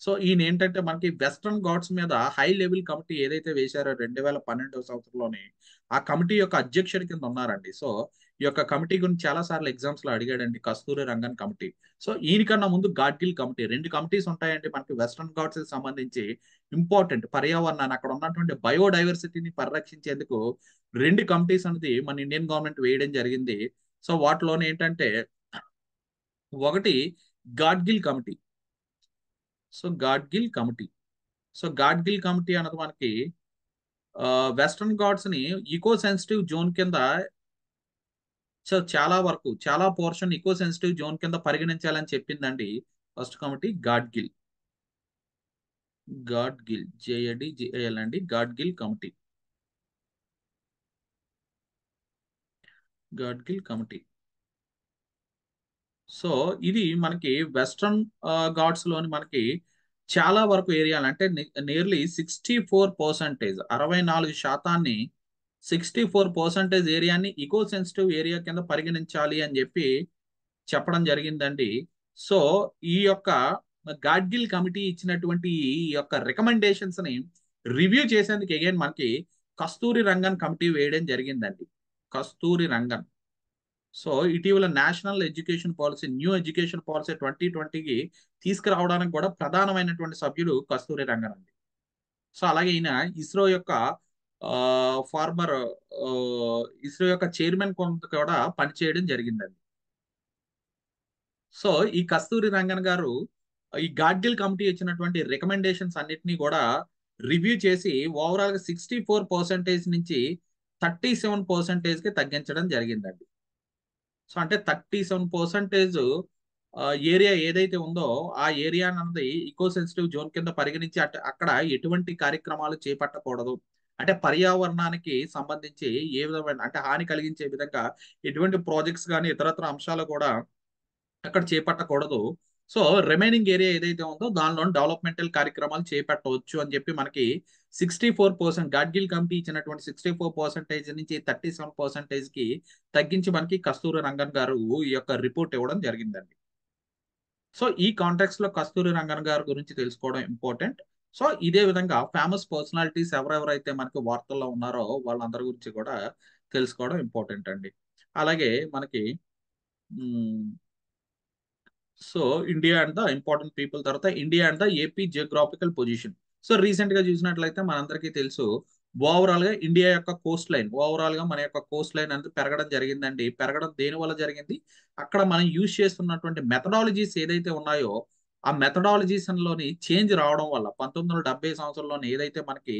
సో, ఈయనేంటంటే మనకి వెస్టర్న్ ఘాట్స్ మీద హై లెవెల్ కమిటీ ఏదైతే వేశారో 2012 సంవత్సరంలోని, ఆ కమిటీ యొక్క అధ్యక్షుడి కింద ఉన్నారండి. సో, ఈ యొక్క కమిటీ గురించి చాలా సార్లు ఎగ్జామ్స్‌లో అడిగాడండి 'కస్తూరి రంగన్' కమిటీ. సో, ఈయనకన్నా ముందు 'గాడ్గిల్' కమిటీ 2 కమిటీస్ ఉంటాయండి మనకి వెస్టర్న్ ఘాట్స్‌కి సంబంధించి ఇంపార్టెంట్ పర్యావరణాన్ని అక్కడ ఉన్నటువంటి బయోడైవర్సిటీని పరిరక్షించేందుకు 2 కమిటీస్ అనేది మన ఇండియన్ గవర్నమెంట్ వేయడం జరిగింది. సో, వాటిలోనేంటంటే ఒకటి 'Gadgil committee'. So, 'Gadgil committee'. So, 'Gadgil committee' అన్నది మనకి వెస్టర్న్ ఘాట్స్‌ని ఇకో సెన్సిటివ్ జోన్ కింద సో, చాలా వరకు చాలా పోర్షన్ ఇకో సెన్సిటివ్ జోన్ కింద పరిగణించాలని చెప్పిందండి. First committee 'Gadgil'. 'గాడ్గిల్' అండి. 'Gadgil committee'. 'Gadgil committee'. So, ఇది మనకి వెస్టర్న్ ఘాట్స్‌లోని మనకి చాలా వరకు ఏరియాలు అంటే నియర్లీ 64% 64% 64% ఏరియాని ఇకో సెన్సిటివ్ ఏరియా కింద పరిగణించాలి అని జెప్పి చెప్పడం జరిగిందండి. సో, ఈ యొక్క గాడ్గిల్ కమిటీ ఇచ్చినటువంటి ఈ యొక్క రికమెండేషన్స్‌ని రివ్యూ చేసేందుకు అగైన్ మనకి కస్తూరి రంగన్ కమిటీ వేయడం జరిగిందండి. కస్తూరి రంగన్. సో, ఇటీవల national education policy, new education policy 2020కి తీసుకురావడానికి కూడా ప్రధానమైనటువంటి సభ్యుడు కస్తూరి రంగన్ అండి. సో, అలాగే ఈయన ఇస్రో యొక్క ఫార్మర్ ఇస్రో యొక్క చైర్మన్ కొంత కూడా పనిచేయడం జరిగిందండి. సో, ఈ కస్తూరి రంగన్ గారు ఈ గాడ్గిల్ కమిటీ ఇచ్చినటువంటి రికమెండేషన్స్ అన్నిటిని కూడా రివ్యూ చేసి ఓవరాల్‌గా 64% నుంచి 37%కి తగ్గించడం జరిగిందండి. సో, అంటే 37% ఏరియా ఏదైతే ఉందో, ఆ ఏరియా అన్నది ఇకో సెన్సిటివ్ జోన్ కింద పరిగణించి అక్కడ ఎటువంటి కార్యక్రమాలు చేపట్టకూడదు. అంటే పర్యావరణానికి సంబంధించి ఏ విధమైన అంటే హాని కలిగించే విధంగా ఎటువంటి ప్రాజెక్ట్స్ గాని, ఇతరత్ర అంశాలు కూడా అక్కడ చేపట్టకూడదు. సో, రిమైనింగ్ ఏరియా ఏదైతే ఉందో దానిలోని డెవలప్‌మెంటల్ కార్యక్రమాలు చేపట్టవచ్చు అని చెప్పి మనకి 64% గాడ్గిల్ కమిటీ ఇచ్చినటువంటి 64% నుంచి 37%కి తగ్గించి మనకి కస్తూరి రంగన్ గారు ఈ యొక్క రిపోర్ట్ ఇవ్వడం జరిగిందండి. సో, ఈ కాంటెక్స్ట్‌లో కస్తూరి రంగన్ గారి గురించి తెలుసుకోవడం ఇంపార్టెంట్. సో, ఇదే విధంగా ఫేమస్ పర్సనాలిటీస్ ఎవరెవరైతే మనకి వార్తల్లో ఉన్నారో వాళ్ళందరి గురించి కూడా తెలుసుకోవడం ఇంపార్టెంట్ అండి. అలాగే మనకి hmm. So, India and the important people తర్వాత India and the AP geographical position. So, రీసెంట్‌గా చూసినట్లయితే మనందరికీ తెలుసు. ఓవరాల్‌గా ఇండియా యొక్క కోస్ట్ లైన్ ఓవరాల్‌గా మన యొక్క కోస్ట్ లైన్ అనేది పెరగడం జరిగిందండి. పెరగడం దేనివల్ల జరిగింది? అక్కడ మనం యూజ్ చేస్తున్నటువంటి మెథడాలజీస్ ఏదైతే ఉన్నాయో, ఆ మెథడాలజీస్‌లోని చేంజ్ రావడం వల్ల 1970 సంవత్సరంలోనే ఏదైతే మనకి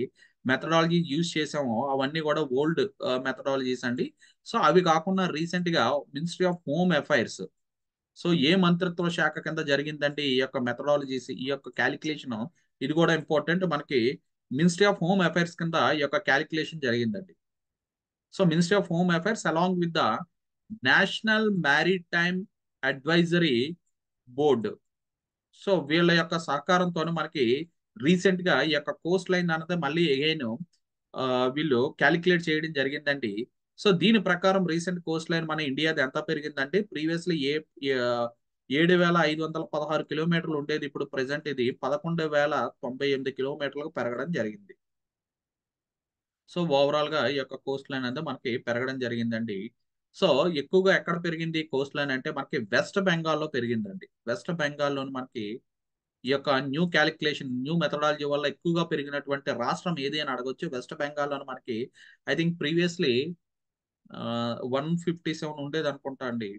మెథడాలజీ యూజ్ చేసామో అవన్నీ కూడా ఓల్డ్ మెథడాలజీస్ అండి. సో, అవి కాకుండా రీసెంట్‌గా ministry of home affairs, so, ఏ మంత్రిత్వ శాఖ కింద జరిగిందంటే ఈ యొక్క మెథడాలజీస్, ఈ యొక్క కాలిక్యులేషను, ఇది కూడా ఇంపార్టెంట్. మనకి మినిస్ట్రీ ఆఫ్ హోమ్ అఫైర్స్ కింద ఈ యొక్క కాలిక్యులేషన్ జరిగిందండి. So, ministry of home affairs along with the national maritime advisory board. So, వీళ్ళ యొక్క సహకారంతోనే మనకి రీసెంట్‌గా ఈ యొక్క కోస్ట్ లైన్ అన్నది మళ్ళీ అగైన్ వీళ్ళు కాలిక్యులేట్ చేయడం జరిగిందండి. సో, దీని ప్రకారం రీసెంట్ కోస్ట్ లైన్ మన ఇండియాది ఎంత పెరిగిందంటే ప్రీవియస్‌లీ 7,516 కిలోమీటర్లు ఉండేది. ఇప్పుడు ప్రెజెంట్ ఇది 11,098 కిలోమీటర్లకు పెరగడం జరిగింది. సో, ఓవరాల్‌గా ఈ యొక్క కోస్ట్ లైన్ అనేది మనకి పెరగడం జరిగిందండి. సో, ఎక్కువగా ఎక్కడ పెరిగింది కోస్ట్ లైన్ అంటే మనకి వెస్ట్ బెంగాల్‌లో పెరిగిందండి. వెస్ట్ బెంగాల్‌లోని మనకి ఈ యొక్క న్యూ కాలిక్యులేషన్, న్యూ మెథడాలజీ వల్ల ఎక్కువగా పెరిగినటువంటి రాష్ట్రం ఏది అని అడగొచ్చు. వెస్ట్ బెంగాల్‌లోని మనకి ఐ థింక్ ప్రీవియస్‌లీ 157 ఉండేదనుకుంటా అండి.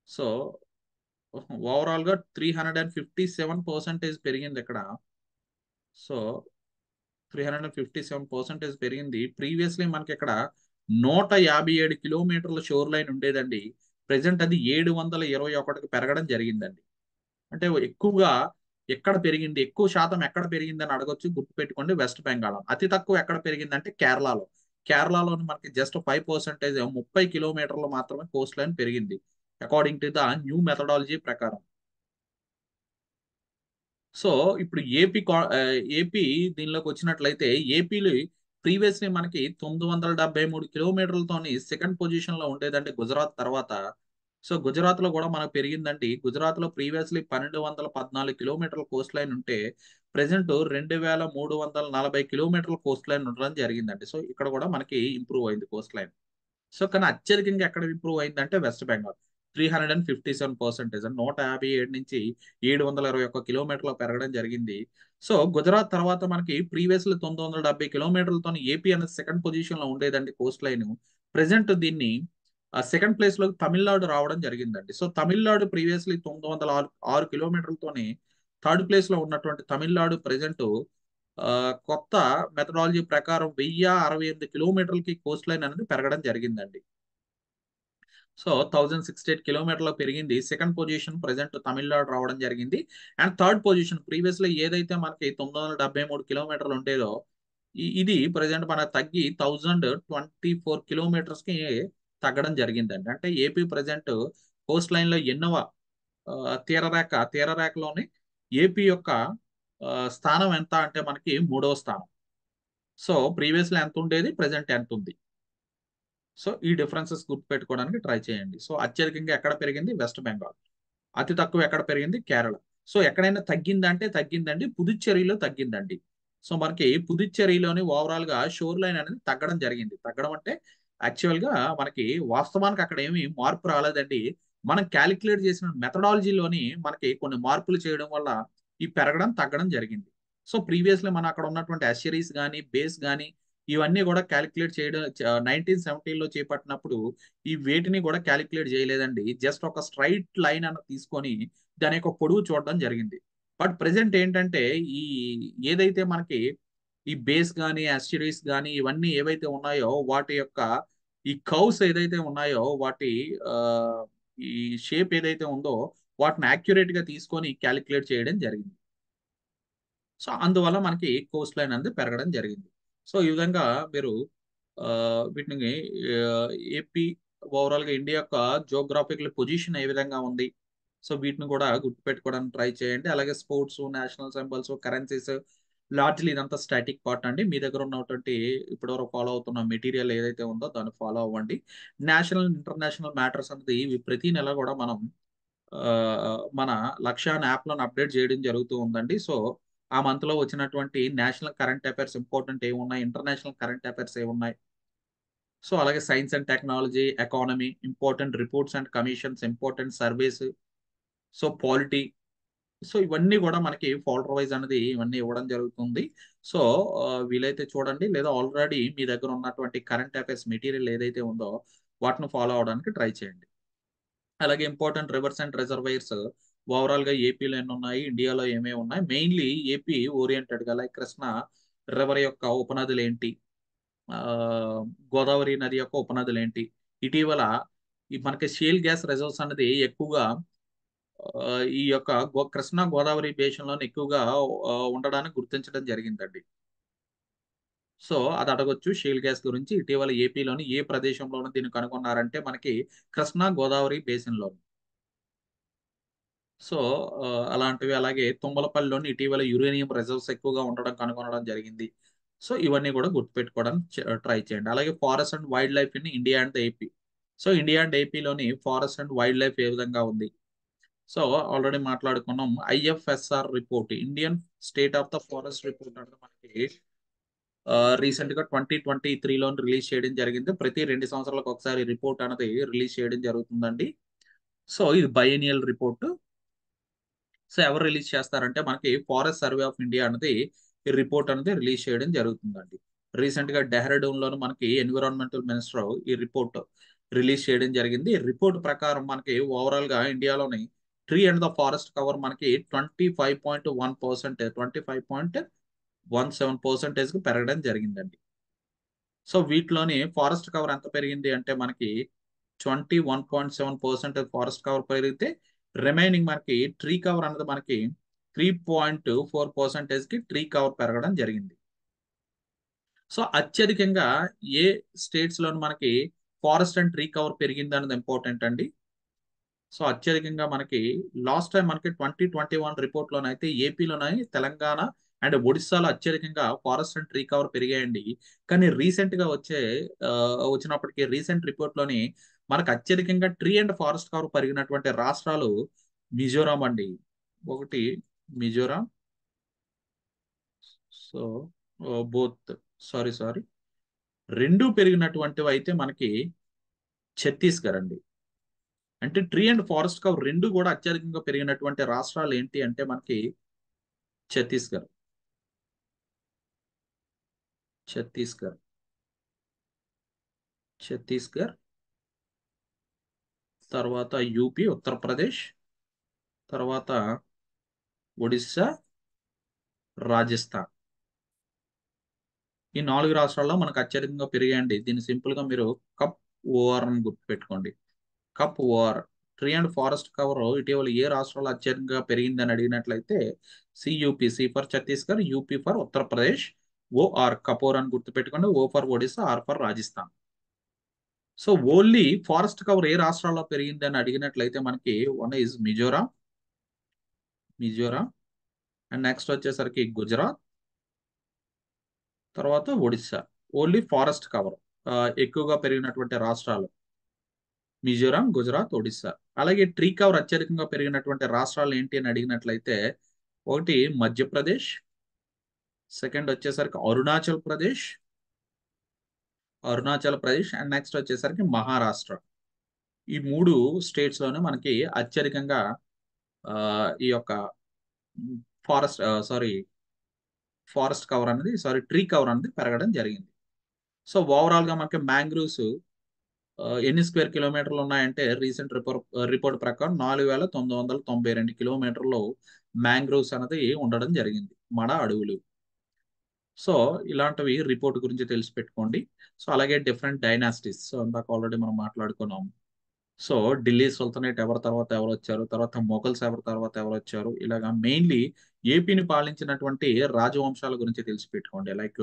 సో, ఓవరాల్‌గా 357% పెరిగిందిక్కడ. సో, 357% పెరిగింది. ప్రీవియస్‌లీ మనకిక్కడ 157 కిలోమీటర్ల షోర్ లైన్ ఉండేదండి. ప్రెజెంట్ అది 721కి పెరగడం జరిగిందండి. అంటే ఎక్కువగా ఎక్కడ పెరిగింది? ఎక్కువ శాతం ఎక్కడ పెరిగిందని అడగొచ్చు. గుర్తుపెట్టుకోండి వెస్ట్ బెంగాల్. అతి తక్కువ ఎక్కడ పెరిగిందంటే కేరళలో. కేరళలోని మనకి జస్ట్ 5% 30 కిలోమీటర్లు మాత్రమే కోస్ట్ లైన్ పెరిగింది. According to the new methodology ప్రకారం. సో, ఇప్పుడు ఏపీ దీనిలోకొచ్చినట్లయితే ఏపీలో ప్రీవియస్‌లీ మనకి 973 కిలోమీటర్లతోని సెకండ్ పొజిషన్‌లో ఉండేదండి గుజరాత్ తర్వాత. సో, గుజరాత్‌లో గూడా మనకు పెరిగిందండి. గుజరాత్‌లో ప్రీవియస్‌లీ 1,214 కిలోమీటర్ల కోస్ట్ లైన్ ఉంటే, ప్రెజెంట్ 2,340 కిలోమీటర్ల కోస్ట్ లైన్ ఉండడం జరిగిందండి. సో, ఇక్కడ గూడా మనకి ఇంప్రూవ్ అయింది కోస్ట్ లైన్. సో, కానీ అత్యధికంగా ఎక్కడ ఇంప్రూవ్ అయిందంటే వెస్ట్ బెంగాల్. 357% 157 నుంచి 721 కిలోమీటర్లు పెరగడం జరిగింది. సో, గుజరాత్ తర్వాత మనకి ప్రీవియస్‌లీ 970 కిలోమీటర్లతోని ఏపీ అనేది సెకండ్ పొజిషన్‌లో ఉండేదండి కోస్ట్ లైను. ప్రెజెంట్ దీన్ని సెకండ్ ప్లేస్‌లోకి తమిళనాడు రావడం జరిగిందండి. సో, తమిళనాడు ప్రీవియస్‌లీ 906 కిలోమీటర్లతోని థర్డ్ ప్లేస్‌లో ఉన్నటువంటి తమిళనాడు ప్రెజెంటు కొత్త మెథడాలజీ ప్రకారం 1068 కిలోమీటర్లకి కోస్ట్ లైన్ అనేది పెరగడం జరిగిందండి. సో, 1068 కిలోమీటర్లు పెరిగింది. సెకండ్ పొజిషన్ ప్రెజెంట్ తమిళనాడు రావడం జరిగింది. అండ్ థర్డ్ పొజిషన్ ప్రీవియస్‌లో ఏదైతే మనకి 973 కిలోమీటర్లు ఉండేదో, ఇది ప్రెజెంట్ మనకు తగ్గి 1024 కిలోమీటర్స్‌కి తగ్గడం జరిగిందండి. అంటే ఏపీ ప్రెజెంట్ కోస్ట్ లైన్‌లో ఎన్నవ తీరరేఖలోని ఏపీ యొక్క స్థానం ఎంత అంటే మనకి మూడవ స్థానం. సో, ప్రీవియస్‌లో ఎంతుండేది? ప్రెజెంట్ ఎంతుంది? సో, ఈ డిఫరెన్సెస్ గుర్తుపెట్టుకోవడానికి ట్రై చేయండి. సో, అత్యధికంగా ఎక్కడ పెరిగింది? వెస్ట్ బెంగాల్. అతి తక్కువ ఎక్కడ పెరిగింది? కేరళ. సో, ఎక్కడైనా తగ్గిందంటే తగ్గిందండి. పుదుచ్చేరిలో తగ్గిందండి. సో, మనకి పుదుచ్చేరిలోని ఓవరాల్‌గా షోర్ లైన్ అనేది తగ్గడం జరిగింది. తగ్గడం అంటే యాక్చువల్‌గా మనకి వాస్తవానికి అక్కడ ఏమి మార్పు రాలేదండి. మనం కాలిక్యులేట్ చేసిన మెథడాలజీలోని మనకి కొన్ని మార్పులు చేయడం వల్ల ఈ పెరగడం, తగ్గడం జరిగింది. సో, ప్రీవియస్‌లీ మనం అక్కడ ఉన్నటువంటి ఎస్చరీస్ గాని, బేస్ గాని ఇవన్నీ గూడా కాలిక్యులేట్ చేయడం 1970లో చేపట్టినప్పుడు ఈ వేటిని గూడా కాలిక్యులేట్ జేయలేదండి. జస్ట్ ఒక స్ట్రెయిట్ లైన్ అన్నది తీసుకొని దాని యొక్క పొడవు చూడడం జరిగింది. బట్ ప్రెజెంట్ ఏంటంటే ఈ ఏదైతే మనకి ఈ బేస్ గాని, యాస్టరీస్ గాని ఇవన్నీ ఏవైతే ఉన్నాయో వాటి యొక్క ఈ కర్వ్స్ ఏదైతే ఉన్నాయో వాటి ఆహ్, ఈ షేప్ ఏదైతే ఉందో వాటిని యాక్యురేట్‌గా తీసుకొని కాలిక్యులేట్ చేయడం జరిగింది. సో, అందువల్ల మనకి కోస్ట్ లైన్ అనేది పెరగడం జరిగింది. సో, ఈ విధంగా మీరు వీటిని ఆహ్, ఏపీ ఓవరాల్‌గా ఇండియా యొక్క జియోగ్రాఫికల్ పొజిషన్ ఏ విధంగా ఉంది. సో, వీటిని కూడా గుర్తుపెట్టుకోవడానికి ట్రై చేయండి. అలాగే sports, national symbols, currencies largely ఇదంతా స్టాటిక్ పార్ట్ అండి. మీ దగ్గర ఉన్నటువంటి ఇప్పటివరకు ఫాలో అవుతున్న మెటీరియల్ ఏదైతే ఉందో దాన్ని ఫాలో అవ్వండి. నేషనల్, ఇంటర్నేషనల్ మ్యాటర్స్ అనేది ఇవి ప్రతి నెల కూడా మనం మన లక్ష్య అనే యాప్‌లోని అప్డేట్ చేయడం జరుగుతూ ఉందండి. సో, ఆ మంత్‌లో వచ్చినటువంటి నేషనల్ కరెంట్ అఫైర్స్ ఇంపార్టెంట్ ఏమున్నాయి, ఇంటర్నేషనల్ కరెంట్ అఫైర్స్ ఏమున్నాయి. సో, అలాగే science and technology, economy, important reports and commissions, important surveys, so, polity, so, ఇవన్నీ గూడా మనకి ఫోల్డర్ వైస్ అనేది ఇవన్నీ ఇవ్వడం జరుగుతుంది. సో, వీలైతే చూడండి. లేదా ఆల్రెడీ మీ దగ్గర ఉన్నటువంటి కరెంట్ అఫైర్స్ మెటీరియల్ ఏదైతే ఉందో వాటిని ఫాలో అవ్వడానికి ట్రై చేయండి. అలాగే important rivers and reservoirs overall గా ఏపీలో ఎన్ని ఉన్నాయి, ఇండియాలో ఏమేమి ఉన్నాయి, మెయిన్లీ ఏపీ ఓరియంటెడ్ గా లైక్ కృష్ణ రివర్ యొక్క ఉపనదులు ఏంటి, ఆ, గోదావరి నది యొక్క ఉపనదులు ఏంటి, ఇటీవల ఈ మనకి షేల్ గ్యాస్ రిజర్వ్స్ అనేది ఎక్కువగా ఆ, ఈ యొక్క కృష్ణా గోదావరి బేసిన్లోనే ఎక్కువగా ఉండడానికి గుర్తించడం జరిగిందండి. సో అది అడగొచ్చు షేల్ గ్యాస్ గురించి. ఇటీవల ఏపీలోని ఏ ప్రదేశంలోనూ దీన్ని కనుగొన్నారంటే మనకి కృష్ణా గోదావరి బేసిన్లో. సో అలాంటివి, అలాగే తుమ్మలపల్లిలోని ఇటీవల యురేనియం రిజర్వ్స్ ఎక్కువగా ఉండడం కనుగొనడం జరిగింది. సో ఇవన్నీ కూడా గుర్తుపెట్టుకోవడానికి ట్రై చేయండి. అలాగే forest and wildlife in India and AP. So India and ఏపీలోని ఫారెస్ట్ అండ్ వైల్డ్ లైఫ్ ఏ విధంగా ఉంది. సో ఆల్రెడీ మాట్లాడుకున్నాం. IFSR report, Indian state of the forest report అంటే మనకి రీసెంట్ గా 2023లో రిలీజ్ చేయడం జరిగింది. ప్రతి 2 సంవత్సరాలకు ఒకసారి రిపోర్ట్ అనేది రిలీజ్ చేయడం జరుగుతుందండి. సో ఇది బైఎనియల్ రిపోర్ట్. సో ఎవరు రిలీజ్ చేస్తారంటే మనకి ఫారెస్ట్ సర్వే ఆఫ్ ఇండియా అనేది ఈ రిపోర్ట్ అనేది రిలీజ్ చేయడం జరుగుతుందండి. రీసెంట్ గా డెహ్రాడూన్ లోను మనకి ఎన్విరాన్మెంటల్ మినిస్టర్ ఈ రిపోర్ట్ రిలీజ్ చేయడం జరిగింది. ఈ రిపోర్ట్ ప్రకారం మనకి ఓవరాల్ గా ఇండియాలోని tree and the forest cover మనకి 25.17% కి పెరగడం జరిగిందండి. సో వీటిలోని ఫారెస్ట్ కవర్ ఎంత పెరిగింది అంటే మనకి 21.7% ఫారెస్ట్ కవర్ పెరిగితే, రిమైనింగ్ మనకి ట్రీ కవర్ అన్నది మనకి 3.4% కి ట్రీ కవర్ పెరగడం జరిగింది. సో అత్యధికంగా ఏ స్టేట్స్ లోని మనకి ఫారెస్ట్ అండ్ ట్రీ కవర్ పెరిగింది అన్నది ఇంపార్టెంట్ అండి. సో అత్యధికంగా మనకి లాస్ట్ టైం మనకి 2021 రిపోర్ట్ లోనైతే ఏపీలోనే, తెలంగాణ అండ్ ఒడిస్సాలో అత్యధికంగా ఫారెస్ట్ అండ్ ట్రీ కవర్ పెరిగాయండి. కానీ రీసెంట్ గా వచ్చినప్పటికీ రీసెంట్ రిపోర్ట్ లోని మనకు అత్యధికంగా ట్రీ అండ్ ఫారెస్ట్ కవర్ పెరిగినటువంటి రాష్ట్రాలు మిజోరాం అండి. ఒకటి మిజోరాం. సో బోత్, సారీ, రెండు పెరిగినటువంటివి అయితే మనకి ఛత్తీస్గఢ్ అండి. అంటే ట్రీ అండ్ ఫారెస్ట్ కవర్ రెండు కూడా అత్యధికంగా పెరిగినటువంటి రాష్ట్రాలు ఏంటి అంటే మనకి ఛత్తీస్గఢ్, ఛత్తీస్గఢ్, ఛత్తీస్గఢ్, తర్వాత యూపీ, ఉత్తరప్రదేశ్, తర్వాత ఒడిస్సా, రాజస్థాన్. ఈ 4 రాష్ట్రాల్లో మనకు అత్యధికంగా పెరిగాయండి. దీన్ని సింపుల్ గా మీరు కప్ ఓఆర్ అని గుర్తుపెట్టుకోండి. Cup OR, tree and forest cover ఇటీవల ఏ రాష్ట్రాల్లో అత్యధికంగా పెరిగిందని అడిగినట్లయితే CUP, C for Chhattisgarh, UP for Uttar Pradesh, OR Kapoor అని గుర్తుపెట్టుకోండి, O for Odisha, R for Rajasthan. So only forest cover ఏ రాష్ట్రాల్లో పెరిగింది అని అడిగినట్లయితే మనకి one is Mizoram and next వచ్చేసరికి గుజరాత్, తర్వాత ఒడిస్సా. ఓన్లీ ఫారెస్ట్ కవర్ ఎక్కువగా పెరిగినటువంటి రాష్ట్రాలు మిజోరాం, గుజరాత్, ఒడిస్సా. అలాగే ట్రీ కవర్ అత్యధికంగా పెరిగినటువంటి రాష్ట్రాలు ఏంటి అని అడిగినట్లయితే ఒకటి మధ్యప్రదేశ్, సెకండ్ వచ్చేసరికి అరుణాచల్ ప్రదేశ్ అండ్ నెక్స్ట్ వచ్చేసరికి మహారాష్ట్ర. ఈ 3 స్టేట్స్ లోనే మనకి అత్యధికంగా ఆ, ఈ యొక్క ఫారెస్ట్ ట్రీ కవర్ అనేది పెరగడం జరిగింది. సో ఓవరాల్ గా మనకి మ్యాంగ్రూవ్స్ ఎన్ని స్క్వేర్ కిలోమీటర్లు ఉన్నాయంటే రీసెంట్ రిపోర్ట్ ప్రకారం 4,992 కిలోమీటర్లు మ్యాంగ్రూవ్స్ అనేది ఉండడం జరిగింది, మన అడవులు. సో ఇలాంటివి రిపోర్ట్ గురించి తెలిసి పెట్టుకోండి. సో అలాగే డిఫరెంట్ డైనాసిటీస్, సో ఇందాక ఆల్రెడీ మనం మాట్లాడుకున్నాం. సో ఢిల్లీ సుల్తనేట్ ఎవరి తర్వాత ఎవరు వచ్చారు, తర్వాత మొఘల్స్ ఎవరి తర్వాత ఎవరు వచ్చారు, ఇలాగా మెయిన్లీ ఏపీని పాలించినటువంటి రాజవంశాల గురించి తెలిసి పెట్టుకోండి. లైక్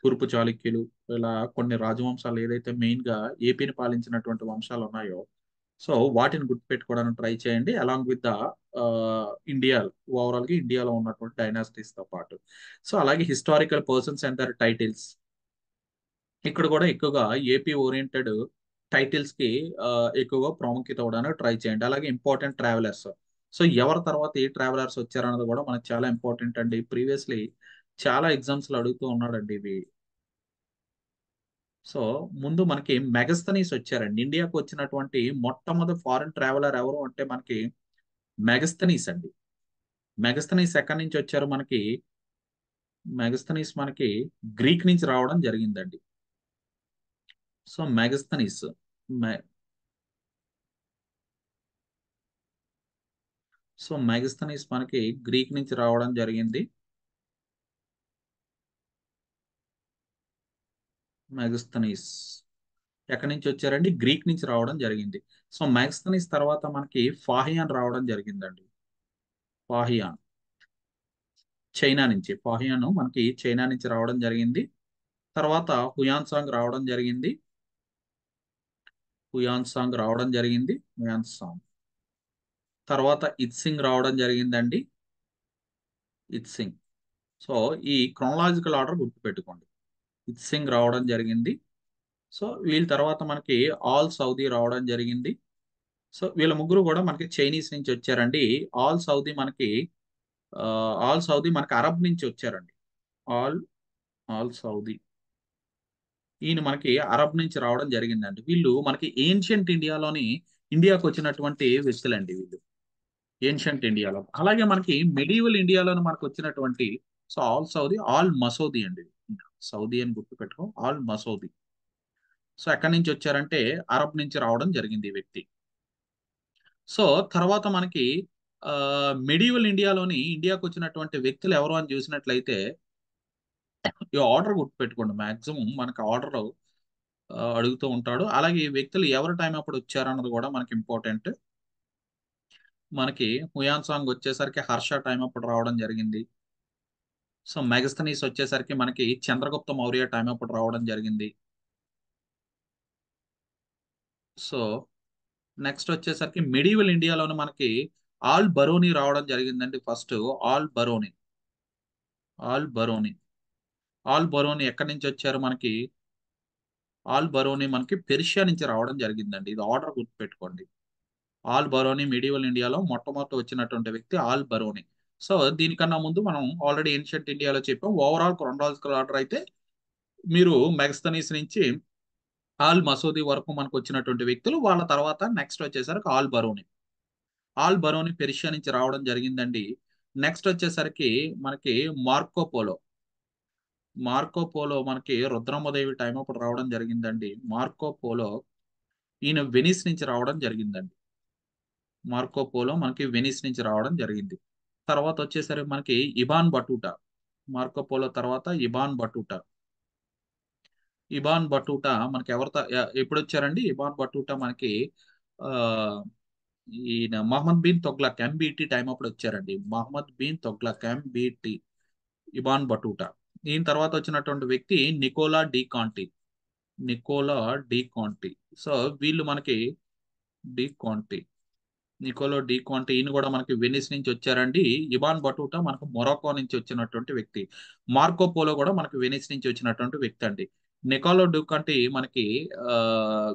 తూర్పు చాళుక్యులు, ఇలా కొన్ని రాజవంశాలు ఏదైతే మెయిన్ గా ఏపీని పాలించినటువంటి వంశాలు ఉన్నాయో, సో వాటిని గుర్తుపెట్టుకోవడానికి ట్రై చేయండి along with the India, overall గా ఇండియాలో ఉన్నటువంటి డైనాసిటీస్ తో పాటు. సో అలాగే historical persons and their titles, ఇక్కడ కూడా ఎక్కువగా ఏపీ ఓరియంటెడ్ టైటిల్స్ కి ఎక్కువగా ప్రాముఖ్యత ఇవ్వడానికి ట్రై చేయండి. అలాగే ఇంపార్టెంట్ ట్రావెలర్స్, సో ఎవరి తర్వాత ఏ ట్రావెలర్స్ వచ్చారన్నది కూడా మనకు చాలా ఇంపార్టెంట్ అండి. ప్రీవియస్లీ చాలా ఎగ్జామ్స్ లో అడుగుతూ ఉన్నాడండి ఇవి. సో ముందు మనకి మెగస్తనీస్ వచ్చారండి. ఇండియాకు వచ్చినటువంటి మొట్టమొదటి ఫారిన్ ట్రావెలర్ ఎవరు అంటే మనకి మెగస్తనీస్ అండి. మెగస్తనీస్ ఎక్కడి నుంచి వచ్చారు మనకి, మెగస్తనీస్ మనకి గ్రీక్ నుంచి రావడం జరిగిందండి. సో సో మెగస్తనీస్ మనకి గ్రీక్ నుంచి రావడం జరిగింది. మెగస్తనీస్ ఎక్కడి నుంచి వచ్చారండి? గ్రీక్ నుంచి రావడం జరిగింది. సో మెగస్తనీస్ తర్వాత మనకి ఫాహియాన్ రావడం జరిగిందండి. ఫాహియాన్ చైనా నుంచి. ఫాహియాన్ మనకి చైనా నుంచి రావడం జరిగింది. తర్వాత హుయాన్సాంగ్ రావడం జరిగింది. హుయాన్సాంగ్ రావడం జరిగింది. హుయాన్సాంగ్ తర్వాత ఇత్సింగ్ రావడం జరిగిందండి. ఇత్సింగ్. సో ఈ క్రోనలాజికల్ ఆర్డర్ గుర్తుపెట్టుకోండి. ఇత్సింగ్ రావడం జరిగింది. సో వీళ్ళ తర్వాత మనకి ఆల్ సౌదీ రావడం జరిగింది. సో వీళ్ళ ముగ్గురు కూడా మనకి చైనీస్ నుంచి వచ్చారండి. ఆల్ సౌదీ మనకి ఆల్ సౌదీ మనకి అరబ్ నుంచి వచ్చారండి. ఆల్ ఆల్ సౌదీ ఈయన మనకి అరబ్ నుంచి రావడం జరిగిందండి. వీళ్ళు మనకి ఏన్షియంట్ ఇండియాలోని ఇండియాకి వచ్చినటువంటి వ్యక్తులండి వీళ్ళు. ఏన్షియంట్ ఇండియాలో. అలాగే మనకి మెడివల్ ఇండియాలోని మనకు వచ్చినటువంటి సో ఆల్ సౌదీ, ఆల్ మసౌదీ అండి. సౌదీ అని గుర్తుపెట్టుకో. ఆల్ మసౌదీ. సో ఎక్కడి నుంచి వచ్చారంటే అరబ్ నుంచి రావడం జరిగింది ఈ వ్యక్తి. సో తర్వాత మనకి మెడివల్ ఇండియాలోని ఇండియాకి వచ్చినటువంటి వ్యక్తులు ఎవరు అని చూసినట్లయితే ఈ ఆర్డర్ గుర్తుపెట్టుకోండి. మాక్సిమం మనకి ఆర్డర్ అడుగుతూ ఉంటాడు. అలాగే ఈ వ్యక్తులు ఎవరి టైం అప్పుడు వచ్చారన్నది కూడా మనకి ఇంపార్టెంట్. మనకి హుయాన్ సాంగ్ వచ్చేసరికి హర్ష టైం అప్పుడు రావడం జరిగింది. సో మెగస్తనీస్ వచ్చేసరికి మనకి చంద్రగుప్త మౌర్య టైం అప్పుడు రావడం జరిగింది. సో నెక్స్ట్ వచ్చేసరికి మెడివల్ ఇండియాలోనే మనకి ఆల్ బరోని రావడం జరిగిందండి. First Al Biruni. Al Biruni. Al Biruni ఎక్కడి నుంచి వచ్చారు మనకి? ఆల్ బరోని మనకి పెర్షియా నుంచి రావడం జరిగిందండి. ఇది ఆర్డర్ గుర్తుపెట్టుకోండి. ఆల్ బరోని మెడివల్ ఇండియాలో మొట్టమొదటి వచ్చినటువంటి వ్యక్తి ఆల్ బరోని. సో దీనికన్నా ముందు మనం ఆల్రెడీ ఏన్షియంట్ ఇండియాలో చెప్పాం. ఓవరాల్ క్రోనలాజికల్ ఆర్డర్ అయితే మీరు మెగస్తనీస్ నుంచి ఆల్ మసూది వరకు మనకు వచ్చినటువంటి వ్యక్తులు. వాళ్ళ తర్వాత నెక్స్ట్ వచ్చేసరికి all Biruni. Al Barauni Persia నుంచి రావడం జరిగిందండి. నెక్స్ట్ వచ్చేసరికి మనకి మార్కో పోలో. మార్కో పోలో మనకి రుద్రమదేవి టైం అప్పుడు రావడం జరిగిందండి. మార్కో పోలో ఈయన వెనిస్ నుంచి రావడం జరిగిందండి. మార్కో పోలో మనకి వెనిస్ నుంచి రావడం జరిగింది. తర్వాత వచ్చేసరికి మనకి ఇబాన్ బటూటా. మార్కో పోలో తర్వాత ఇబాన్ బటూటా. ఇబాన్ బటూటా మనకి ఎప్పుడు వచ్చారండి? ఇబాన్ బటూటా మనకి ఆ ఈయన మహమ్మద్ బిన్ తొగ్లక్ ఎంబిటి టైం అప్పుడు వచ్చారండి. Muhammad bin Tughlaq MBT. Ibn Battuta. ఈయన తర్వాత వచ్చినటువంటి వ్యక్తి Niccolo de Conti. Niccolo de Conti. సో వీళ్ళు మనకి డి కాంటి. నికోలో డి కాంటి ఈయన కూడా మనకి వెనిస్ నుంచి వచ్చారండి. ఇబాన్ బటూటా మనకు మొరాకో నుంచి వచ్చినటువంటి వ్యక్తి. మార్కో పోలో కూడా మనకి వెనిస్ నుంచి వచ్చినటువంటి వ్యక్తి అండి. నికోలో డి కాంటి మనకి ఆ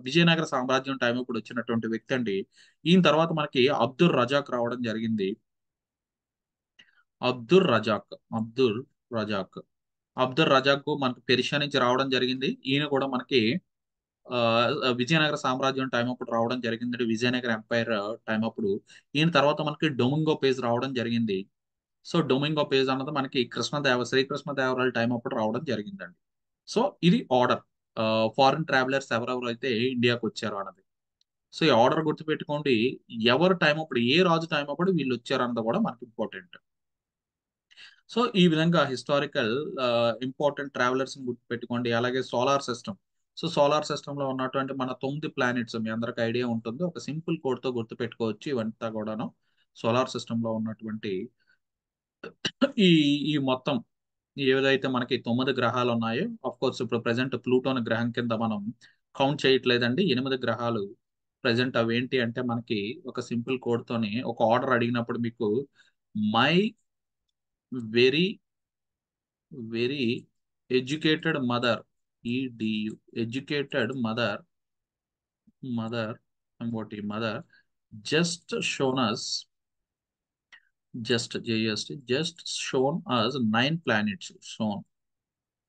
విజయనగర సామ్రాజ్యం టైం ఇప్పుడు వచ్చినటువంటి వ్యక్తి అండి. ఈయన తర్వాత మనకి అబ్దుల్ రజాక్ రావడం జరిగింది. అబ్దుల్ రజాక్. అబ్దుల్ రజాక్. అబ్దుల్ రజాక్ మనకి పెర్షియా నుంచి రావడం జరిగింది. ఈయన కూడా మనకి ఆ విజయనగర సామ్రాజ్యం టైం అప్పుడు రావడం జరిగింది. విజయనగర ఎంపైర్ టైం అప్పుడు. ఈయన తర్వాత మనకి డొమింగో పేజ్ రావడం జరిగింది. సో డొమింగో పేజ్ అన్నది మనకి శ్రీకృష్ణదేవరాయల టైం అప్పుడు రావడం జరిగిందండి. సో ఇది ఆర్డర్. ఫారిన్ ట్రావెలర్స్ ఎవరెవరు అయితే ఇండియాకి వచ్చారో అన్నది. సో ఈ ఆర్డర్ గుర్తుపెట్టుకోండి. ఎవరు టైం అప్పుడు ఏ రాజు టైం అప్పుడు వీళ్ళు వచ్చారన్నది కూడా మనకి ఇంపార్టెంట్. సో ఈ విధంగా హిస్టారికల్ ఇంపార్టెంట్ ట్రావెలర్స్ గుర్తుపెట్టుకోండి. అలాగే solar system. So solar system లో ఉన్నటువంటి మన 9 ప్లానెట్స్ మీ అందరికి ఐడియా ఉంటుంది. ఒక సింపుల్ కోడ్ తో గుర్తుపెట్టుకోవచ్చు ఇవంతా కూడాను. సోలార్ సిస్టమ్ లో ఉన్నటువంటి ఈ ఈ మొత్తం ఏదైతే మనకి 9 గ్రహాలు ఉన్నాయో ఆఫ్ కోర్స్ ఇప్పుడు ప్రెసెంట్ ప్లూటోన్ గ్రహం కింద మనం కౌంట్ చేయట్లేదండి. 8 గ్రహాలు ప్రెసెంట్ అవి ఏంటి అంటే మనకి ఒక సింపుల్ కోడ్ తోని ఒక ఆర్డర్ అడిగినప్పుడు మీకు my very very educated mother EDU educated mother ఇంకోటి mother just shown us just shown us 9 planets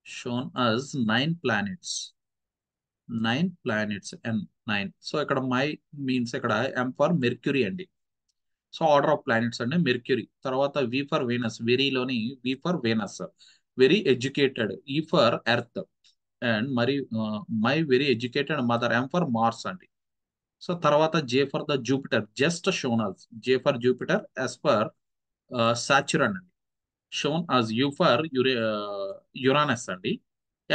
shown us 9 planets 9 planets and 9. So ఇక్కడ మై మీన్స్ ఇక్కడ ఎం ఫర్ మెర్క్యూరీ అండి. సో ఆర్డర్ ఆఫ్ ప్లానెట్స్ అంటే Mercury. తర్వాత V for Venus. వెరీలోని V for Venus. Very educated. E for Earth. And మరి my very educated mother M for Mars అండి. So తర్వాత జే for the Jupiter just shown us, J for Jupiter as per Saturn అండి, shown us U for Uranus అండి,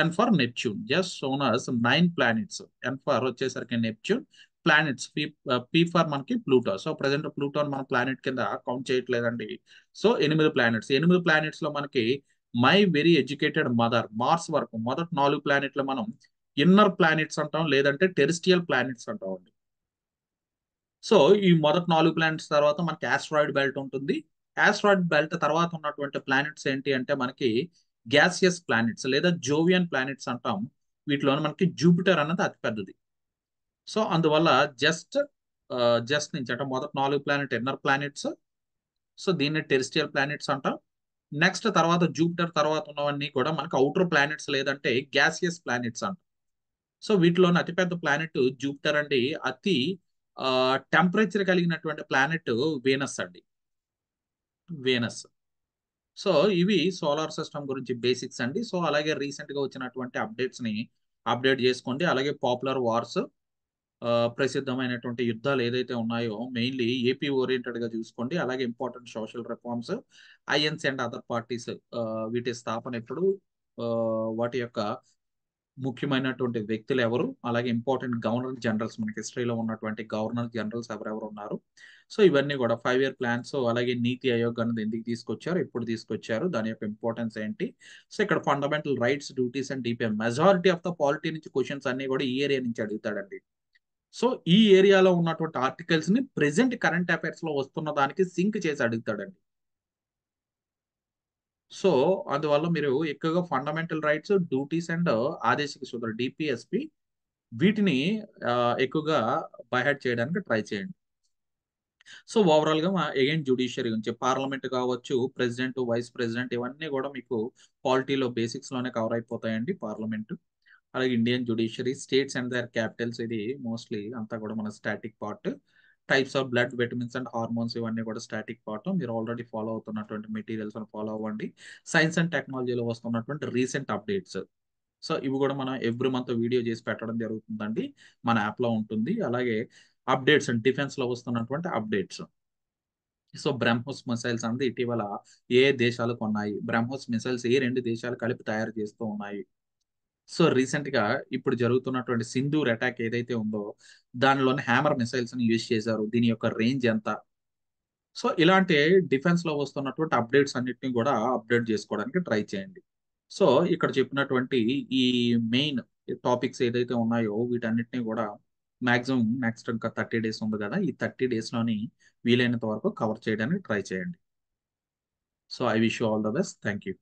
N for Neptune just shown us 9 planets, N for వచ్చేసరికి Neptune, planets P for మనకి Pluto. So present ప్లూటోని మనం planet కింద count చేయట్లేదండి. So 8 planets, 8 planets లో మనకి my very educated mother Mars వరకు మొదటి 4 ప్లానెట్లు మనం ఇన్నర్ ప్లానెట్స్ అంటాం, లేదంటే టెరిస్టియల్ ప్లానెట్స్ అంటాం అండి. సో ఈ మొదటి 4 ప్లానెట్స్ తర్వాత మనకి ఆస్ట్రాయిడ్ బెల్ట్ ఉంటుంది. ఆస్ట్రాయిడ్ బెల్ట్ తర్వాత ఉన్నటువంటి ప్లానెట్స్ ఏంటి అంటే మనకి గ్యాసియస్ ప్లానెట్స్ లేదా జోవియన్ ప్లానెట్స్ అంటాం. వీటిలో మనకి జూపిటర్ అన్నది అతిపెద్దది. సో అందువల్ల జస్ట్ జస్ట్ నుంచి అంటే మొదటి 4 ప్లానెట్ ఇన్నర్ ప్లానెట్స్, సో దీన్ని టెరిస్టియల్ ప్లానెట్స్ అంటాం. నెక్స్ట్ తర్వాత జూపిటర్ తర్వాత ఉన్నవన్నీ కూడా మనకి అవుటర్ ప్లానెట్స్ లేదంటే గ్యాసియస్ ప్లానెట్స్ అంటాం. సో వీటిలోని అతిపెద్ద ప్లానెట్ జూపిటర్ అండి. అతి టెంపరేచర్ కలిగినటువంటి ప్లానెట్ వీనస్ అండి, వీనస్. సో ఇవి సోలార్ సిస్టమ్ గురించి బేసిక్స్ అండి. సో అలాగే రీసెంట్ గా వచ్చినటువంటి అప్డేట్స్ ని అప్డేట్ చేసుకోండి. అలాగే పాపులర్ వార్స్, ప్రసిద్ధమైనటువంటి యుద్ధాలు ఏదైతే ఉన్నాయో మెయిన్లీ ఏపీ ఓరియంటెడ్ గా చూసుకోండి. అలాగే important social reforms, INC and other parties, వీటి స్థాపన ఎప్పుడు, వాటి యొక్క ముఖ్యమైనటువంటి వ్యక్తులు ఎవరు, అలాగే ఇంపార్టెంట్ గవర్నర్ జనరల్స్, మనకి హిస్టరీలో ఉన్నటువంటి గవర్నర్ జనరల్స్ ఎవరెవరు ఉన్నారు. సో ఇవన్నీ కూడా 5 ఇయర్ ప్లాన్స్, అలాగే నీతి ఆయోగ్ అనేది ఎందుకు తీసుకొచ్చారు, ఎప్పుడు తీసుకొచ్చారు, దాని యొక్క ఇంపార్టెన్స్ ఏంటి. సో ఇక్కడ fundamental rights, duties and DPM majority of the polity నుంచి క్వశ్చన్స్ అన్ని కూడా ఈ ఏరియా నుంచి అడుగుతాడండి. సో ఈ ఏరియాలో ఉన్నటువంటి ఆర్టికల్స్ ని ప్రెసెంట్ కరెంట్ అఫైర్స్ లో వస్తున్న దానికి సింక్ చేసి అడుగుతాడండి. సో అందువల్ల మీరు ఎక్కువగా ఫండమెంటల్ రైట్స్, డ్యూటీస్ అండ్ ఆదేశిక సూత్రాలు డిపిఎస్పి, వీటిని ఎక్కువగా బైహెడ్ చేయడానికి ట్రై చేయండి. సో ఓవరాల్ గా అగైన్ జ్యుడిషియరీ గురించి పార్లమెంట్ కావచ్చు, ప్రెసిడెంట్, వైస్ ప్రెసిడెంట్, ఇవన్నీ కూడా మీకు పాలిటీలో బేసిక్స్ లోనే కవర్ అయిపోతాయండి. పార్లమెంట్, అలాగే Indian judiciary, states and their capitals, ఇది మోస్ట్లీ అంతా కూడా మన static part. Types of blood, vitamins and hormones, ఇవన్నీ కూడా స్టాటిక్ పార్ట్. మీరు ఆల్రెడీ ఫాలో అవుతున్నటువంటి మెటీరియల్స్ ఫాలో అవ్వండి. సైన్స్ అండ్ టెక్నాలజీలో వస్తున్నటువంటి రీసెంట్ అప్డేట్స్, సో ఇవి కూడా మనం ఎవ్రీ మంత్ వీడియో చేసి పెట్టడం జరుగుతుందండి. మన యాప్ లో ఉంటుంది. అలాగే అప్డేట్స్ డిఫెన్స్ లో వస్తున్నటువంటి అప్డేట్స్. సో బ్రహ్మోస్ మిసైల్స్ అనేది ఇటీవల ఏ దేశాలు కొన్నాయి, బ్రహ్మోస్ మిసైల్స్ ఏ 2 దేశాలు కలిపి తయారు చేస్తూ ఉన్నాయి. సో రీసెంట్ గా ఇప్పుడు జరుగుతున్నటువంటి సింధూర్ అటాక్ ఏదైతే ఉందో దానిలోని హ్యామర్ మిసైల్స్ ని యూజ్ చేశారు, దీని యొక్క రేంజ్ ఎంత. సో ఇలాంటి డిఫెన్స్ లో వస్తున్నటువంటి అప్డేట్స్ అన్నిటిని కూడా అప్డేట్ చేసుకోవడానికి ట్రై చేయండి. సో ఇక్కడ చెప్పినటువంటి ఈ మెయిన్ టాపిక్స్ ఏదైతే ఉన్నాయో వీటన్నిటిని కూడా మాక్సిమం నెక్స్ట్ ఇంకా 30 డేస్ ఉంది కదా, ఈ 30 డేస్ లోని వీలైనంత వరకు కవర్ చేయడానికి ట్రై చేయండి. So I wish you all the best. Thank you.